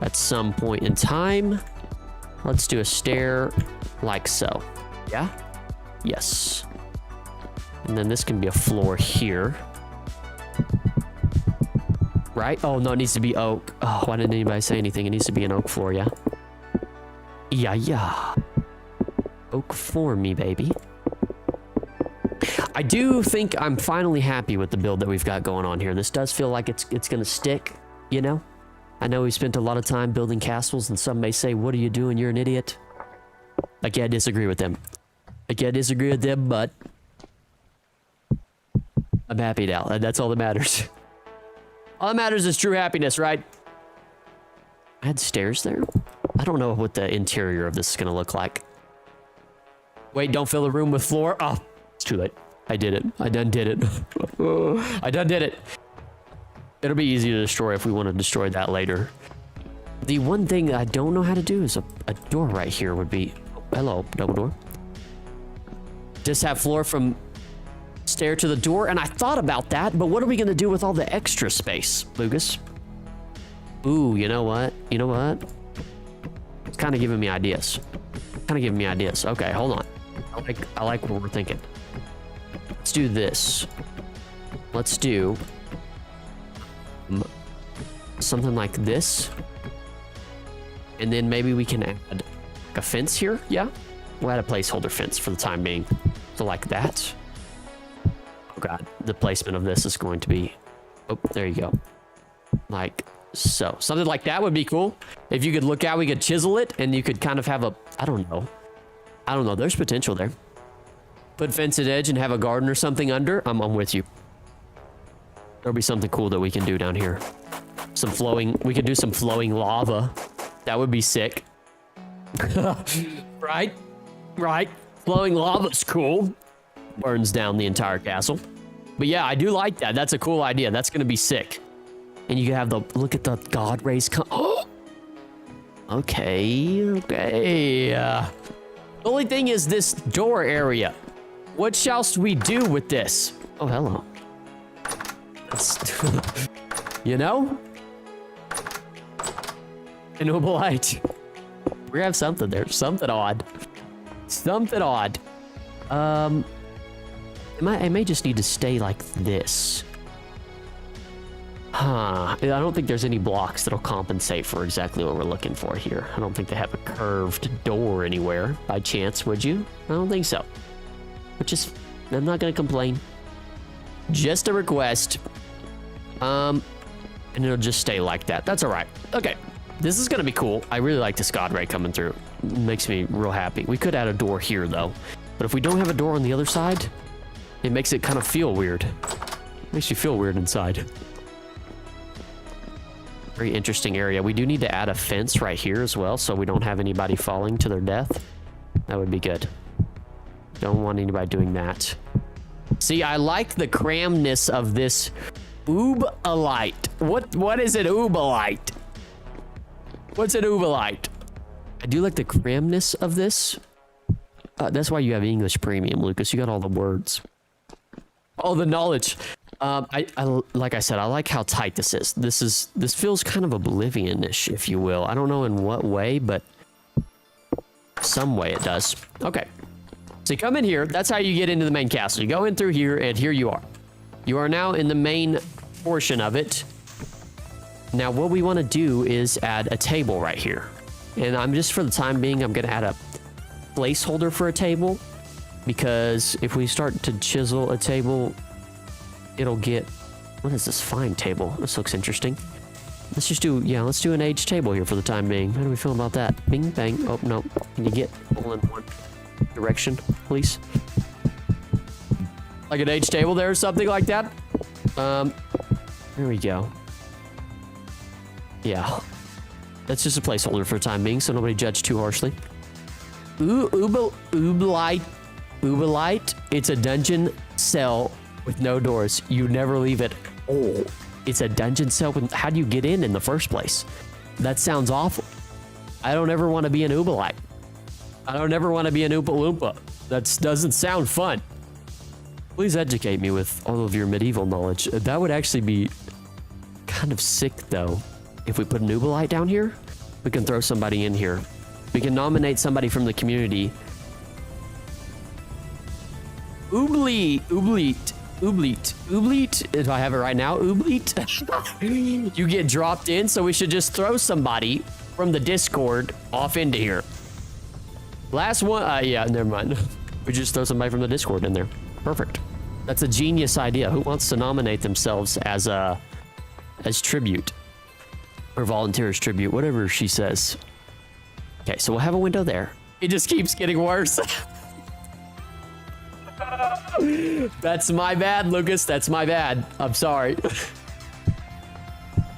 at some point in time. Let's do a stair like so. Yeah? Yes. And then this can be a floor here. Right? Oh, no, it needs to be oak. Oh, why didn't anybody say anything? It needs to be an oak floor, yeah? Yeah. Oak for me, baby. I do think I'm finally happy with the build that we've got going on here. This does feel like it's gonna stick, you know? I know we spent a lot of time building castles, and some may say, what are you doing? You're an idiot. I can't disagree with them. But I'm happy now, and that's all that matters. All that matters is true happiness, right? I had stairs there? I don't know what the interior of this is gonna look like. Wait, don't fill the room with floor. Oh, it's too late. I did it. I done did it. I done did it. It'll be easy to destroy if we want to destroy that later. The one thing I don't know how to do is a door right here would be... Hello, double door. Just have floor from stair to the door, and I thought about that, but what are we going to do with all the extra space, Lucas? Ooh, you know what? You know what? It's kind of giving me ideas. Okay, hold on. I like what we're thinking. Let's do this. Let's do something like this. And then maybe we can add a fence here. Yeah. We'll add a placeholder fence for the time being. So like that. Oh God, the placement of this is going to be, oh, there you go. Like so. Something like that would be cool. If you could look out, we could chisel it and you could kind of have a, I don't know. There's potential there. Put fence at edge and have a garden or something under. I'm with you. There'll be something cool that we can do down here. We could do some flowing lava. That would be sick. Right? Flowing lava's cool. Burns down the entire castle. But yeah, I do like that. That's a cool idea. That's going to be sick. And you can have look at the god rays come. Oh! Okay. The only thing is this door area. What shall we do with this? Oh, hello. You know? An obolite. We have something there. Something odd. I may just need to stay like this. I don't think there's any blocks that'll compensate for exactly what we're looking for here. I don't think they have a curved door anywhere by chance, would you? I don't think so. Which is, I'm not gonna complain. Just a request. And it'll just stay like that. That's all right. Okay, this is gonna be cool. I really like this god ray coming through. It makes me real happy. We could add a door here though. But if we don't have a door on the other side, it makes it kind of feel weird. Makes you feel weird inside. Very interesting area. We do need to add a fence right here as well, so we don't have anybody falling to their death. That would be good. Don't want anybody doing that. See, I like the cramness of this oobalite. What is an oobalite? What's an oobalite? I do like the cramness of this. That's why you have English Premium, Lucas. You got all the words. All the knowledge. I like I said, I like how tight this is. This feels kind of Oblivion-ish, if you will. I don't know in what way, but some way it does. Okay. So you come in here. That's how you get into the main castle. You go in through here, and here you are. You are now in the main portion of it. Now, what we want to do is add a table right here. And I'm just, for the time being, I'm going to add a placeholder for a table. Because if we start to chisel a table, it'll get... What is this fine table? This looks interesting. Let's just do... Yeah, let's do an age table here for the time being. How do we feel about that? Bing, bang. Oh, no. Can you get all in one direction, please? Like an age table there or something like that? There we go. Yeah. That's just a placeholder for the time being, so nobody judge too harshly. Oobalite. It's a dungeon cell with no doors. You never leave it. Oh, it's a dungeon cell with... How do you get in the first place? That sounds awful. I don't ever want to be an Oobalite. I don't ever want to be an Oompa Loompa. That doesn't sound fun. Please educate me with all of your medieval knowledge. That would actually be kind of sick, though. If we put an Oobalite down here, we can throw somebody in here. We can nominate somebody from the community. Oobleet, if I have it right now, Oobleet. You get dropped in, so we should just throw somebody from the Discord off into here. Last one, yeah, never mind. We just throw somebody from the Discord in there. Perfect. That's a genius idea. Who wants to nominate themselves as tribute? Or volunteer as tribute, whatever she says. Okay, so we'll have a window there. It just keeps getting worse. That's my bad, Lucas. That's my bad. I'm sorry.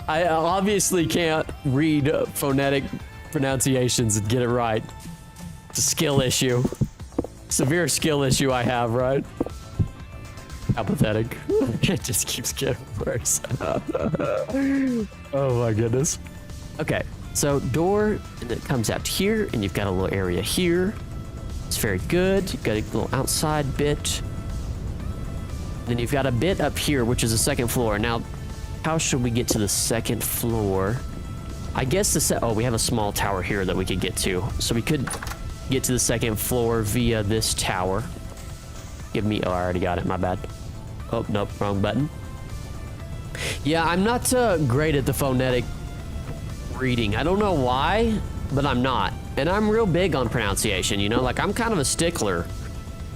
I obviously can't read phonetic pronunciations and get it right. It's a skill issue. Severe skill issue I have, right? How pathetic. It just keeps getting worse. Oh my goodness. Okay, so door, and it comes out here, and you've got a little area here. It's very good. You've got a little outside bit. Then you've got a bit up here, which is the second floor. Now, how should we get to the second floor? I guess oh, we have a small tower here that we could get to. So we could get to the second floor via this tower. Give me, oh, I already got it, my bad. Oh, nope, wrong button. Yeah, I'm not great at the phonetic reading. I don't know why, but I'm not. And I'm real big on pronunciation, you know? Like, I'm kind of a stickler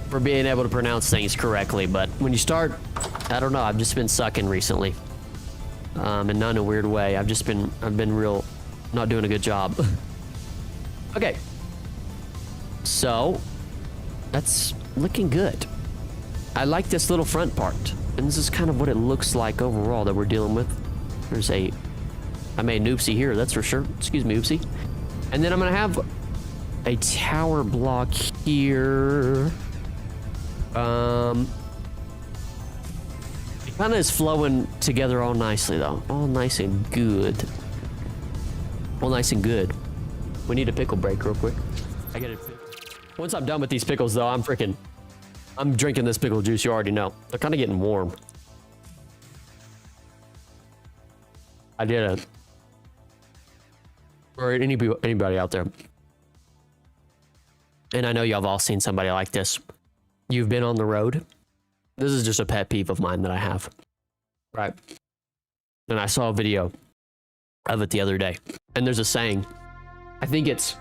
for being able to pronounce things correctly, but when you start, I don't know, I've just been sucking recently. And not in a weird way. I've been real, not doing a good job. Okay. So, that's looking good. I like this little front part. And this is kind of what it looks like overall that we're dealing with. I made an oopsie here, that's for sure. Excuse me, oopsie. And then I'm gonna have a tower block here. It kind of is flowing together all nicely though. All nice and good. All nice and good. We need a pickle break real quick. Once I'm done with these pickles though, I'm drinking this pickle juice, you already know. They're kind of getting warm. I did it. For anybody out there. And I know y'all have all seen somebody like this. You've been on the road. This is just a pet peeve of mine that I have. Right. And I saw a video of it the other day. And there's a saying. I think it's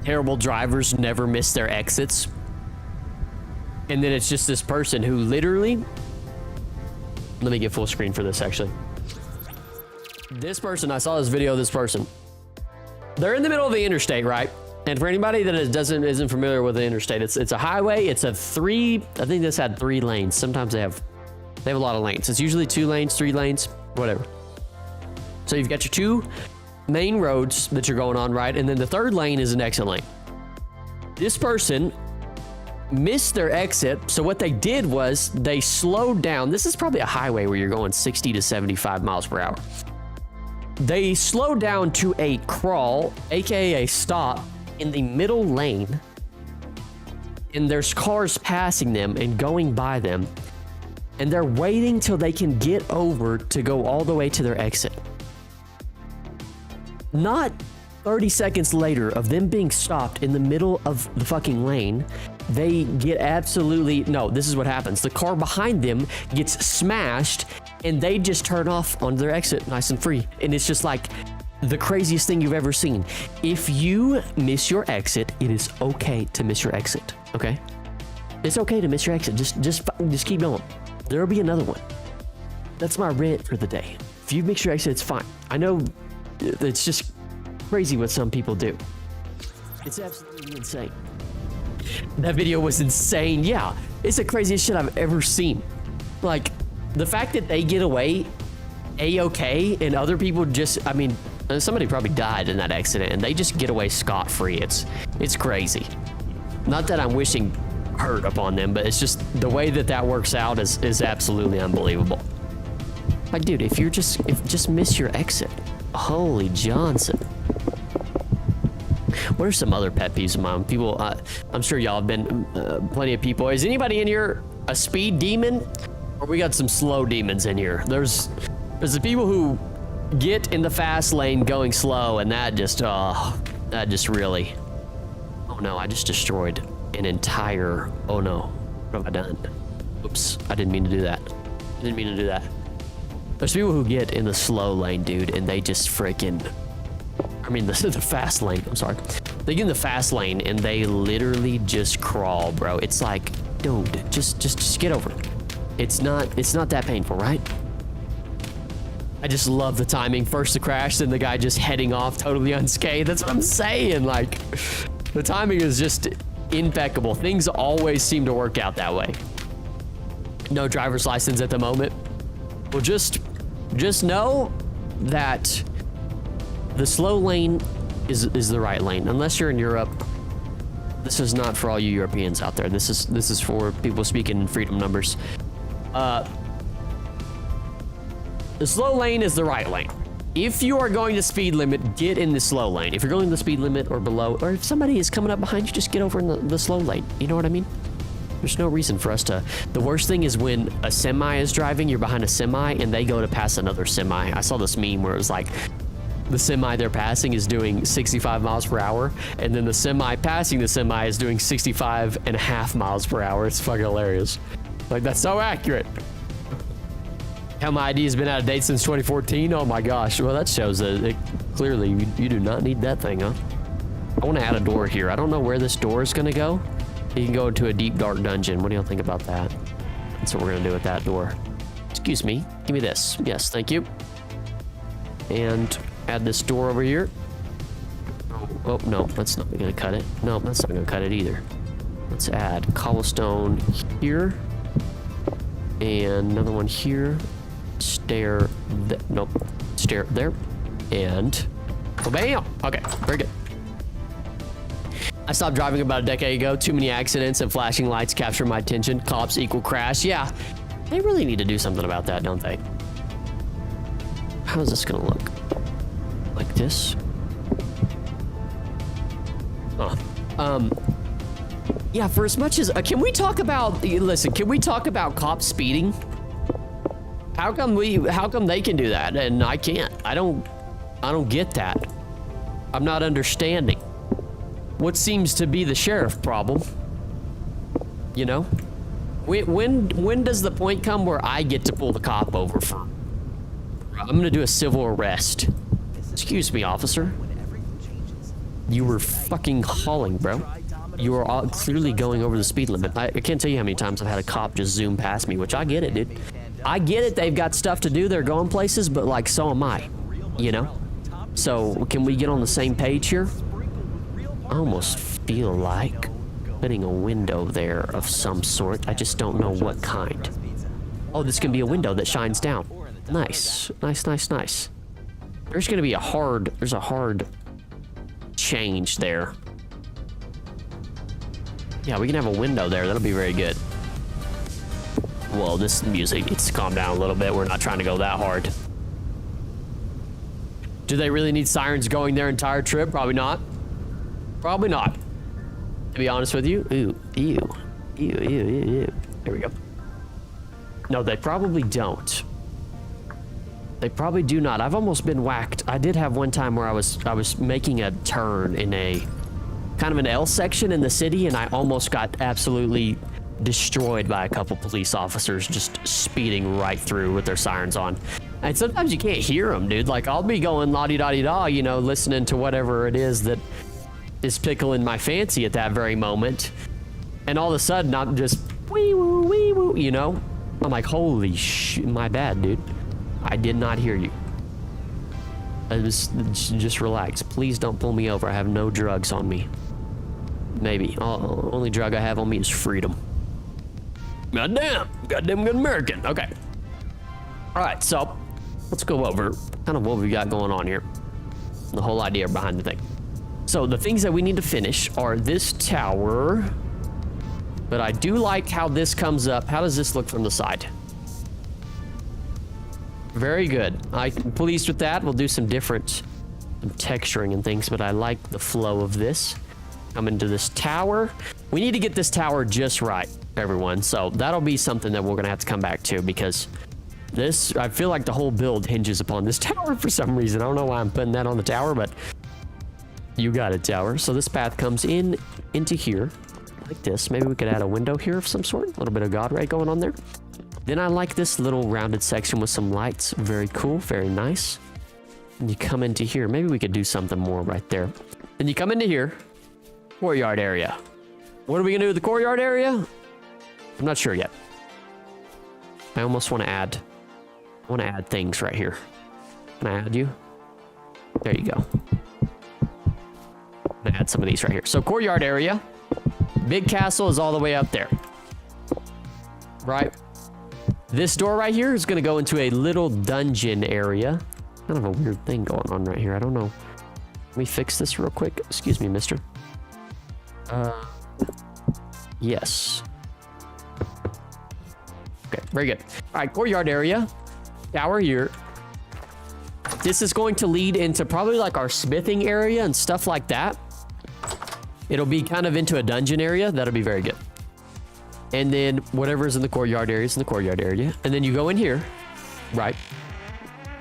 terrible drivers never miss their exits. And then it's just this person who literally, let me get full screen for this actually. This person, I saw this video of this person. They're in the middle of the interstate, right? And for anybody that isn't familiar with the interstate, it's a highway. It's I think this had 3 lanes. Sometimes they have a lot of lanes. It's usually 2 lanes, 3 lanes, whatever. So you've got your 2 main roads that you're going on, right? And then the 3rd lane is an exit lane. This person missed their exit. So what they did was they slowed down. This is probably a highway where you're going 60 to 75 miles per hour. They slowed down to a crawl, aka a stop, in the middle lane. And there's cars passing them and going by them. And they're waiting till they can get over to go all the way to their exit. Not 30 seconds later of them being stopped in the middle of the fucking lane, they get absolutely, no, this is what happens. The car behind them gets smashed and they just turn off onto their exit nice and free. And it's just like the craziest thing you've ever seen. If you miss your exit, it is okay to miss your exit, okay? It's okay to miss your exit. Just keep going. There'll be another one. That's my rant for the day. If you miss your exit, it's fine. I know it's just crazy what some people do. It's absolutely insane. That video was insane. Yeah, it's the craziest shit I've ever seen. Like, the fact that they get away A-okay and other people just, I mean, somebody probably died in that accident and they just get away scot-free. It's crazy. Not that I'm wishing hurt upon them, but it's just the way that works out is absolutely unbelievable. Like, dude, if just miss your exit. Holy Johnson. What are some other pet peeves of mine? People, I'm sure y'all have been, plenty of people. Is anybody in here a speed demon? Or we got some slow demons in here? There's the people who get in the fast lane going slow, and that just really, oh no, I just destroyed an entire, oh no, what have I done? Oops, I didn't mean to do that. I didn't mean to do that. There's people who get in the slow lane, dude, and they just freaking, I mean, the fast lane, I'm sorry. They get in the fast lane and they literally just crawl, bro. It's like, dude, just get over it. It's not that painful, right? I just love the timing. First to crash, then the guy just heading off totally unscathed. That's what I'm saying. Like, the timing is just impeccable. Things always seem to work out that way. No driver's license at the moment. Well, just know that the slow lane is the right lane. Unless you're in Europe, this is not for all you Europeans out there. This is for people speaking in freedom numbers. The slow lane is the right lane. If you are going to speed limit, get in the slow lane. If you're going the speed limit or below, or if somebody is coming up behind you, just get over in the slow lane. You know what I mean? There's no reason for us to. The worst thing is when a semi is driving, you're behind a semi, and they go to pass another semi. I saw this meme where it was like, the semi they're passing is doing 65 miles per hour, and then the semi passing the semi is doing 65.5 miles per hour. It's fucking hilarious. Like, that's so accurate. How my ID has been out of date since 2014? Oh my gosh. Well, that shows that clearly you do not need that thing, huh? I want to add a door here. I don't know where this door is going to go. You can go into a deep, dark dungeon. What do y'all think about that? That's what we're going to do with that door. Excuse me. Give me this. Yes, thank you. And add this door over here. Oh, no, that's not going to cut it. No, that's not going to cut it either. Let's add cobblestone here. And another one here. Stair, nope, stair there. And bam. Okay, very good. I stopped driving about a decade ago. Too many accidents and flashing lights capture my attention. Cops equal crash. Yeah, they really need to do something about that, don't they? How is this gonna look? Like this? Oh. Yeah, for as much as can we talk about, listen, can we talk about cops speeding? How come they can do that and I can't? I don't get that. I'm not understanding what seems to be the sheriff problem. You know? When does the point come where I get to pull the cop over for? I'm gonna do a civil arrest. Excuse me, officer. You were fucking hauling, bro. You were all clearly going over the speed limit. I can't tell you how many times I've had a cop just zoom past me, which I get it, dude. I get it, they've got stuff to do, they're going places, but like, so am I, you know? So, can we get on the same page here? I almost feel like putting a window there of some sort. I just don't know what kind. Oh, this can be a window that shines down. Nice, nice, nice, nice. There's gonna be a hard change there. Yeah, we can have a window there. That'll be very good. Well, this music needs to calm down a little bit. We're not trying to go that hard. Do they really need sirens going their entire trip? Probably not. Probably not. To be honest with you. Ooh, ew. Ew, ew, ew, ew. There we go. No, they probably don't. They probably do not. I've almost been whacked. I did have one time where I was making a turn in a kind of an L section in the city, and I almost got absolutely destroyed by a couple police officers just speeding right through with their sirens on. And sometimes you can't hear them, dude. Like, I'll be going la-di-da-di-da, you know, listening to whatever it is that is pickling my fancy at that very moment. And all of a sudden, I'm just wee-woo, wee-woo, you know? I'm like, holy shit, my bad, dude. I did not hear you. Just relax. Please don't pull me over. I have no drugs on me. Maybe. Only drug I have on me is freedom. Goddamn good American. Okay. All right, so let's go over kind of what we got going on here. The whole idea behind the thing. So the things that we need to finish are this tower, but I do like how this comes up. How does this look from the side? Very good. I'm pleased with that. We'll do some different texturing and things, but I like the flow of this. Come into this tower. We need to get this tower just right, everyone. So that'll be something that we're going to have to come back to, because this, I feel like the whole build hinges upon this tower for some reason. I don't know why I'm putting that on the tower, but you got it, tower. So this path comes into here like this. Maybe we could add a window here of some sort. A little bit of God ray going on there. Then I like this little rounded section with some lights. Very cool, very nice. And you come into here. Maybe we could do something more right there. Then you come into here. Courtyard area. What are we gonna do with the courtyard area? I'm not sure yet. I almost want to add things right here. Can I add you? There you go. I'm gonna add some of these right here. So courtyard area. Big castle is all the way up there. Right? This door right here is gonna go into a little dungeon area. Kind of a weird thing going on right here. I don't know. Let me fix this real quick. Excuse me, mister. Yes. Okay, very good. All right, courtyard area. Tower here. This is going to lead into probably like our smithing area and stuff like that. It'll be kind of into a dungeon area. That'll be very good. And then whatever's in the courtyard area is in the courtyard area. And then you go in here. Right.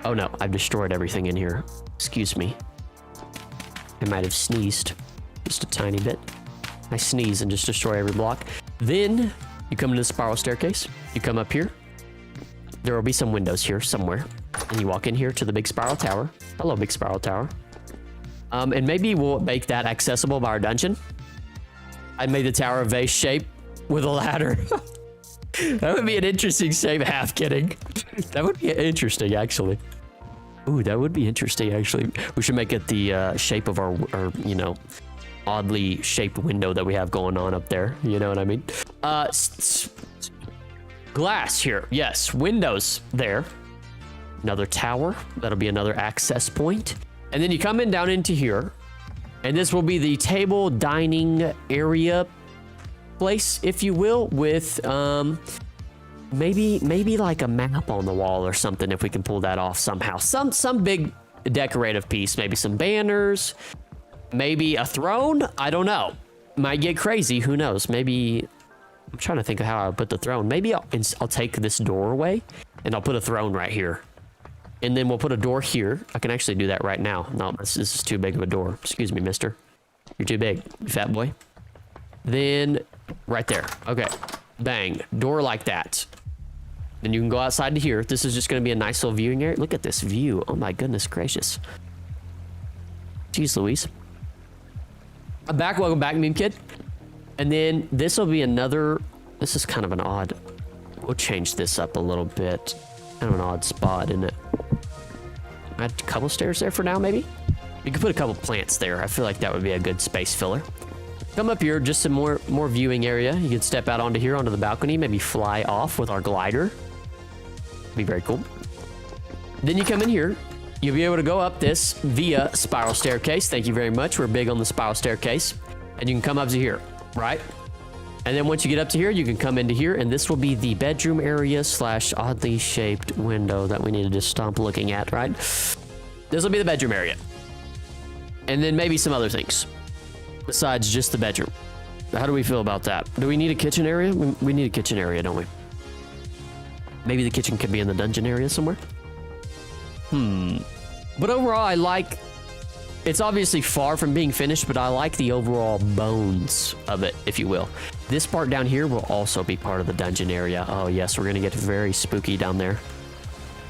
Oh no, I've destroyed everything in here. Excuse me. I might have sneezed just a tiny bit. I sneeze and just destroy every block. Then you come into the spiral staircase. You come up here. There will be some windows here somewhere. And you walk in here to the big spiral tower. Hello, big spiral tower. And maybe we'll make that accessible by our dungeon. I made the tower a vase shape with a ladder. That would be an interesting shape. Half kidding. That would be interesting, actually. Ooh, that would be interesting, actually. We should make it the shape of our, you know, oddly shaped window that we have going on up there. You know what I mean? Glass here. Yes, windows there. Another tower. That'll be another access point. And then you come in down into here. And this will be the table dining area place, if you will, with maybe like a map on the wall or something, if we can pull that off somehow. Some big decorative piece, maybe some banners. Maybe a throne? I don't know. Might get crazy. Who knows? Maybe... I'm trying to think of how I would put the throne. Maybe I'll take this doorway and I'll put a throne right here. And then we'll put a door here. I can actually do that right now. No, this is too big of a door. Excuse me, mister. You're too big, you fat boy. Then right there. Okay. Bang. Door like that. Then you can go outside to here. This is just going to be a nice little viewing area. Look at this view. Oh my goodness gracious. Jeez Louise. I'm back. Welcome back, meme kid. And then this will be another. This is kind of an odd. We'll change this up a little bit. Kind of an odd spot, isn't it? Add a couple stairs there for now, maybe. You could put a couple plants there. I feel like that would be a good space filler. Come up here, just some more viewing area. You can step out onto here, onto the balcony, maybe fly off with our glider. Be very cool. Then you come in here. You'll be able to go up this via spiral staircase. Thank you very much. We're big on the spiral staircase. And you can come up to here, right? And then once you get up to here, you can come into here, and this will be the bedroom area / oddly shaped window that we need to just stop looking at, right? This will be the bedroom area. And then maybe some other things besides just the bedroom. How do we feel about that? Do we need a kitchen area? We need a kitchen area, don't we? Maybe the kitchen could be in the dungeon area somewhere. But overall, I like... It's obviously far from being finished, but I like the overall bones of it, if you will. This part down here will also be part of the dungeon area. Oh, yes, we're going to get very spooky down there.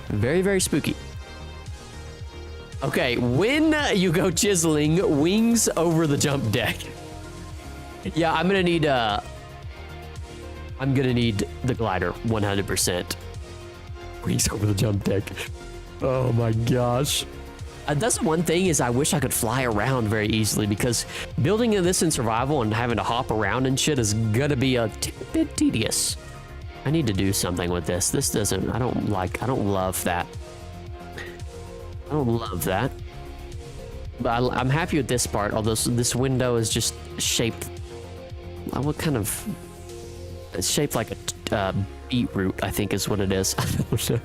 Very, very spooky. Okay, when you go chiseling, wings over the jump deck. Yeah, I'm going to need the glider, 100%. Wings over the jump deck. Oh my gosh. That's one thing is I wish I could fly around very easily, because building this in survival and having to hop around and shit is gonna be a bit tedious. I need to do something with this. This doesn't, I don't love that. I don't love that. But I'm happy with this part, although this window is just shaped, what kind of, it's shaped like a beetroot, I think is what it is. I don't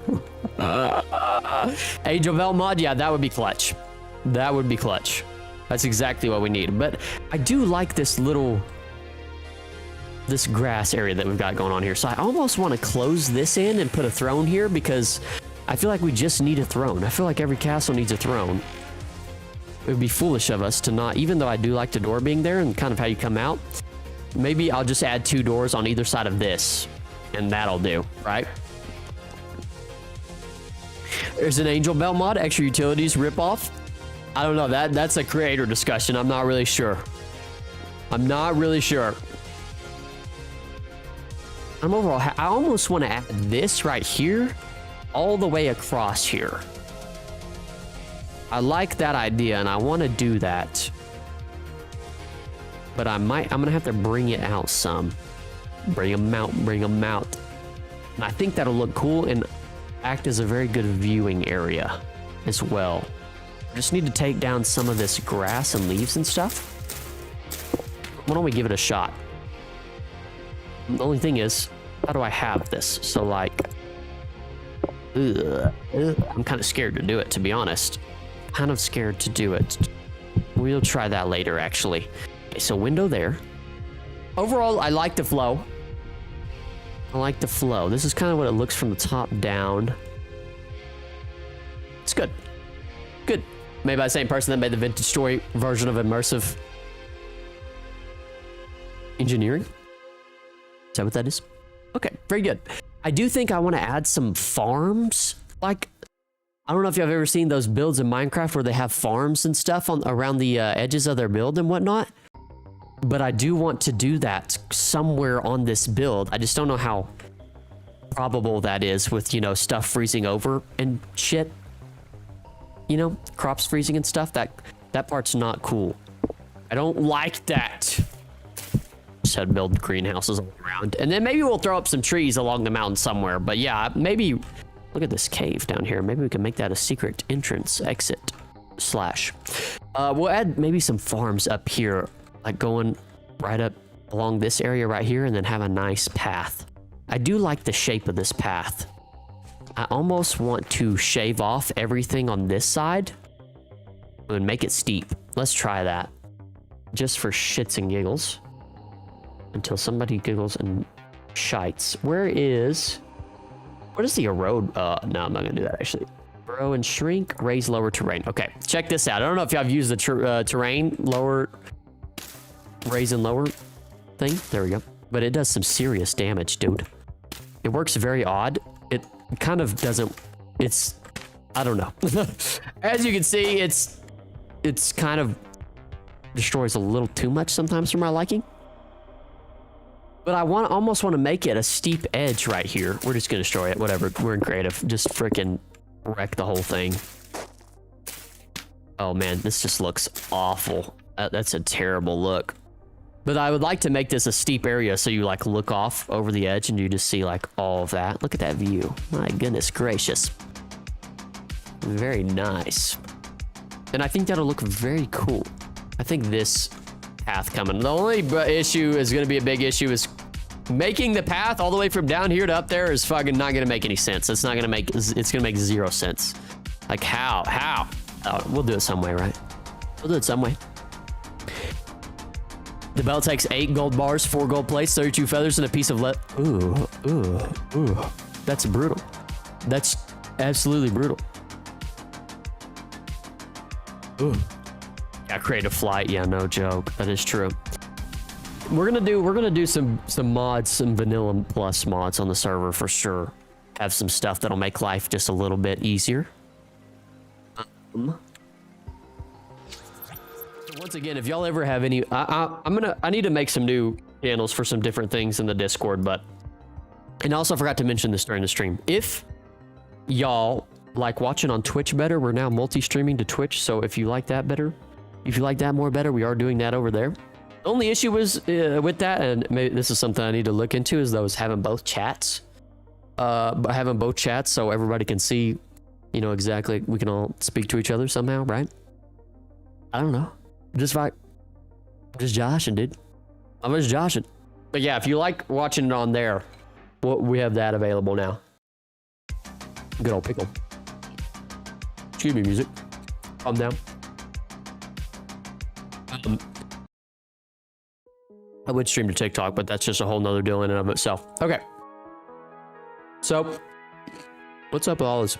know. Angel Bell mod, yeah, that would be clutch. That would be clutch. That's exactly what we need. But I do like this grass area that we've got going on here. So I almost want to close this in and put a throne here because I feel like we just need a throne. I feel like every castle needs a throne. It would be foolish of us to not, even though I do like the door being there and kind of how you come out. Maybe I'll just add 2 doors on either side of this and that'll do, right? There's an Angel Bell mod, extra utilities ripoff. I don't know, that's a creator discussion. I'm not really sure. I'm not really sure. I'm overall, I almost want to add this right here all the way across here. I like that idea and I want to do that. But I'm gonna have to bring it out some. Bring them out. And I think that'll look cool and act as a very good viewing area as well. Just need to take down some of this grass and leaves and stuff. Why don't we give it a shot? The only thing is, how do I have this? So like, I'm kind of scared to do it, to be honest. Kind of scared to do it. We'll try that later, actually. Okay, so window there. Overall, I like the flow. I like the flow. This is kind of what it looks from the top down. It's good. Good. Made by the same person that made the Vintage Story version of immersive engineering. Is that what that is? Okay, very good. I do think I want to add some farms. Like, I don't know if you've ever seen those builds in Minecraft where they have farms and stuff on around the edges of their build and whatnot. But I do want to do that somewhere on this build. I just don't know how probable that is with, you know, stuff freezing over and shit. You know, crops freezing and stuff. That part's not cool. I don't like that. Said build greenhouses all around. And then maybe we'll throw up some trees along the mountain somewhere. But yeah, maybe look at this cave down here. Maybe we can make that a secret entrance exit slash. We'll add maybe some farms up here, like going right up along this area right here and then have a nice path. I do like the shape of this path. I almost want to shave off everything on this side and make it steep. Let's try that. Just for shits and giggles. Until somebody giggles and shites. Where is the erode? No, I'm not gonna do that actually. Grow and shrink, raise lower terrain. Okay, check this out. I don't know if y'all have used the terrain lower, raise and lower thing. There we go. But it does some serious damage, dude. It works very odd. It kind of doesn't, I don't know. As you can see, it's kind of destroys a little too much sometimes for my liking. But I almost want to make it a steep edge right here. We're just gonna destroy it, whatever. We're in creative. Just freaking wreck the whole thing. Oh man, this just looks awful. That's a terrible look. But I would like to make this a steep area so you like look off over the edge and you just see like all of that. Look at that view. My goodness gracious. Very nice. And I think that'll look very cool. I think this path coming. The only issue is going to be a big issue is making the path all the way from down here to up there is fucking not going to make any sense. It's not going to make, it's going to make 0 sense. Like how? Oh, we'll do it some way, right? We'll do it some way. The bell takes 8 gold bars, 4 gold plates, 32 feathers, and a piece of ooh. That's brutal. That's absolutely brutal. Ooh. Yeah, creative flight. Yeah, no joke. That is true. We're gonna do some mods, some vanilla plus mods on the server for sure. Have some stuff that'll make life just a little bit easier. So once again, if y'all ever have any, I need to make some new channels for some different things in the Discord, and also forgot to mention this during the stream. If y'all like watching on Twitch better, we're now multi-streaming to Twitch. So if you like that better, if you like that more better, we are doing that over there. The only issue was with that, and maybe this is something I need to look into, is those having both chats. Having both chats so everybody can see, you know, exactly, we can all speak to each other somehow, right? I don't know. Just joshing, dude. I'm just joshing. But yeah, if you like watching it on there, we have that available now. Good old pickle. Excuse me, music. Calm down. I would stream to TikTok, but that's just a whole nother deal in and of itself. Okay. So, what's up with all this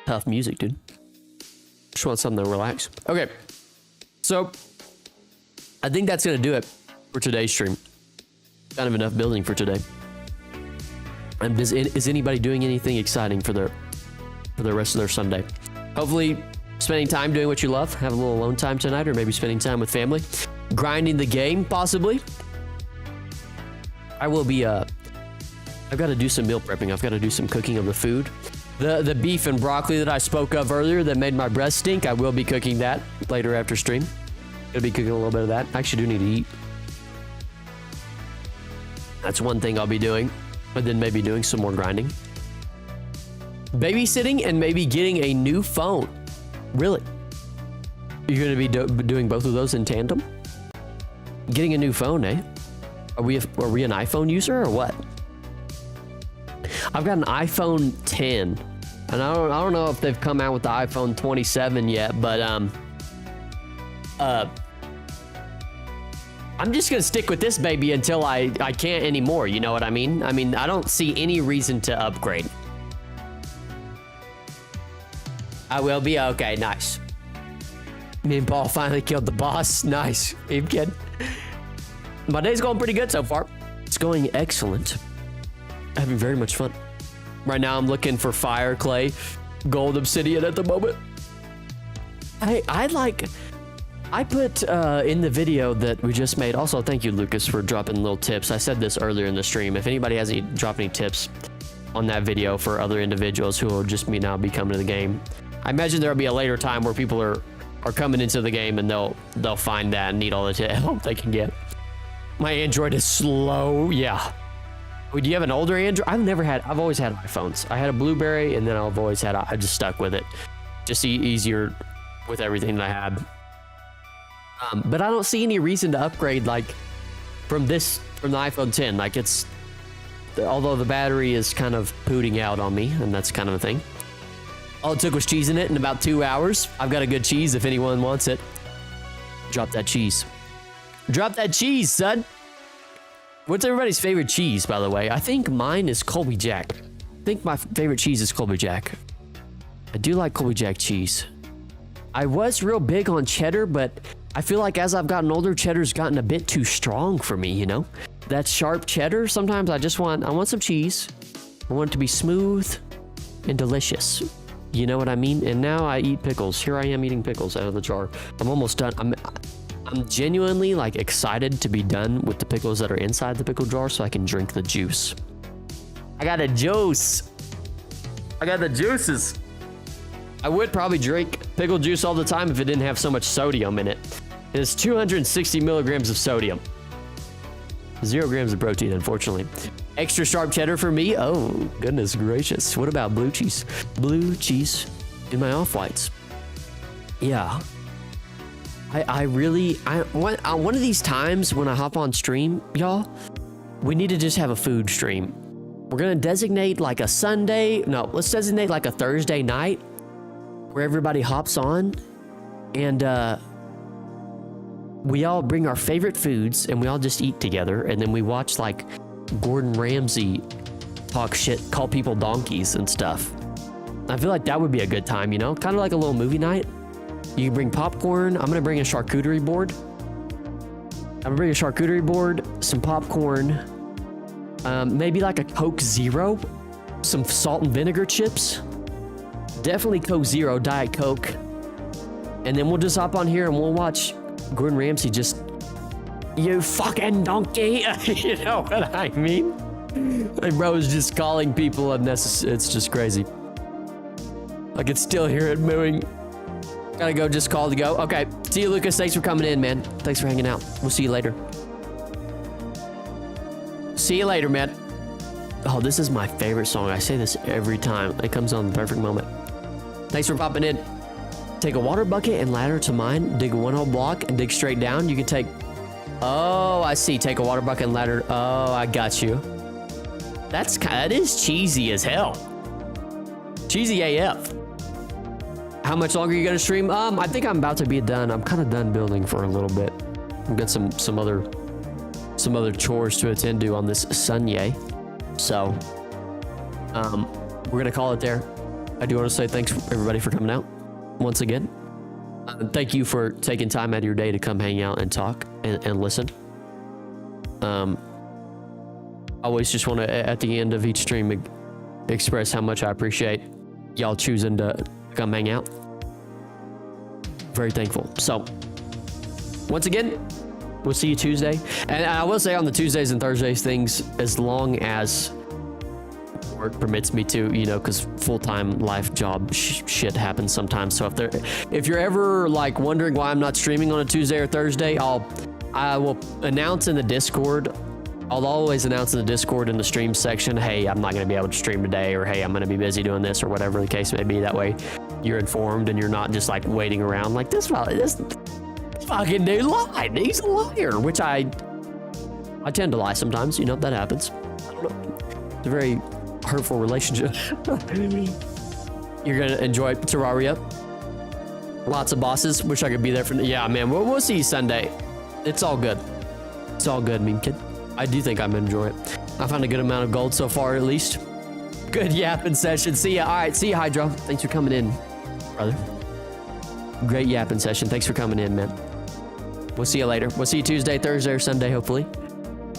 tough music, dude? Just want something to relax. Okay. So, I think that's going to do it for today's stream. Kind of enough building for today. And is anybody doing anything exciting for the rest of their Sunday? Hopefully, spending time doing what you love. Have a little alone time tonight, or maybe spending time with family. Grinding the game, possibly. I will be, I've got to do some meal prepping. I've got to do some cooking of the food. The beef and broccoli that I spoke of earlier that made my breath stink, I will be cooking that later after stream. Gonna be cooking a little bit of that. I actually do need to eat. That's one thing I'll be doing. But then maybe doing some more grinding. Babysitting and maybe getting a new phone. Really? You're going to be doing both of those in tandem? Getting a new phone, eh? Are we an iPhone user or what? I've got an iPhone 10. And I don't know if they've come out with the iPhone 27 yet, but I'm just going to stick with this baby until I can't anymore. You know what I mean? I mean, I don't see any reason to upgrade. I will be. Okay, nice. Me and Paul finally killed the boss. Nice. Eve kid. My day's going pretty good so far. It's going excellent. Having very much fun. Right now, I'm looking for fire, clay, gold, obsidian at the moment. I put in the video that we just made. Also, thank you, Lucas, for dropping little tips. I said this earlier in the stream. If anybody has dropped any tips on that video for other individuals who will just now be coming to the game, I imagine there'll be a later time where people are coming into the game and they'll find that and need all the help they can get. My Android is slow. Yeah. Do you have an older Android? I've always had iPhones. I had a Blueberry, and then I just stuck with it. Just easier with everything that I had. But I don't see any reason to upgrade from the iPhone 10. Although the battery is kind of pooting out on me, and that's kind of a thing. All it took was cheesing it in about 2 hours. I've got a good cheese if anyone wants it. Drop that cheese. Drop that cheese, son. What's everybody's favorite cheese, by the way? I think mine is Colby Jack. I think my favorite cheese is Colby Jack. I do like Colby Jack cheese. I was real big on cheddar, but I feel like as I've gotten older, cheddar's gotten a bit too strong for me, you know? That sharp cheddar, sometimes I want some cheese. I want it to be smooth and delicious. You know what I mean? And now I eat pickles. Here I am eating pickles out of the jar. I'm almost done. I'm genuinely excited to be done with the pickles that are inside the pickle jar so I can drink the juice. I got a juice. I got the juices. I would probably drink pickle juice all the time if it didn't have so much sodium in it. It has 260 milligrams of sodium. 0 grams of protein, unfortunately. Extra sharp cheddar for me. Oh, goodness gracious. What about blue cheese? Blue cheese in my off-whites. Yeah. One of these times when I hop on stream, y'all, we need to just have a food stream. We're going to designate a Sunday. No, let's designate a Thursday night where everybody hops on and we all bring our favorite foods and we all just eat together. And then we watch Gordon Ramsay talk shit, call people donkeys and stuff. I feel like that would be a good time, you know, kind of like a little movie night. You can bring popcorn. I'm going to bring a charcuterie board. Some popcorn, maybe a Coke Zero, some salt and vinegar chips. Definitely Coke Zero, Diet Coke. And then we'll just hop on here and we'll watch Gordon Ramsay just, you fucking donkey. You know what I mean? Bro is just calling people unnecessary. It's just crazy. I can still hear it mooing. Gotta go, just call to go. Okay, see you, Lucas. Thanks for coming in, man. Thanks for hanging out. We'll see you later. See you later, man. Oh, this is my favorite song. I say this every time. It comes on the perfect moment. Thanks for popping in. Take a water bucket and ladder to mine. Dig a 1 hole block and dig straight down. You can take... Oh, I see. Take a water bucket and ladder. Oh, I got you. that is cheesy as hell. Cheesy AF. How much longer are you gonna stream? I think I'm about to be done. I'm kind of done building for a little bit. I've got some other chores to attend to on this Sunday. So, we're gonna call it there. I do want to say thanks everybody for coming out once again. Thank you for taking time out of your day to come hang out and talk and listen. Always just want to, at the end of each stream, express how much I appreciate y'all choosing to come hang out. Very thankful. So, once again, we'll see you Tuesday. And I will say on the Tuesdays and Thursdays things, as long as work permits me to, you know, because full-time life job shit happens sometimes. So if you're ever like wondering why I'm not streaming on a Tuesday or Thursday, I will announce in the Discord. I'll always announce in the Discord in the stream section, hey, I'm not going to be able to stream today, or hey, I'm going to be busy doing this, or whatever the case may be. That way you're informed and you're not just like waiting around like this fucking dude lied. He's a liar, which I tend to lie sometimes. You know, that happens. I don't know. It's a very hurtful relationship. You're going to enjoy Terraria. Lots of bosses. Wish I could be there for... Yeah, man, we'll see you Sunday. It's all good. It's all good, mean kid. I do think I'm gonna enjoy it. I found a good amount of gold so far, at least. Good yapping session. See ya. All right, see ya, Hydro. Thanks for coming in, brother. Great yapping session. Thanks for coming in, man. We'll see you later. We'll see you Tuesday, Thursday, or Sunday, hopefully.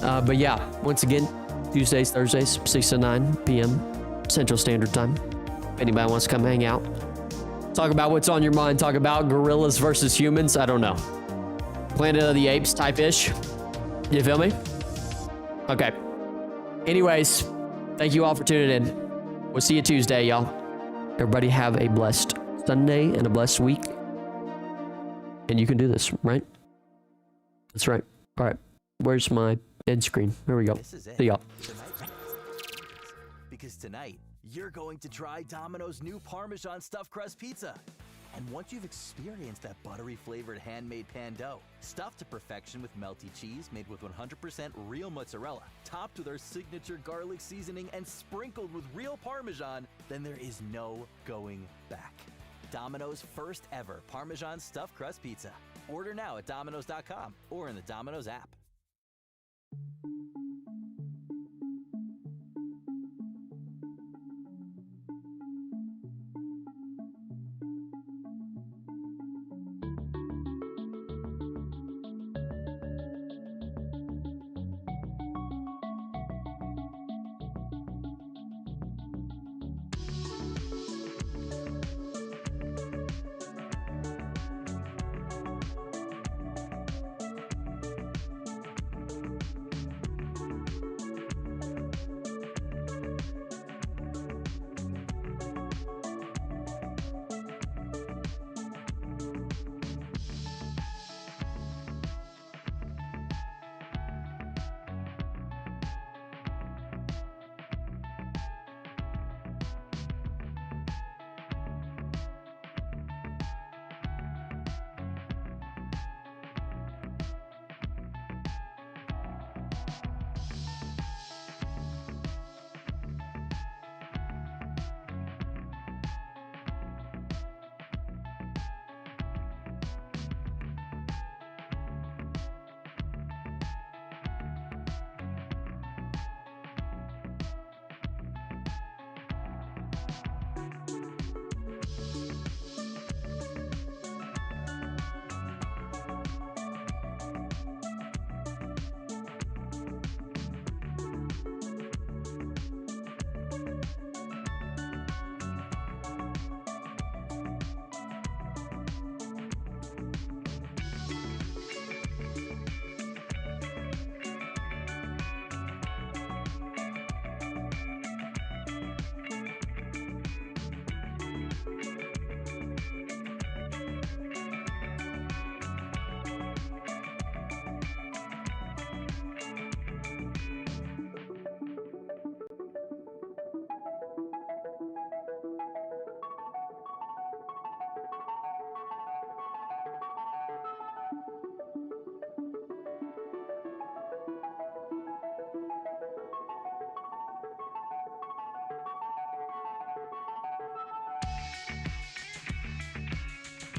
But yeah, once again, Tuesdays, Thursdays, 6 to 9 p.m. Central Standard Time. If anybody wants to come hang out, talk about what's on your mind, talk about gorillas versus humans, I don't know. Planet of the Apes type-ish. You feel me? Okay. Anyways, thank you all for tuning in. We'll see you Tuesday, y'all. Everybody have a blessed Sunday and a blessed week. And you can do this, right? That's right. All right. Where's my end screen? There we go. This is it. See y'all. Because tonight, you're going to try Domino's new Parmesan stuffed crust pizza. And once you've experienced that buttery flavored handmade pan dough, stuffed to perfection with melty cheese made with 100% real mozzarella, topped with our signature garlic seasoning, and sprinkled with real Parmesan, then there is no going back. Domino's first ever Parmesan stuffed crust pizza. Order now at Domino's.com or in the Domino's app.